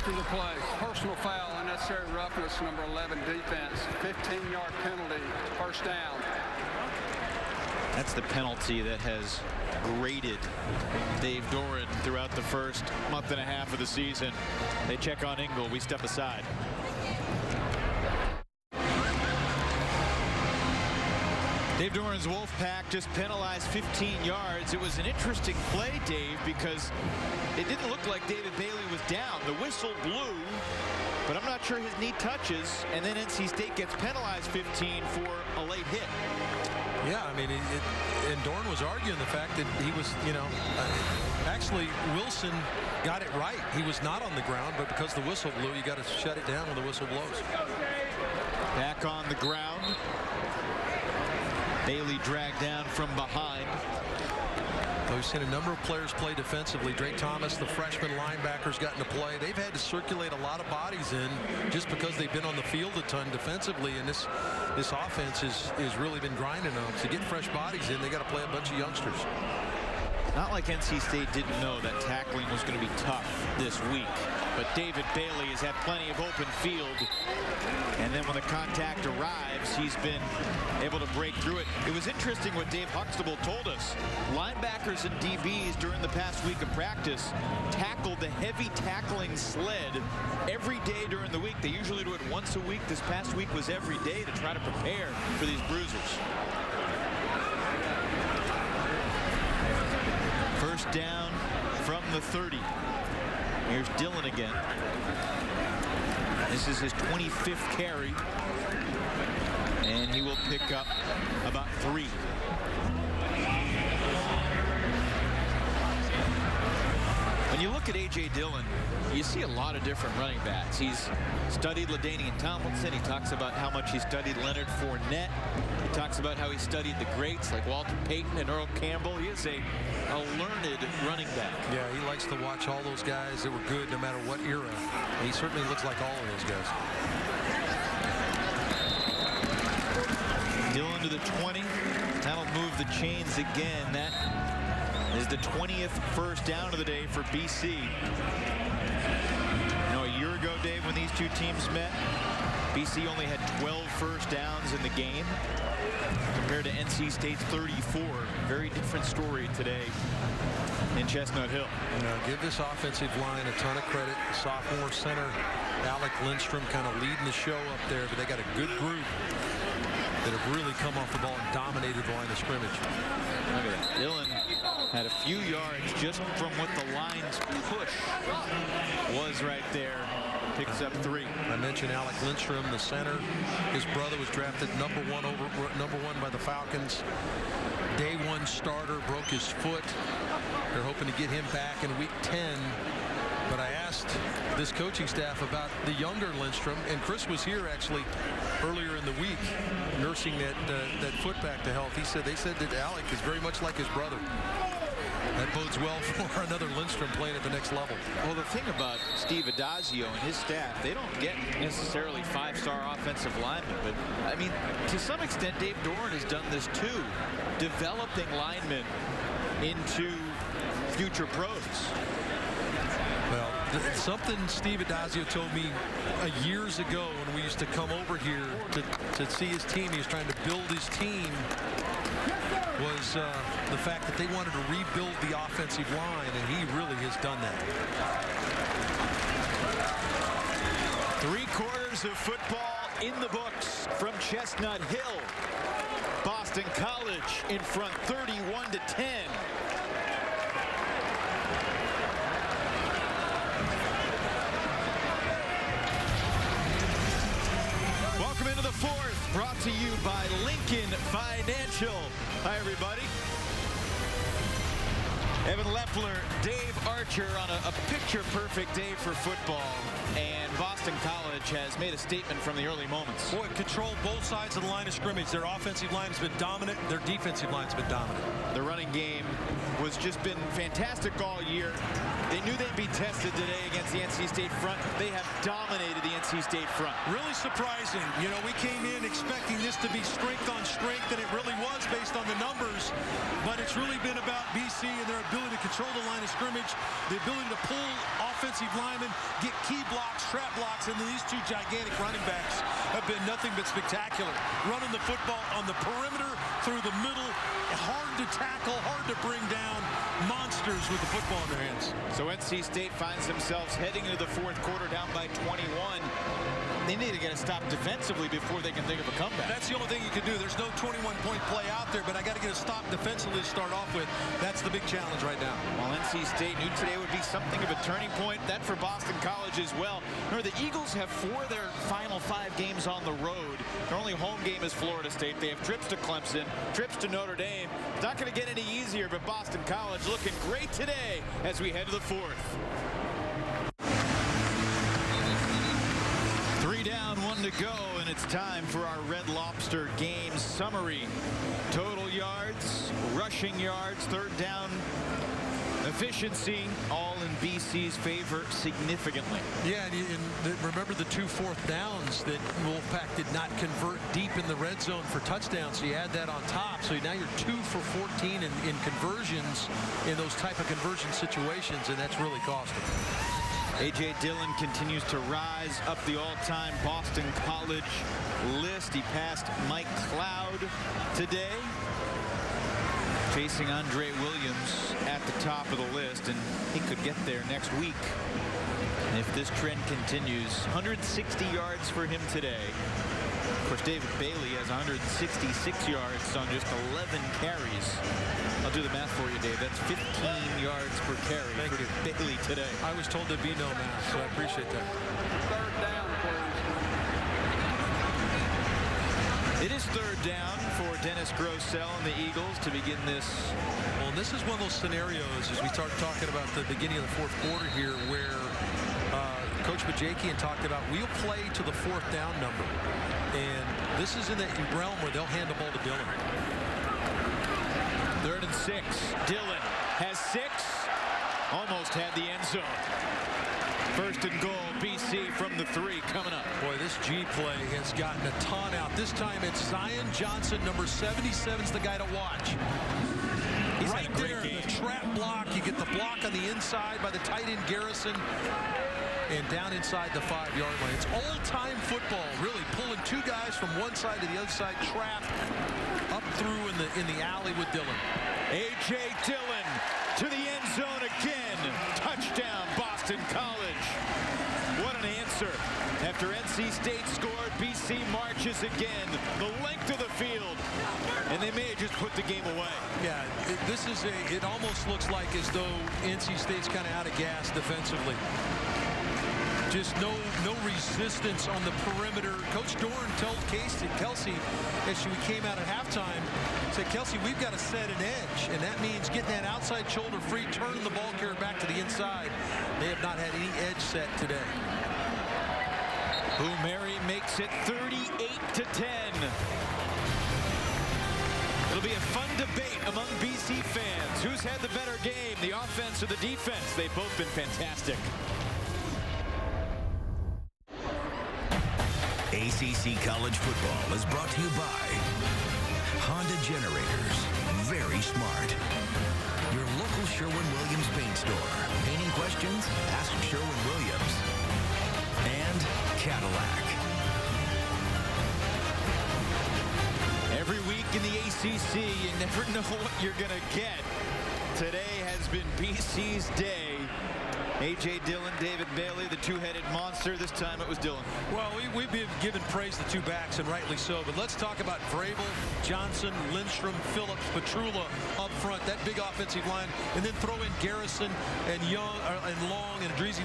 after the play. Personal foul, unnecessary roughness, number 11 defense. 15-yard penalty, first down. That's the penalty that has grated Dave Doran throughout the first month and a half of the season. They check on Ingle. We step aside. Dave Doran's Wolfpack just penalized 15 yards. It was an interesting play, Dave, because it didn't look like David Bailey was down. The whistle blew, but I'm not sure his knee touches, and then NC State gets penalized 15 for a late hit. Yeah, I mean, and Doran was arguing the fact that he was, actually Wilson got it right. He was not on the ground, but because the whistle blew, you got to shut it down when the whistle blows. Back on the ground. Bailey dragged down from behind. We've seen a number of players play defensively. Drake Thomas, the freshman linebackers, got into play. They've had to circulate a lot of bodies in just because they've been on the field a ton defensively, and this offense has really been grinding them. To get fresh bodies in, they got to play a bunch of youngsters. Not like NC State didn't know that tackling was going to be tough this week, but David Bailey has had plenty of open field, and then when the contact arrives, he's been able to break through it. It was interesting what Dave Huxtable told us. Linebackers and DBs during the past week of practice tackled the heavy tackling sled every day during the week. They usually do it once a week. This past week was every day to try to prepare for these bruisers. First down from the 30. Here's Dillon again. This is his 25th carry, and he will pick up about 3. When you look at A.J. Dillon, you see a lot of different running backs. He's studied LaDainian Tomlinson. He talks about how much he studied Leonard Fournette. He talks about how he studied the greats like Walter Payton and Earl Campbell. He is a learned running back. Yeah, he likes to watch all those guys that were good no matter what era. He certainly looks like all of those guys. Dillon to the 20. That'll move the chains again. That is the 20th first down of the day for BC. A year ago, Dave, when these two teams met, BC only had 12 first downs in the game compared to NC State's 34. Very different story today in Chestnut Hill. Give this offensive line a ton of credit. Sophomore center Alec Lindstrom kind of leading the show up there, but they got a good group that have really come off the ball and dominated the line of scrimmage. Look at that. Dillon had a few yards just from what the line's push was right there. Picks up 3. I mentioned Alec Lindstrom, the center. His brother was drafted number one by the Falcons. Day 1 starter, broke his foot. They're hoping to get him back in week 10. But I asked this coaching staff about the younger Lindstrom, and Chris was here actually earlier in the week nursing that foot back to health. They said that Alec is very much like his brother. That bodes well for another Lindstrom playing at the next level. Well, the thing about Steve Adazio and his staff, they don't get necessarily 5-star offensive linemen, but I mean, to some extent, Dave Doran has done this too, developing linemen into future pros. Well, something Steve Adazio told me years ago when we used to come over here to see his team. He was trying to build his team. Was the fact that they wanted to rebuild the offensive line, and he really has done that. 3 quarters of football in the books from Chestnut Hill. Boston College in front 31-10. Welcome into the 4th, brought to you by Lincoln Financial. Hi, everybody. Evan Leffler, Dave Archer on a picture-perfect day for football. And Boston College has made a statement from the early moments. Boy, controlled both sides of the line of scrimmage. Their offensive line has been dominant. Their defensive line has been dominant. The running game was just been fantastic all year. They knew they'd be tested today against the NC State front. They have dominated the NC State front. Really surprising. You know, we came in expecting this to be strength on strength, and it really was based on the numbers. But it's really been about BC and their ability to control the line of scrimmage, the ability to pull offensive linemen, get key blocks, trap blocks, and then these two gigantic running backs have been nothing but spectacular. Running the football on the perimeter, through the middle, hard to tackle, hard to bring down, monsters with the football in their hands. So NC State finds themselves heading into the fourth quarter down by 21. They need to get a stop defensively before they can think of a comeback. That's the only thing you can do. There's no 21-point play out there, but I got to get a stop defensively to start off with. That's the big challenge right now. Well, NC State knew today would be something of a turning point. That for Boston College as well. Remember, the Eagles have 4 of their final 5 games on the road. Their only home game is Florida State. They have trips to Clemson, trips to Notre Dame. It's not going to get any easier, but Boston College looking great today as we head to the fourth. 3 down, 1 to go, and it's time for our Red Lobster game summary. Total yards, rushing yards, third down efficiency, all in BC's favor significantly. Yeah, and remember the 2 fourth downs that Wolfpack did not convert deep in the red zone for touchdowns. So you add that on top. So now you're 2 for 14 in conversions in those type of conversion situations, and that's really costing. A.J. Dillon continues to rise up the all-time Boston College list. He passed Mike Cloud today, facing Andre Williams at the top of the list, and he could get there next week. And if this trend continues, 160 yards for him today. Of course, David Bailey has 166 yards on just 11 carries. I'll do the math for you, Dave. That's 15 yards per carry for Bailey today. I was told there'd be no math, so I appreciate that. Third down, please. It is third down for Dennis Grosel and the Eagles to begin this. Well, this is one of those scenarios as we start talking about the beginning of the fourth quarter here where Coach Bajakian talked about we'll play to the fourth down number. And this is in the realm where they'll hand the ball to Dillon. 3rd and 6. Dillon has 6. Almost had the end zone. 1st and goal, BC from the 3 coming up. Boy, this G play has gotten a ton out. This time it's Zion Johnson, number 77's the guy to watch. He's right there, the trap block. You get the block on the inside by the tight end Garrison. And down inside the 5-yard line. It's old-time football, really pulling 2 guys from one side to the other side, trap up through in the alley with Dillon. A.J. Dillon to the end zone again. Touchdown, Boston College. What an answer. After NC State scored, BC marches again the length of the field, and they may have just put the game away. Yeah, it almost looks like as though NC State's kind of out of gas defensively. Just no resistance on the perimeter. Coach Dorn told Kelsey as we came out at halftime, said, Kelsey, we've got to set an edge, and that means getting that outside shoulder free, turning the ball carrier back to the inside. They have not had any edge set today. Boo Mary makes it 38-10. It'll be a fun debate among BC fans. Who's had the better game, the offense or the defense? They've both been fantastic. ACC College Football is brought to you by Honda Generators. Very smart. Your local Sherwin-Williams paint store. Painting questions? Ask Sherwin-Williams. And Cadillac. Every week in the ACC, you never know what you're going to get. Today has been BC's day. A.J. Dillon, David Bailey, the two-headed monster. This time it was Dillon. Well, we've been giving praise to 2 backs, and rightly so. But let's talk about Vrabel, Johnson, Lindstrom, Phillips, Petrula up front. That big offensive line, and then throw in Garrison and Young and Long and Adreezy,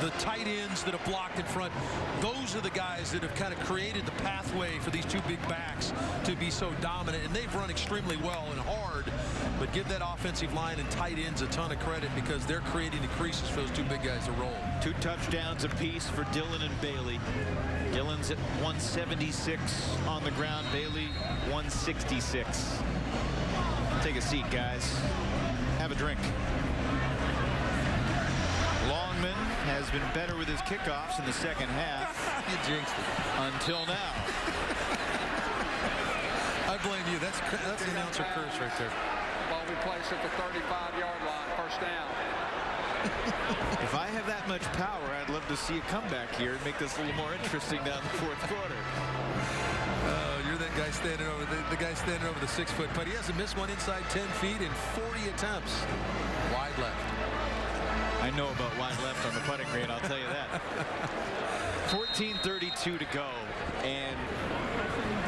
the tight ends that have blocked in front. Those are the guys that have kind of created the pathway for these 2 big backs to be so dominant, and they've run extremely well and hard. But give that offensive line and tight ends a ton of credit because they're creating the creases for those 2 big guys to roll. 2 touchdowns apiece for Dillon and Bailey. Dillon's at 176 on the ground. Bailey 166. Take a seat, guys. Have a drink. Thornton has been better with his kickoffs in the second half. You jinxed it. Until now. I blame you. That's the announcer curse right there. Ball we place at the 35-yard line, first down. If I have that much power, I'd love to see a comeback here and make this a little more interesting down the fourth quarter. You're that guy standing over the guy standing over the 6-foot putt. He hasn't missed one inside 10 feet in 40 attempts. Wide left. I know about wide left on the putting green, I'll tell you that. 14:32 to go, and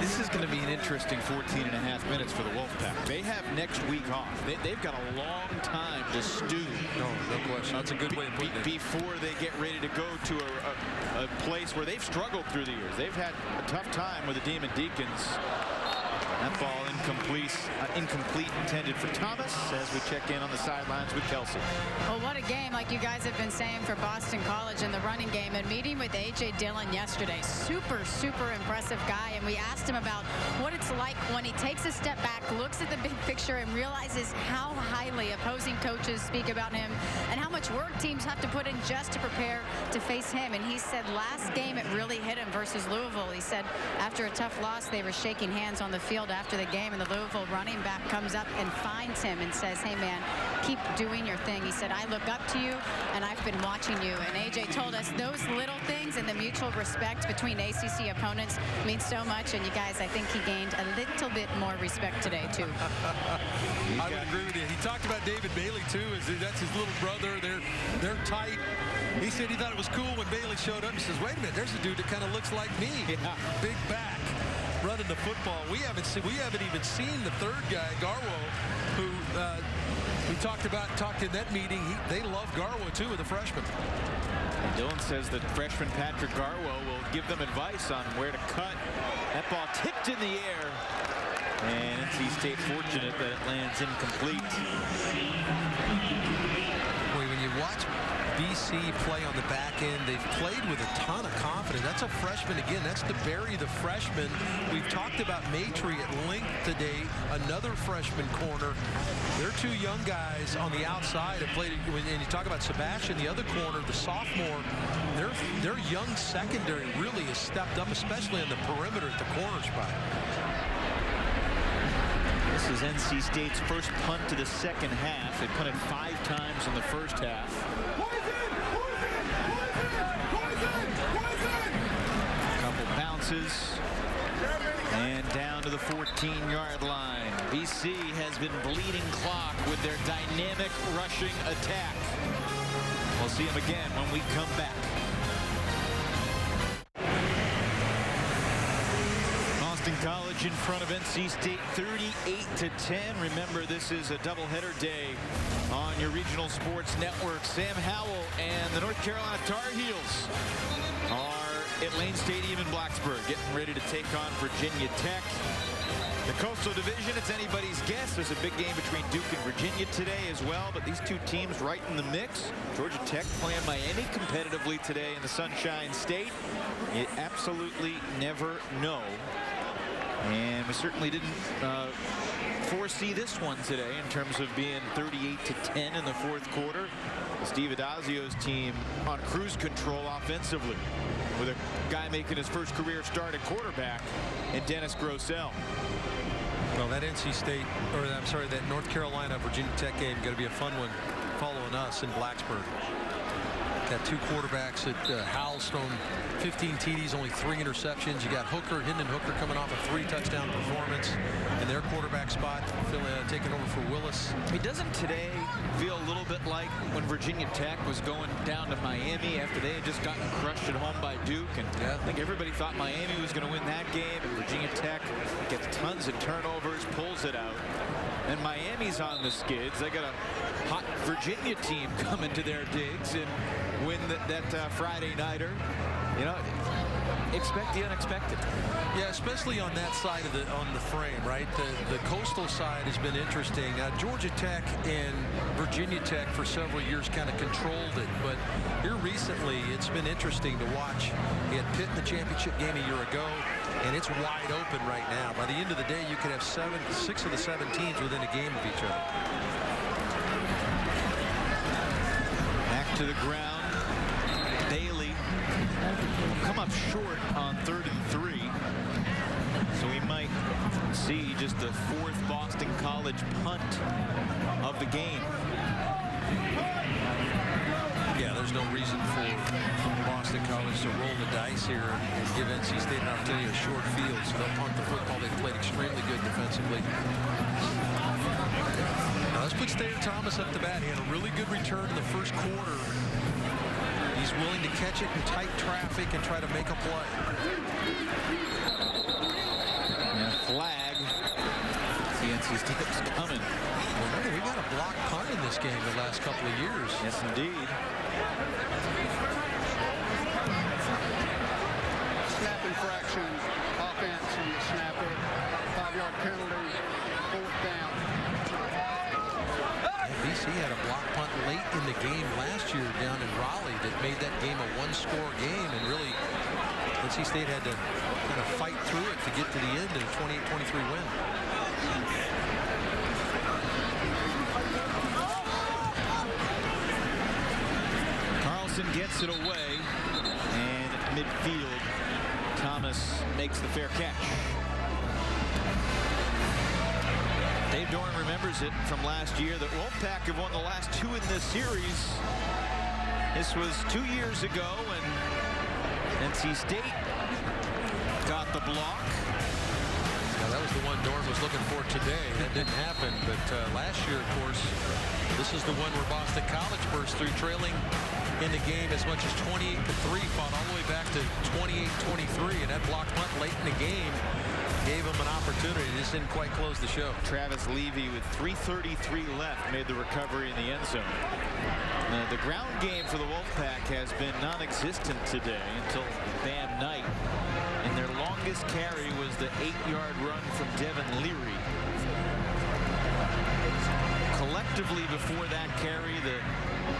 this is going to be an interesting 14.5 minutes for the Wolfpack. They have next week off. They've got a long time to stew. No question. That's a good way of putting it. Before they get ready to go to a place where they've struggled through the years. They've had a tough time with the Demon Deacons. That ball incomplete, intended for Thomas as we check in on the sidelines with Kelsey. Well, what a game, like you guys have been saying, for Boston College in the running game. And meeting with A.J. Dillon yesterday, super impressive guy. And we asked him about what it's like when he takes a step back, looks at the big picture, and realizes how highly opposing coaches speak about him and how much work teams have to put in just to prepare to face him. And he said last game it really hit him versus Louisville. He said after a tough loss, they were shaking hands on the field after the game, and the Louisville running back comes up and finds him and says, hey man, keep doing your thing. He said, I look up to you and I've been watching you. And AJ told us those little things and the mutual respect between ACC opponents means so much. And you guys, I think he gained a little bit more respect today too. I would agree with you. He talked about David Bailey too. That's his little brother. They're tight. He said he thought it was cool when Bailey showed up. He says, wait a minute, there's a dude that kind of looks like me. Yeah. Big back. Running the football. We haven't even seen the third guy, Garwo, who we talked in that meeting. They love Garwo too, the freshman. And Dillon says that freshman Patrick Garwo will give them advice on where to cut. That ball tipped in the air, and NC State fortunate that it lands incomplete. Boy, when you watch BC play on the back end, they've played with a ton of confidence. That's a freshman again. That's DeBerry, the freshman. We've talked about Maitrey at length today, another freshman corner. They're two young guys on the outside have played. And you talk about Sebastian, the other corner, the sophomore. Their young secondary really has stepped up, especially on the perimeter at the corner spot. This is NC State's first punt to the second half. They punted 5 times in the first half. Couple bounces and down to the 14-yard line. BC has been bleeding clock with their dynamic rushing attack. We'll see them again when we come back. Boston College in front of NC State 38-10. Remember, this is a doubleheader day on your regional sports network. Sam Howell and the North Carolina Tar Heels are at Lane Stadium in Blacksburg, getting ready to take on Virginia Tech. The Coastal Division, it's anybody's guess. There's a big game between Duke and Virginia today as well, but these two teams right in the mix. Georgia Tech playing Miami competitively today in the Sunshine State. You absolutely never know. And we certainly didn't foresee this one today in terms of being 38-10 in the fourth quarter. Steve Adazio's team on cruise control offensively with a guy making his first career start at quarterback in Dennis Grossell. Well, that NC State, or I'm sorry, that North Carolina Virginia Tech game going to be a fun one following us in Blacksburg. Got 2 quarterbacks at Howell's thrown 15 TDs, only 3 interceptions. You got Hendon Hooker coming off a 3-touchdown performance in their quarterback spot, taking over for Willis. I mean, doesn't today feel a little bit like when Virginia Tech was going down to Miami after they had just gotten crushed at home by Duke? And I think everybody thought Miami was going to win that game, and Virginia Tech gets tons of turnovers, pulls it out. And Miami's on the skids. They got a hot Virginia team coming to their digs and win that Friday nighter. You know, expect the unexpected. Yeah, especially on that side of on the frame, right? The coastal side has been interesting. Georgia Tech and Virginia Tech for several years kind of controlled it, but here recently it's been interesting to watch. You had Pitt in the championship game a year ago, and it's wide open right now. By the end of the day, you could have 6 of the 7 teams within a game of each other. Back to the ground. come up short on 3rd and 3. So we might see just the 4th Boston College punt of the game. Yeah, there's no reason for Boston College to roll the dice here and give NC State an opportunity to short field. So they'll punt the football. They've played extremely good defensively. Now let's put Stater Thomas up to bat. He had a really good return in the first quarter. He's willing to catch it in tight traffic and try to make a play. And a flag. The NC State's coming. Remember, we got a block punt in this game the last couple of years. Yes, indeed. Snap infraction, offense on the snapper, 5-yard penalty, 4th down. BC had a block punt late in the game last year down in Raleigh that made that game a 1-score game, and really NC State had to kind of fight through it to get to the end in a 28-23 win. Carlson gets it away, and at midfield, Thomas makes the fair catch. Dave Doran remembers it from last year that Wolfpack have won the last 2 in this series. This was 2 years ago, and NC State got the block. Now, that was the one Doran was looking for today. That didn't happen, but last year, of course, this is the one where Boston College burst through, trailing in the game as much as 28-3, fought all the way back to 28-23, and that block punt late in the game gave him an opportunity. Just didn't quite close the show. Travis Levy with 3:33 left made the recovery in the end zone. The ground game for the Wolfpack has been non-existent today until Bam Knight. And their longest carry was the 8-yard run from Devin Leary. Collectively before that carry, the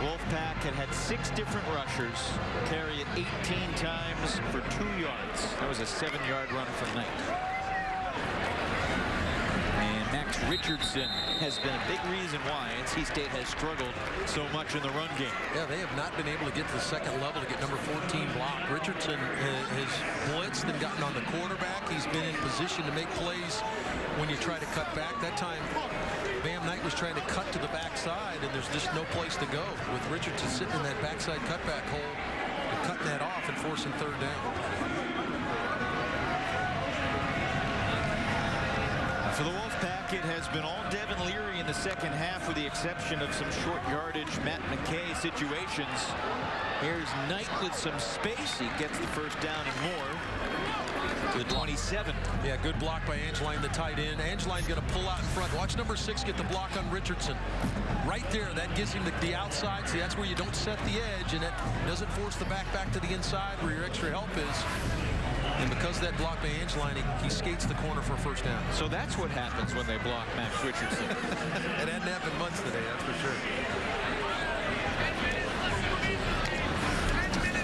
Wolfpack had 6 different rushers carry it 18 times for 2 yards. That was a 7-yard run from Knight. And Max Richardson has been a big reason why NC State has struggled so much in the run game. Yeah, they have not been able to get to the second level to get number 14 blocked. Richardson has blitzed and gotten on the quarterback. He's been in position to make plays when you try to cut back. That time, Bam Knight was trying to cut to the backside, and there's just no place to go. With Richardson sitting in that backside cutback hole, and cutting that off and forcing 3rd down. For the Wolfpack, it has been all Devin Leary in the second half, with the exception of some short yardage Matt McKay situations. Here's Knight with some space. He gets the 1st down and more to the 27. Yeah, good block by Angeline, the tight end. Angeline going to pull out in front. Watch number 6 get the block on Richardson. Right there, that gives him the outside. See, that's where you don't set the edge, and that doesn't force the back to the inside where your extra help is. And because of that block by Angeline, he skates the corner for a 1st down. So that's what happens when they block Max Richardson. It hadn't happened months today, that's for sure.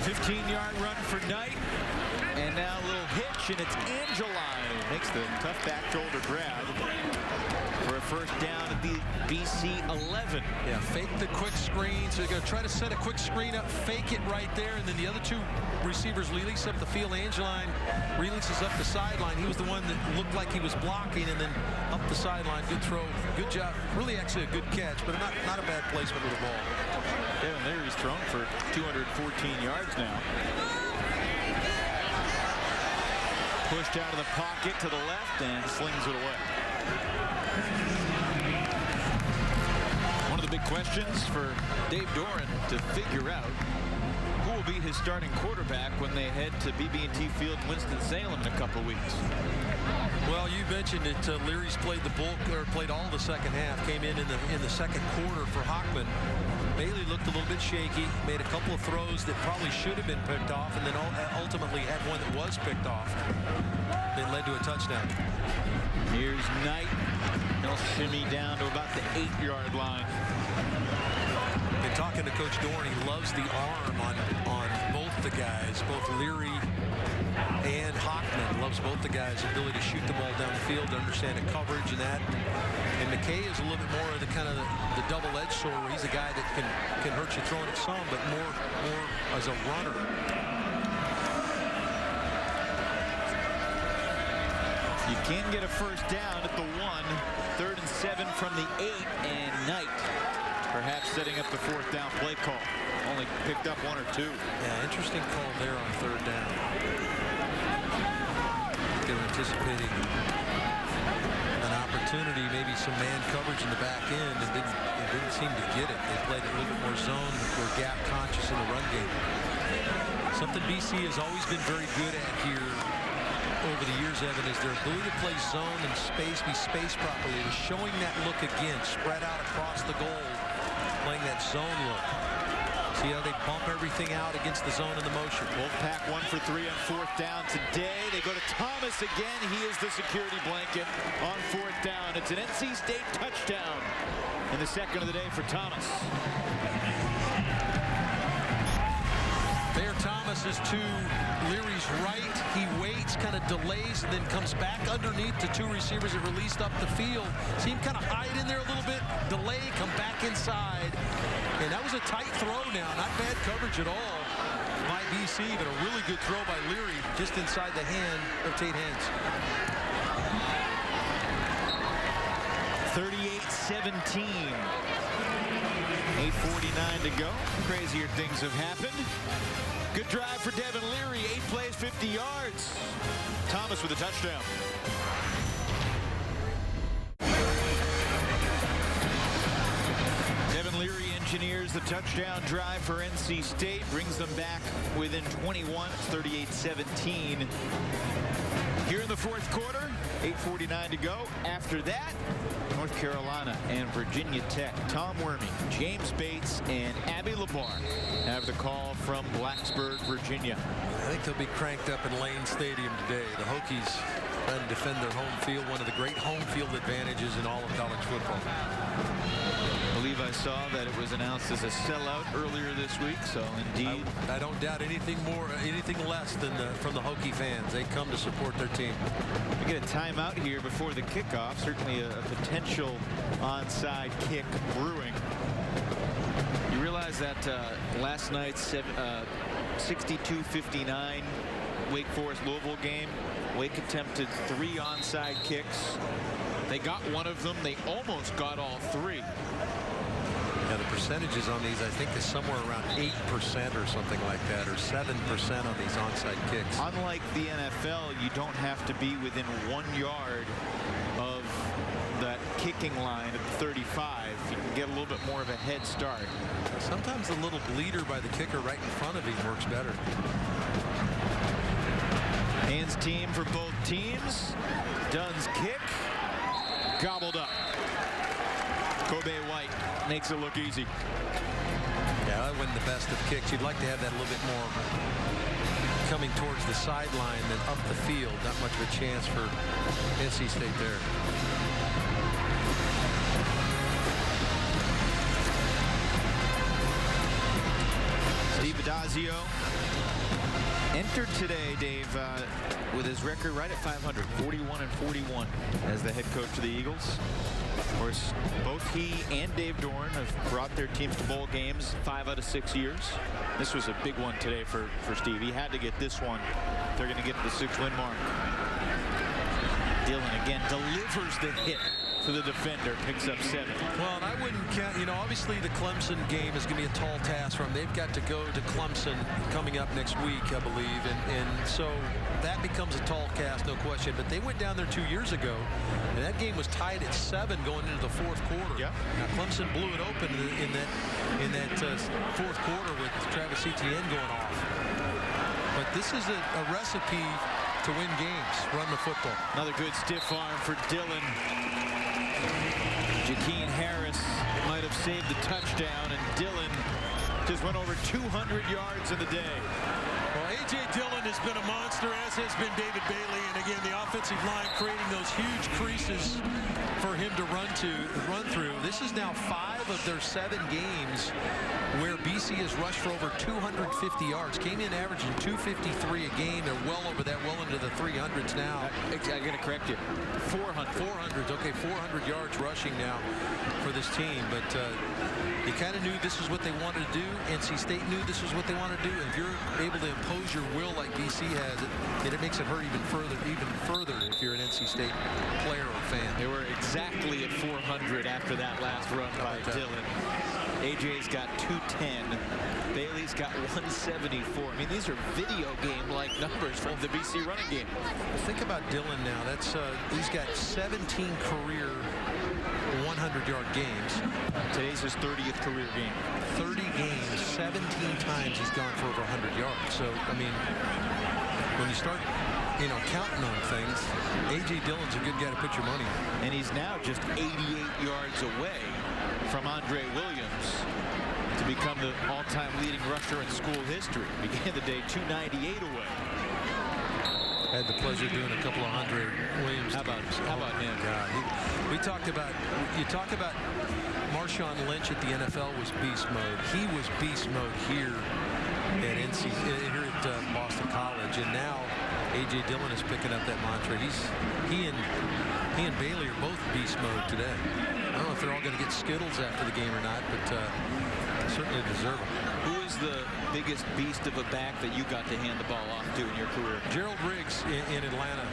15-yard run for Knight. And now a little hitch, and it's Angeline who makes the tough back shoulder grab for a 1st down at the BC 11. Yeah, fake the quick screen. So you're going to try to set a quick screen up, fake it right there, and then the other 2 receivers release up the field. Angeline releases up the sideline. He was the one that looked like he was blocking, and then up the sideline. Good throw. Good job. Really actually a good catch, but not a bad placement of the ball. Devin Leary's thrown for 214 yards now. Pushed out of the pocket to the left and slings it away. One of the big questions for Dave Doran to figure out who will be his starting quarterback when they head to BB&T Field in Winston-Salem in a couple of weeks. Well, you mentioned that Leary's played played all the second half. Came in the second quarter for Hockman. Bailey looked a little bit shaky, made a couple of throws that probably should have been picked off, and then ultimately had one that was picked off that led to a touchdown. Here's Knight. He'll shimmy down to about the 8-yard line. Been talking to Coach Doran. He loves the arm on both the guys, both Leary and Hockman. Loves both the guys' ability to shoot the ball down the field, to understand the coverage and that. And McKay is a little bit more of the kind of the double-edged sword, where he's a guy that can hurt you throwing it some, but more as a runner. You can get a first down at the 1. 3rd and 7 from the 8, and Knight perhaps setting up the 4th down play call. Only picked up 1 or 2. Yeah, interesting call there on 3rd down. They were anticipating an opportunity, maybe some man coverage in the back end, and didn't seem to get it. They played a little bit more zone, were gap conscious in the run game. Something BC has always been very good at here over the years, Evan, is their ability to play zone and be spaced properly. They're showing that look again, spread out across the goal, playing that zone look. See how they bump everything out against the zone and the motion. Wolfpack 1 for 3 on 4th down today. They go to Thomas again. He is the security blanket on 4th down. It's an NC State touchdown in the 2nd of the day for Thomas. There, Thomas is to Leary's right. He waits, kind of delays, and then comes back underneath the 2 receivers that released up the field. See him kind of hide in there a little bit, delay, come back inside. And that was a tight throw now. Not bad coverage at all by BC, but a really good throw by Leary just inside the hand of Tate Haynes. 38-17. 8:49 to go. Crazier things have happened. Good drive for Devin Leary. 8 plays, 50 yards. Thomas with a touchdown. Devin Leary engineers the touchdown drive for NC State. Brings them back within 21. It's 38-17. Here in the 4th quarter. 8:49 to go. After that, North Carolina and Virginia Tech. Tom Wormy, James Bates, and Abby Labar have the call from Blacksburg, Virginia. I think they'll be cranked up in Lane Stadium today. The Hokies trying to defend their home field, one of the great home field advantages in all of college football. I believe I saw that it was announced as a sellout earlier this week, so indeed. I don't doubt anything less than from the Hokie fans. They come to support their team. We get a timeout here before the kickoff. Certainly a potential onside kick brewing. You realize that last night's 62-59 Wake Forest Louisville game, Wake attempted 3 onside kicks. They got one of them. They almost got all 3. Yeah, the percentages on these, I think, is somewhere around 8% or something like that, or 7% on these onside kicks. Unlike the NFL, you don't have to be within 1 yard of that kicking line at the 35. You can get a little bit more of a head start. Sometimes the little bleeder by the kicker right in front of him works better. Hands team for both teams. Dunn's kick. Gobbled up. Kobe White makes it look easy. Yeah, that wasn't the best of kicks. You'd like to have that a little bit more coming towards the sideline than up the field. Not much of a chance for NC State there. Steve Adazio entered today, Dave, with his record right at 500, 41-41 as the head coach of the Eagles. Of course, both he and Dave Dorn have brought their teams to bowl games 5 out of 6 years. This was a big one today for Steve. He had to get this one. They're going to get the 6-win mark. Dillon again delivers the hit to the defender, picks up 7. Well, and I wouldn't count, obviously the Clemson game is going to be a tall task for them. They've got to go to Clemson coming up next week, I believe, and so that becomes a tall task, no question. But they went down there 2 years ago, and that game was tied at 7 going into the 4th quarter. Yeah. Now Clemson blew it open in that 4th quarter with Travis Etienne going off. But this is a recipe to win games, run the football. Another good stiff arm for Dillon. Jakeem Harris might have saved the touchdown, and Dillon just went over 200 yards in the day. Well, A.J. Dillon has been a monster, as has been David Bailey. And again, the offensive line creating those huge creases for him to run through. This is now 5 of their 7 games where BC has rushed for over 250 yards. Came in averaging 253 a game. They're well over that, well into the 300s now. I'm going to correct you. 400. Okay, 400 yards rushing now for this team. But you kind of knew this is what they wanted to do. NC State knew this is what they wanted to do. And if you're able to impose your will like BC has, it makes it hurt even further if you're an NC State player or fan. They were exactly at 400 after that last run by Dillon. AJ's got 210. Bailey's got 174. I mean, these are video game-like numbers from the BC running game. Think about Dillon now. That's he's got 17 career 100-yard games. Today's his 30th career game. 30 games, 17 times he's gone for over 100 yards. So, I mean, when you start, counting on things, A.J. Dillon's a good guy to put your money on. And he's now just 88 yards away from Andre Williams to become the all-time leading rusher in school history. Began the day 298 away. Had the pleasure of doing a couple of Andre Williams. How about him? God, you talk about Marshawn Lynch at the NFL was beast mode. He was beast mode here at Boston College, and now A.J. Dillon is picking up that mantra. He and Bailey are both beast mode today. I don't know if they're all going to get Skittles after the game or not, but certainly deserve them. Who is the biggest beast of a back that you got to hand the ball off to in your career? Gerald Riggs in Atlanta.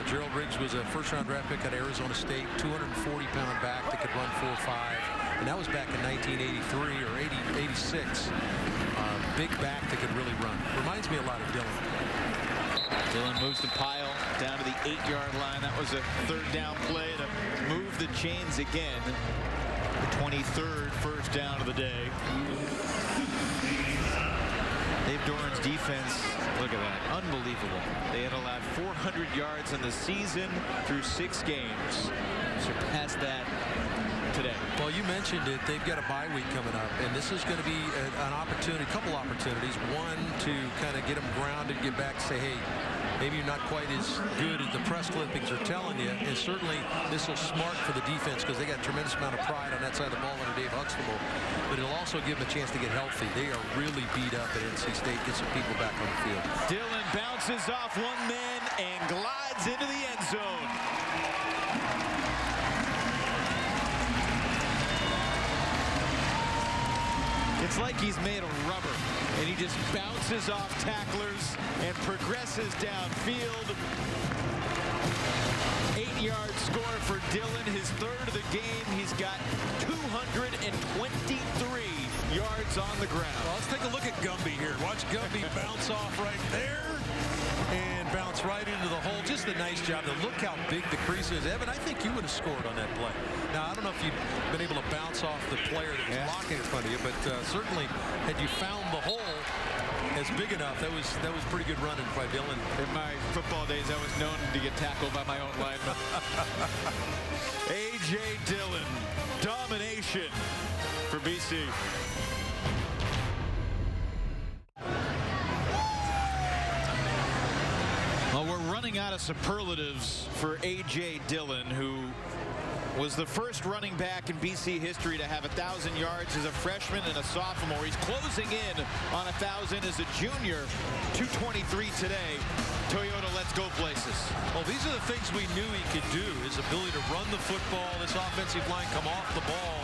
Gerald Riggs was a first-round draft pick at Arizona State, 240-pound back that could run 4.5, and that was back in 1983 or 86. Big back that could really run. Reminds me a lot of Dillon. Dillon moves the pile down to the 8-yard line. That was a third down play to move the chains again. The 23rd first down of the day. Dave Doran's defense, look at that, unbelievable. They had allowed 400 yards in the season through 6 games. Surpassed that today. Well, you mentioned it. They've got a bye week coming up, and this is going to be an opportunity, a couple opportunities. One, to kind of get them grounded, get back, say, hey, maybe you're not quite as good as the press clippings are telling you. And certainly this will smart for the defense because they got a tremendous amount of pride on that side of the ball under Dave Huxtable. But it'll also give them a chance to get healthy. They are really beat up at NC State. Get some people back on the field. Dillon bounces off one man and glides into the end zone. It's like he's made of rubber, and he just bounces off tacklers and progresses downfield. 8-yard score for Dillon, his 3rd of the game. He's got 223 yards on the ground. Well, let's take a look at Gumby here. Watch Gumby bounce off right there and bounce right into the hole. Just a nice job. Now look how big the crease is. Evan, I think you would have scored on that play. Now, I don't know if you've been able to bounce off the player that was blocking in front of you, but certainly had you found the hole as big enough, that was pretty good running by Dillon. In my football days, I was known to get tackled by my own lineman. A.J. Dillon, domination for BC. Well, we're running out of superlatives for A.J. Dillon, who was the first running back in BC history to have 1,000 yards as a freshman and a sophomore. He's closing in on 1,000 as a junior. 223 today. Toyota, let's go places. Well, these are the things we knew he could do. His ability to run the football, this offensive line come off the ball.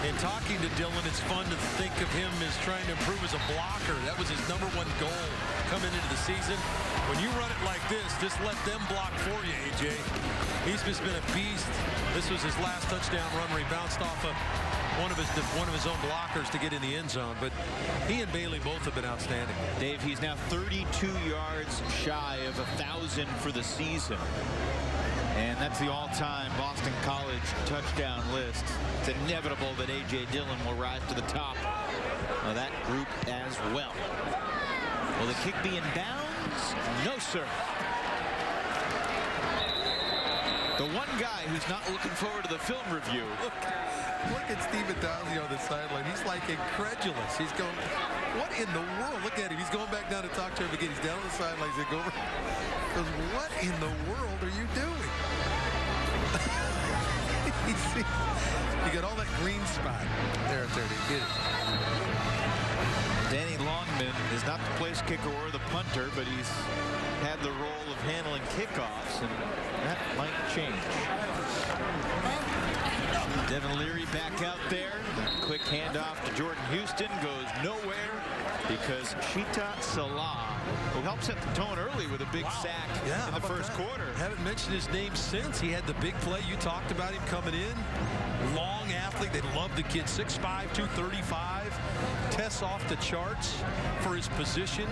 And talking to Dillon, it's fun to think of him as trying to improve as a blocker. That was his #1 goal coming into the season. When you run it like this, just let them block for you, A.J. He's just been a beast. This was his last touchdown run where he bounced off of one of his own blockers to get in the end zone. But he and Bailey both have been outstanding. Dave, he's now 32 yards shy of 1,000 for the season. And that's the all-time Boston College touchdown list. It's inevitable that A.J. Dillon will rise to the top of that group as well. Will the kick be in bounds? No, sir. The one guy who's not looking forward to the film review. Look at Steve Adazio on the sideline. He's like incredulous. He's going, what in the world? Look at him. He's going back down to talk to him again. He's down on the sidelines. He goes, what in the world are you doing? See, you got all that green spot. There, get it. Danny Longman is not the place kicker or the punter, but he's had the role of handling kickoffs, and that might change. Devin Leary back out there. Quick handoff to Jordan Houston, goes nowhere because Sheeta Salah, who helped set the tone early with a big sack in the first quarter. Haven't mentioned his name since. He had the big play. You talked about him coming in. Long athlete. They love the kid. 6'5", 235. Tests off the charts for his position.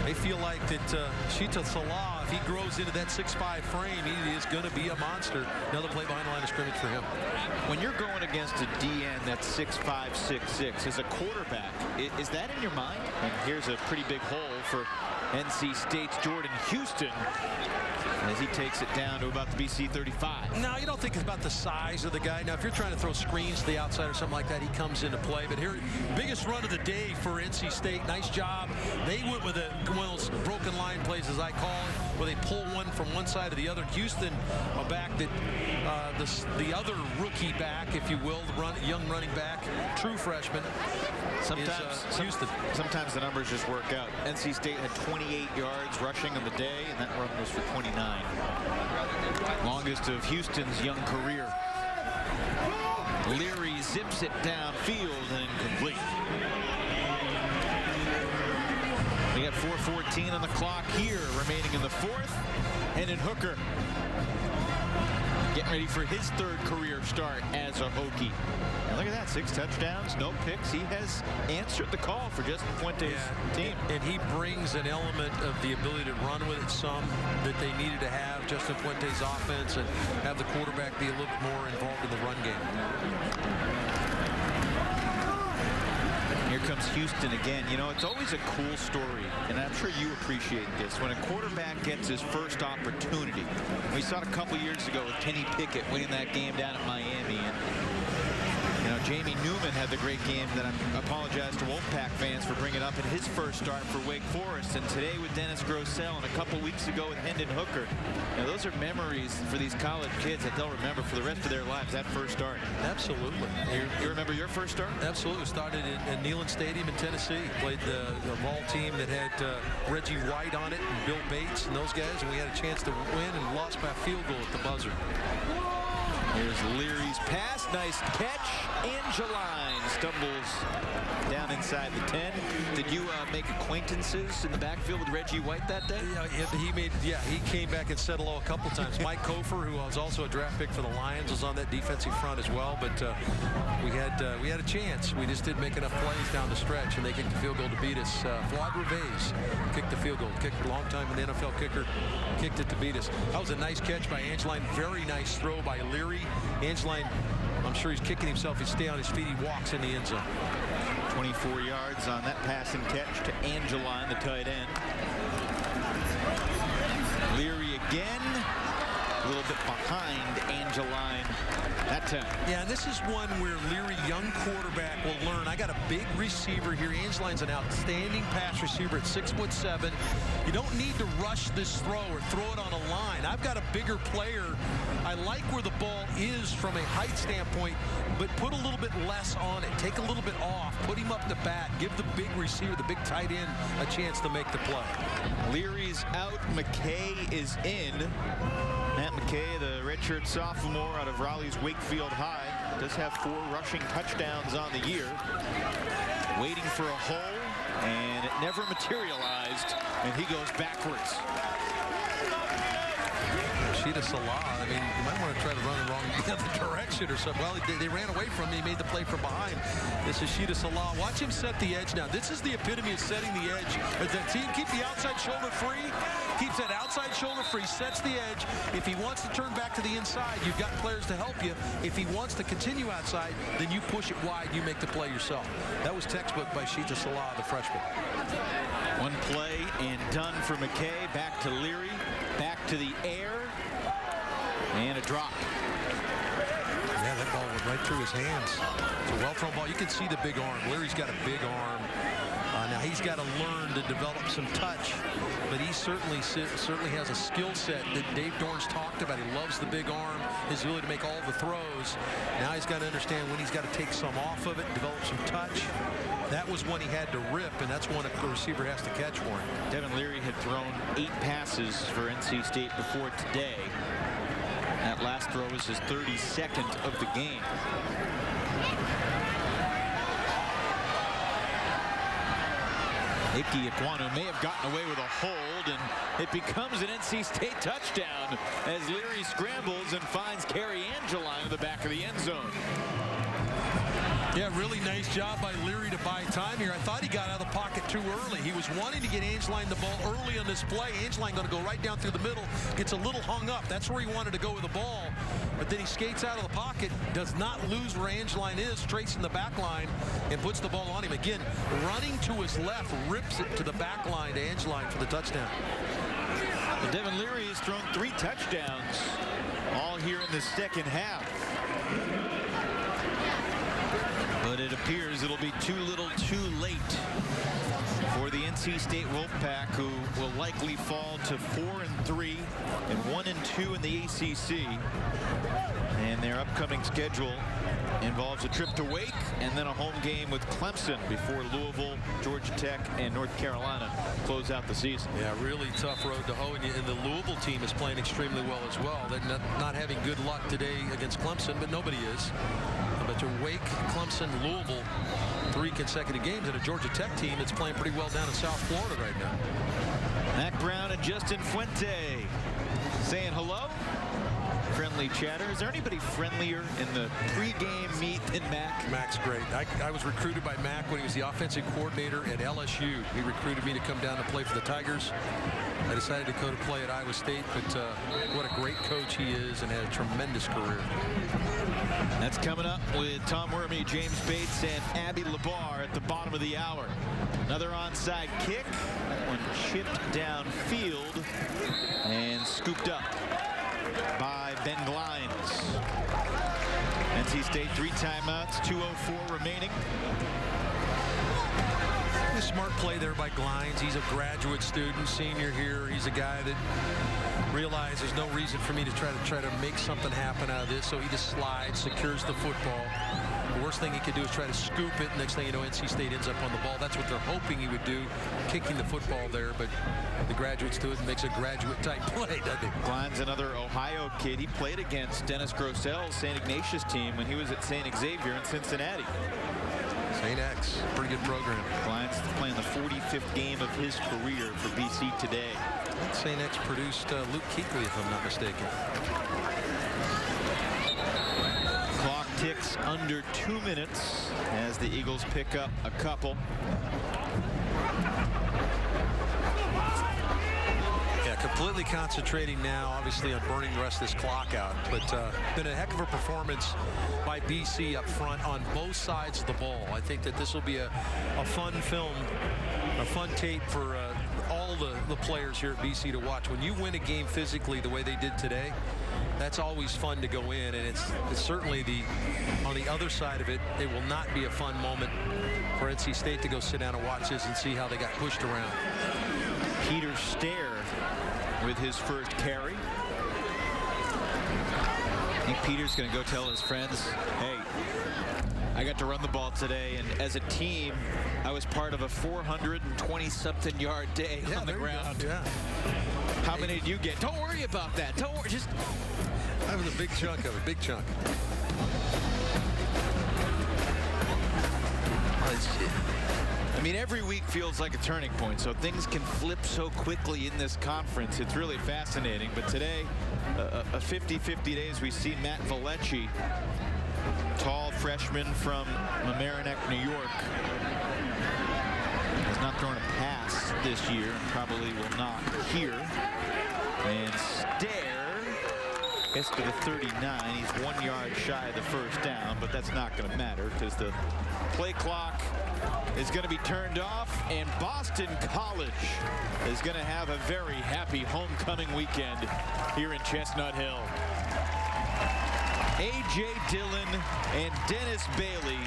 They feel like that Sheeta Salah, if he grows into that 6'5" frame, he is going to be a monster. Another play behind the line of scrimmage for him. When you're going against a DN that's 6'5", 6'6", as a quarterback, is that in your mind? And here's a pretty big hole for NC State's Jordan Houston as he takes it down to about the BC 35. No, you don't think it's about the size of the guy. Now, if you're trying to throw screens to the outside or something like that, he comes into play. But here, biggest run of the day for NC State. Nice job. They went with one of those broken line plays, as I call it, where they pull one from one side to the other. Houston, a back that the other rookie back, if you will, the young running back, true freshman. Sometimes the numbers just work out. NC State had 28 yards rushing on the day, and that run was for 29. Longest of Houston's young career. Leary zips it downfield and incomplete. We got 4:14 on the clock here, remaining in the fourth. Hendon Hooker getting ready for his third career start as a Hokie. And look at that, 6 touchdowns, no picks. He has answered the call for Justin Fuente's team. And he brings an element of the ability to run with it some that they needed to have, Justin Fuente's offense, and have the quarterback be a little bit more involved in the run game. Here comes Houston again. You know, it's always a cool story, and I'm sure you appreciate this, when a quarterback gets his first opportunity. We saw it a couple years ago with Kenny Pickett winning that game down at Miami. And you know, Jamie Newman had the great game that I apologize to Wolfpack fans for bringing up in his first start for Wake Forest. And today with Dennis Grosel, and a couple weeks ago with Hendon Hooker. You know, those are memories for these college kids that they'll remember for the rest of their lives, that first start. Absolutely. You remember your first start? Absolutely. Started in Neyland Stadium in Tennessee. Played the ball team that had Reggie White on it and Bill Bates and those guys. And we had a chance to win and lost by a field goal at the buzzer. Here's Leary's pass. Nice catch. Angeline stumbles down inside the 10. Did you make acquaintances in the backfield with Reggie White that day? Yeah, he came back and said hello a couple times. Mike Kofer, who was also a draft pick for the Lions, was on that defensive front as well. But we had a chance. We just didn't make enough plays down the stretch, and they kicked the field goal to beat us. Fuad Reves kicked the field goal. Kicked a long time, an NFL kicker. Kicked it to beat us. That was a nice catch by Angeline. Very nice throw by Leary. Angeline, I'm sure he's kicking himself. He'd stay on his feet. He walks in the end zone. 24 yards on that passing catch to Angeline, the tight end. Leary again, a little bit behind Angeline that time. Yeah, and this is one where Leary, young quarterback, will learn. I got a big receiver here. Angeline's an outstanding pass receiver at 6'7". You don't need to rush this throw or throw it on a line. I've got a bigger player. I like where the ball is from a height standpoint, but put a little bit less on it. Take a little bit off. Put him up to bat. Give the big receiver, the big tight end, a chance to make the play. Leary's out. McKay is in. Matt McKay, the redshirt sophomore out of Raleigh's Wakefield High, does have 4 rushing touchdowns on the year. Waiting for a hole, and it never materialized, and he goes backwards. Sheeta Salah, I mean, you might want to try to run the wrong the other direction or something. Well, they ran away from me. He made the play from behind. This is Sheeta Salah. Watch him set the edge now. This is the epitome of setting the edge. As that team keep the outside shoulder free, keeps that outside shoulder free, sets the edge. If he wants to turn back to the inside, you've got players to help you. If he wants to continue outside, then you push it wide. You make the play yourself. That was textbook by Sheeta Salah, the freshman. One play and done for McKay. Back to Leary. Back to the air. And a drop. Yeah, that ball went right through his hands. It's a well-thrown ball. You can see the big arm. Leary's got a big arm. Now he's got to learn to develop some touch, but he certainly has a skill set that Dave Dorn's talked about. He loves the big arm. his ability to make all the throws. Now he's got to understand when he's got to take some off of it, develop some touch. That was when he had to rip, and that's when a receiver has to catch for him. Devin Leary had thrown 8 passes for NC State before today. That last throw was his 32nd of the game. Ike Ekwonu may have gotten away with a hold, and it becomes an NC State touchdown as Leary scrambles and finds Kerry Angeline in the back of the end zone. Yeah, really nice job by Leary to buy time here. I thought he got out of the pocket too early. He was wanting to get Angeline the ball early on this play. Angeline going to go right down through the middle, gets a little hung up. That's where he wanted to go with the ball. But then he skates out of the pocket, does not lose where Angeline is, tracing the back line, and puts the ball on him. Again, running to his left, rips it to the back line to Angeline for the touchdown. And Devin Leary has thrown 3 touchdowns, all here in the second half. But it appears it'll be too little too late for the NC State Wolfpack, who will likely fall to 4-3 and 1-2 in the ACC. And their upcoming schedule involves a trip to Wake and then a home game with Clemson before Louisville, Georgia Tech, and North Carolina close out the season. Yeah, really tough road to hoe, and the Louisville team is playing extremely well as well. They're not having good luck today against Clemson, but nobody is. But to Wake, Clemson, Louisville, 3 consecutive games, and a Georgia Tech team that's playing pretty well down in South Florida right now. Mac Brown and Justin Fuente saying hello. Friendly chatter. Is there anybody friendlier in the pregame meet than Mac? Mac's great. I was recruited by Mac when he was the offensive coordinator at LSU. He recruited me to come down to play for the Tigers. I decided to go to play at Iowa State, but what a great coach he is and had a tremendous career. That's coming up with Tom Wormy, James Bates, and Abby Labar at the bottom of the hour. Another onside kick. That one chipped downfield and scooped up by Ben Glines. NC State 3 timeouts, 2:04 remaining. A smart play there by Glines. He's a graduate student, senior here. He's a guy that realized there's no reason for me to try to make something happen out of this, so he just slides, secures the football. The worst thing he could do is try to scoop it. Next thing you know, NC State ends up on the ball. That's what they're hoping he would do, kicking the football there, but the graduates do it and makes a graduate-type play, doesn't he? Glines, another Ohio kid. He played against Dennis Grossel's St. Ignatius team when he was at St. Xavier in Cincinnati. St. X, pretty good program. Glines playing the 45th game of his career for BC today. St. X produced Luke Kuechly, if I'm not mistaken. Clock ticks under 2 minutes as the Eagles pick up a couple. Yeah, completely concentrating now, obviously, on burning the rest of this clock out. But been a heck of a performance by BC up front on both sides of the ball. I think that this will be a fun film, a fun tape for all the players here at BC to watch. When you win a game physically the way they did today, that's always fun to go in, and it's certainly on the other side of it, it will not be a fun moment for NC State to go sit down and watch this and see how they got pushed around. Peter Stair with his first carry. I think Peter's going to go tell his friends, hey, I got to run the ball today, and as a team, I was part of a 420-something yard day on the ground. Yeah. How many did you get? Don't worry about that. Don't worry. Just that was a big chunk of it. Big chunk. I mean, every week feels like a turning point, so things can flip so quickly in this conference. It's really fascinating. But today, a 50-50 days, we see Matt Valecchi, tall freshman from Mamaroneck, New York, has not thrown a pass this year and probably will not here. And Stair gets to the 39. He's 1 yard shy of the first down, but that's not going to matter because the play clock is going to be turned off, and Boston College is going to have a very happy homecoming weekend here in Chestnut Hill. A.J. Dillon and Dennis Bailey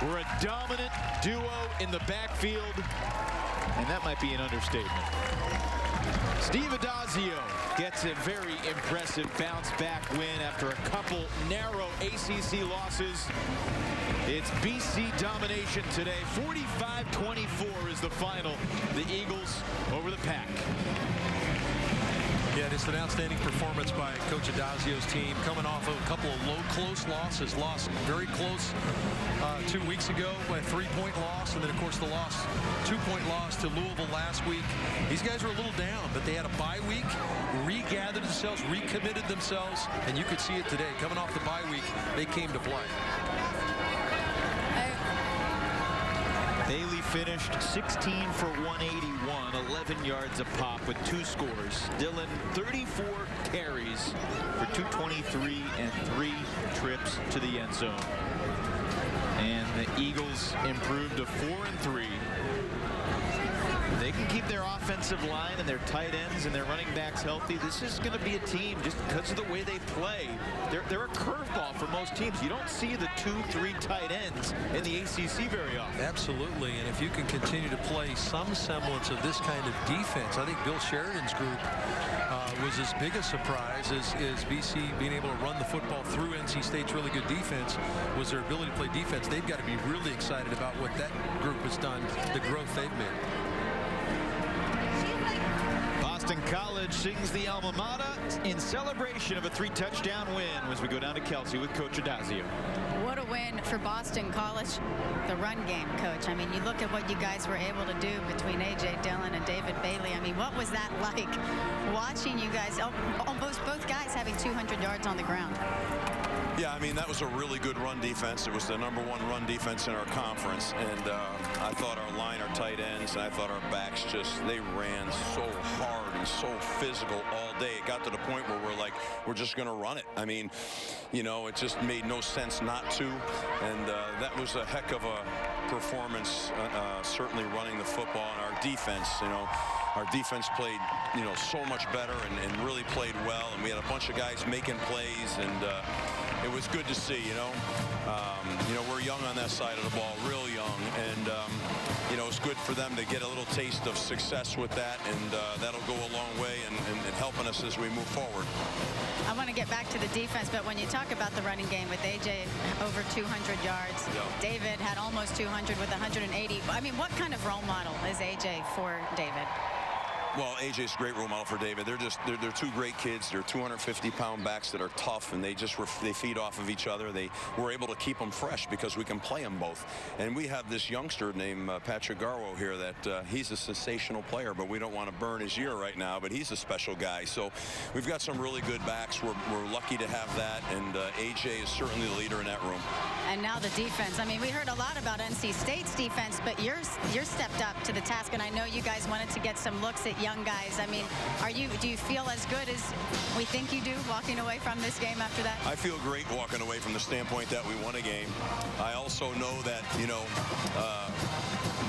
were a dominant duo in the backfield, and that might be an understatement. Steve Adazio gets a very impressive bounce-back win after a couple narrow ACC losses. It's BC domination today. 45-24 is the final. The Eagles over the Pack. Yeah, it's an outstanding performance by Coach Adazio's team, coming off of a couple of close losses. Lost very close 2 weeks ago by a 3-point loss, and then, of course, the 2-point loss to Louisville last week. These guys were a little down, but they had a bye week, regathered themselves, recommitted themselves, and you could see it today. Coming off the bye week, they came to play. Bailey finished 16 for 181, 11 yards a pop with 2 scores. Dillon 34 carries for 223 and 3 trips to the end zone. And the Eagles improved to 4-3. They can keep their offensive line and their tight ends and their running backs healthy. This is going to be a team, just because of the way they play, they're a curveball for most teams. You don't see the 2-3 tight ends in the ACC very often. Absolutely, and if you can continue to play some semblance of this kind of defense, I think Bill Sheridan's group was as big a surprise as BC being able to run the football through NC State's really good defense was their ability to play defense. They've got to be really excited about what that group has done, the growth they've made. Boston College sings the alma mater in celebration of a 3-touchdown win as we go down to Kelsey with Coach Adazio. What a win for Boston College, the run game, Coach. I mean, you look at what you guys were able to do between A.J. Dillon and David Bailey. I mean, what was that like watching you guys, almost both guys having 200 yards on the ground? Yeah, I mean, that was a really good run defense. It was the #1 run defense in our conference. And I thought our line, our tight ends, and I thought our backs they ran so hard and so physical all day. It got to the point where we're just going to run it. I mean, you know, it just made no sense not to. And that was a heck of a performance, certainly running the football. And our defense, you know, our defense played, you know, so much better and really played well. And we had a bunch of guys making plays, and it was good to see, you know. You know, we're young on that side of the ball, real young. And, you know, it's good for them to get a little taste of success with that. And that'll go a long way in helping us as we move forward. I want to get back to the defense, but when you talk about the running game with A.J. over 200 yards, David had almost 200 with 180. I mean, what kind of role model is A.J. for David? Well, AJ's a great role model for David. They're 2 great kids. They're 250-pound backs that are tough, and they feed off of each other. We're able to keep them fresh because we can play them both. And we have this youngster named Patrick Garwo here that he's a sensational player, but we don't want to burn his ear right now, but he's a special guy. So we've got some really good backs. We're lucky to have that, and AJ is certainly the leader in that room. And now the defense. I mean, we heard a lot about NC State's defense, but you're stepped up to the task, and I know you guys wanted to get some looks at young guys. I mean, do you feel as good as we think you do walking away from this game after that? I feel great walking away from the standpoint that we won a game. I also know that, you know,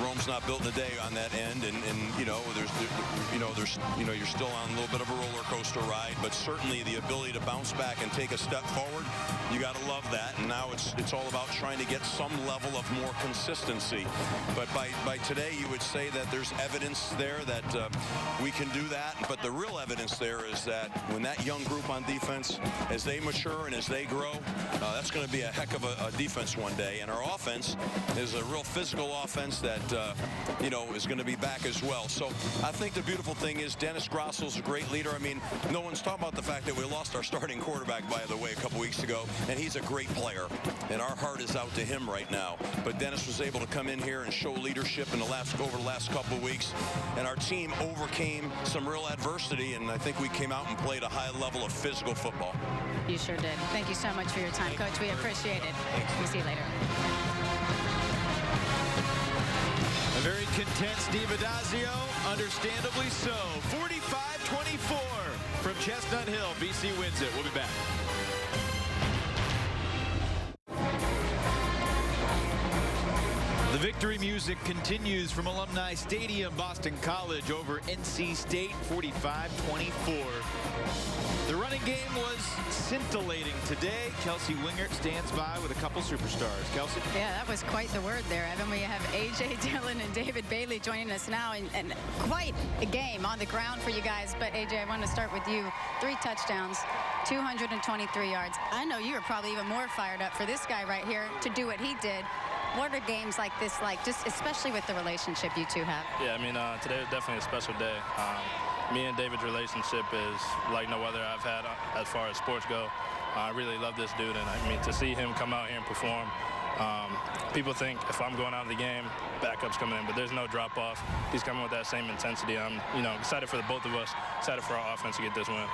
Rome's not built in a day on that end, and you know, you're still on a little bit of a roller coaster ride, but certainly the ability to bounce back and take a step forward, you got to love that. And now it's all about trying to get some level of more consistency. But by today, you would say that there's evidence there that we can do that. But the real evidence there is that when that young group on defense, as they mature and as they grow, that's going to be a heck of a defense one day. And our offense is a real physical offense that you know, is going to be back as well. So I think the beautiful thing is Dennis Grossel's a great leader. I mean, no one's talking about the fact that we lost our starting quarterback, by the way, a couple weeks ago, and he's a great player, and our heart is out to him right now. But Dennis was able to come in here and show leadership over the last couple of weeks, and our team overcame some real adversity, and I think we came out and played a high level of physical football. You sure did. Thank you so much for your time, Coach. We appreciate it. We'll see you later. A very content Steve Adazio, understandably so. 45-24 from Chestnut Hill. BC wins it. We'll be back. The victory music continues from Alumni Stadium. Boston College over NC State, 45-24. The running game was scintillating today. Kelsey Wingert stands by with a couple superstars. Kelsey? Yeah, that was quite the word there, Evan. We have A.J. Dillon and David Bailey joining us now, and quite a game on the ground for you guys. But, A.J., I want to start with you. 3 touchdowns, 223 yards. I know you were probably even more fired up for this guy right here to do what he did. What are games like this like, just especially with the relationship you two have? Yeah, I mean, today was definitely a special day. Me and David's relationship is like no other I've had as far as sports go. I really love this dude, and I mean, to see him come out here and perform, people think if I'm going out of the game, backup's coming in, but there's no drop-off. He's coming with that same intensity. I'm, excited for the both of us, excited for our offense to get this win.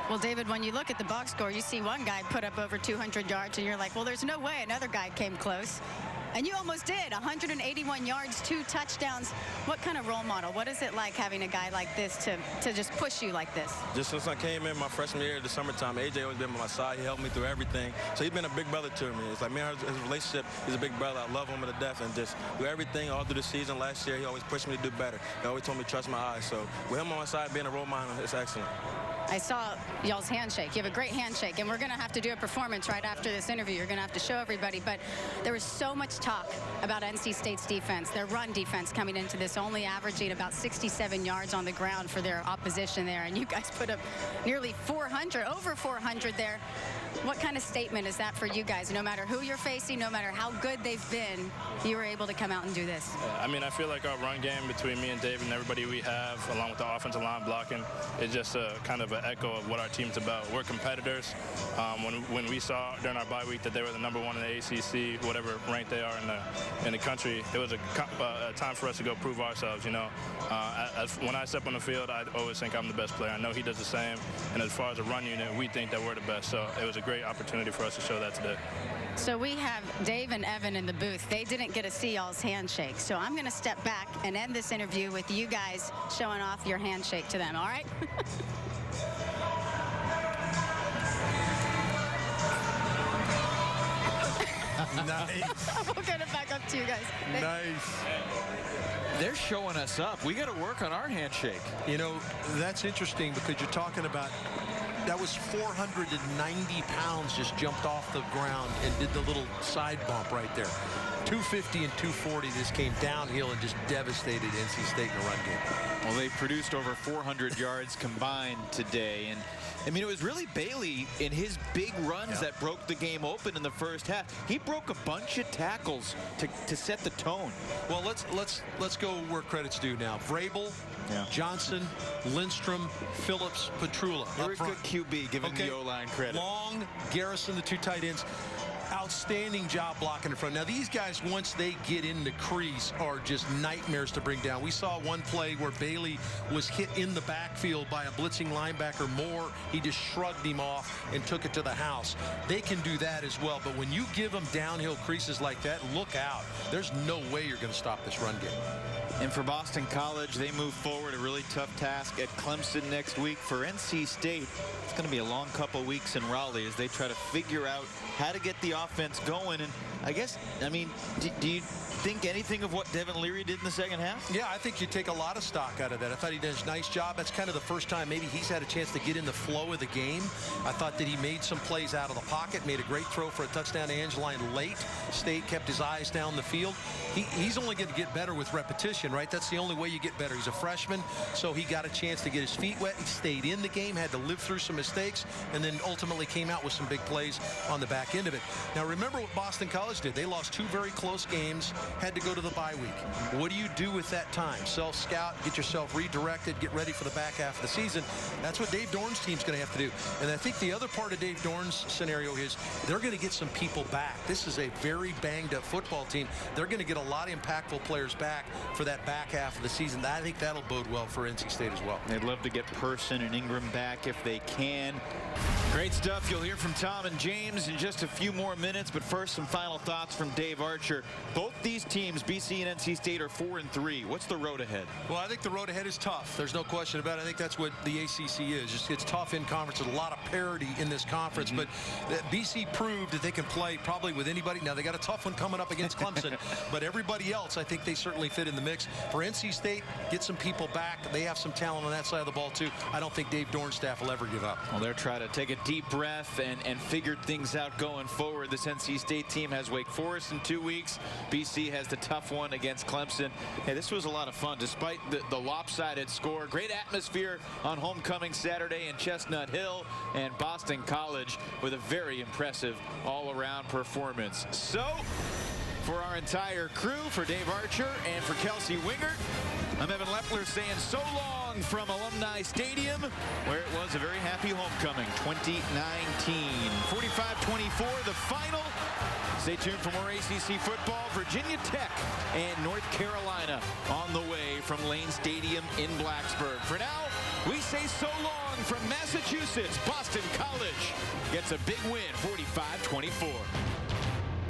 Well, David, when you look at the box score, you see one guy put up over 200 yards, and you're like, well, there's no way another guy came close. And you almost did. 181 yards, 2 touchdowns. What kind of role model? What is it like having a guy like this to just push you like this? Just since I came in my freshman year, the summertime, AJ always been by my side. He helped me through everything. So he's been a big brother to me. It's like, man, his relationship, he's a big brother. I love him to death, and just do everything all through the season. Last year, he always pushed me to do better. He always told me to trust my eyes. So with him on my side, being a role model, it's excellent. I saw y'all's handshake. You have a great handshake, and we're going to have to do a performance right after this interview. You're going to have to show everybody, but there was so much talk about NC State's defense, their run defense coming into this, only averaging about 67 yards on the ground for their opposition there, and you guys put up nearly 400, over 400 there. What kind of statement is that for you guys? No matter who you're facing, no matter how good they've been, you were able to come out and do this. I mean, I feel like our run game between me and David and everybody we have, along with the offensive line blocking, is just a kind of an echo of what our team's about. We're competitors. When we saw during our bye week that they were the #1 in the ACC, whatever rank they are in the country, it was a time for us to go prove ourselves. When I step on the field, I always think I'm the best player. I know he does the same. And as far as a run unit, we think that we're the best. So it was a great opportunity for us to show that today. So we have Dave and Evan in the booth. They didn't get to see y'all's handshake. So I'm going to step back and end this interview with you guys showing off your handshake to them, all right? Nice. We'll get it back up to you guys. Nice. They're showing us up. We got to work on our handshake. That's interesting because you're talking about that was 490 pounds just jumped off the ground and did the little side bump right there. 250 and 240 just came downhill and just devastated NC State in the run game. Well, they produced over 400 yards combined today. And I mean, it was really Bailey in his big runs that broke the game open in the first half. He broke a bunch of tackles to set the tone. Well, let's go where credit's due now. Vrabel, Johnson, Lindstrom, Phillips, Petrula. Very good QB, giving the O-line credit. Long, Garrison, the 2 tight ends. Outstanding job blocking in front. Now, these guys, once they get in the crease, are just nightmares to bring down. We saw one play where Bailey was hit in the backfield by a blitzing linebacker, Moore. He just shrugged him off and took it to the house. They can do that as well, but when you give them downhill creases like that, look out. There's no way you're going to stop this run game. And for Boston College, they move forward a really tough task at Clemson next week. For NC State, it's going to be a long couple weeks in Raleigh as they try to figure out how to get the offense going. And I guess, I mean, do you think anything of what Devin Leary did in the second half? Yeah, I think you take a lot of stock out of that. I thought he did a nice job. That's kind of the first time maybe he's had a chance to get in the flow of the game. I thought that he made some plays out of the pocket, made a great throw for a touchdown to Angeline late. State kept his eyes down the field. He's only going to get better with repetition, right? That's the only way you get better. He's a freshman, so he got a chance to get his feet wet. He stayed in the game, had to live through some mistakes, and then ultimately came out with some big plays on the back end of it. Now, remember what Boston College did. They lost 2 very close games, had to go to the bye week. What do you do with that time? Self-scout, get yourself redirected, get ready for the back half of the season. That's what Dave Dorn's team's going to have to do. And I think the other part of Dave Dorn's scenario is they're going to get some people back. This is a very banged-up football team. They're going to get a lot of impactful players back for that back half of the season. I think that'll bode well for NC State as well. They'd love to get Person and Ingram back if they can. Great stuff. You'll hear from Tom and James in just a few more minutes, but first, some final thoughts from Dave Archer. Both these teams, BC and NC State, are 4-3. What's the road ahead? Well, I think the road ahead is tough. There's no question about it. I think that's what the ACC is. It's tough in conference. There's a lot of parity in this conference, but BC proved that they can play probably with anybody. Now, they got a tough one coming up against Clemson, but everybody else, I think they certainly fit in the mix. guys. For NC State, get some people back. They have some talent on that side of the ball, too. I don't think Dave Dorn's staff will ever give up. Well, they're trying to take a deep breath and figure things out going forward. This NC State team has Wake Forest in 2 weeks. BC has the tough one against Clemson. Hey, this was a lot of fun despite the lopsided score. Great atmosphere on homecoming Saturday in Chestnut Hill, and Boston College with a very impressive all-around performance. So, for our entire crew, for Dave Archer and for Kelsey Wingert, I'm Evan Lepler saying so long from Alumni Stadium, where it was a very happy homecoming, 2019. 45-24, the final. Stay tuned for more ACC football. Virginia Tech and North Carolina on the way from Lane Stadium in Blacksburg. For now, we say so long from Massachusetts. Boston College gets a big win, 45-24.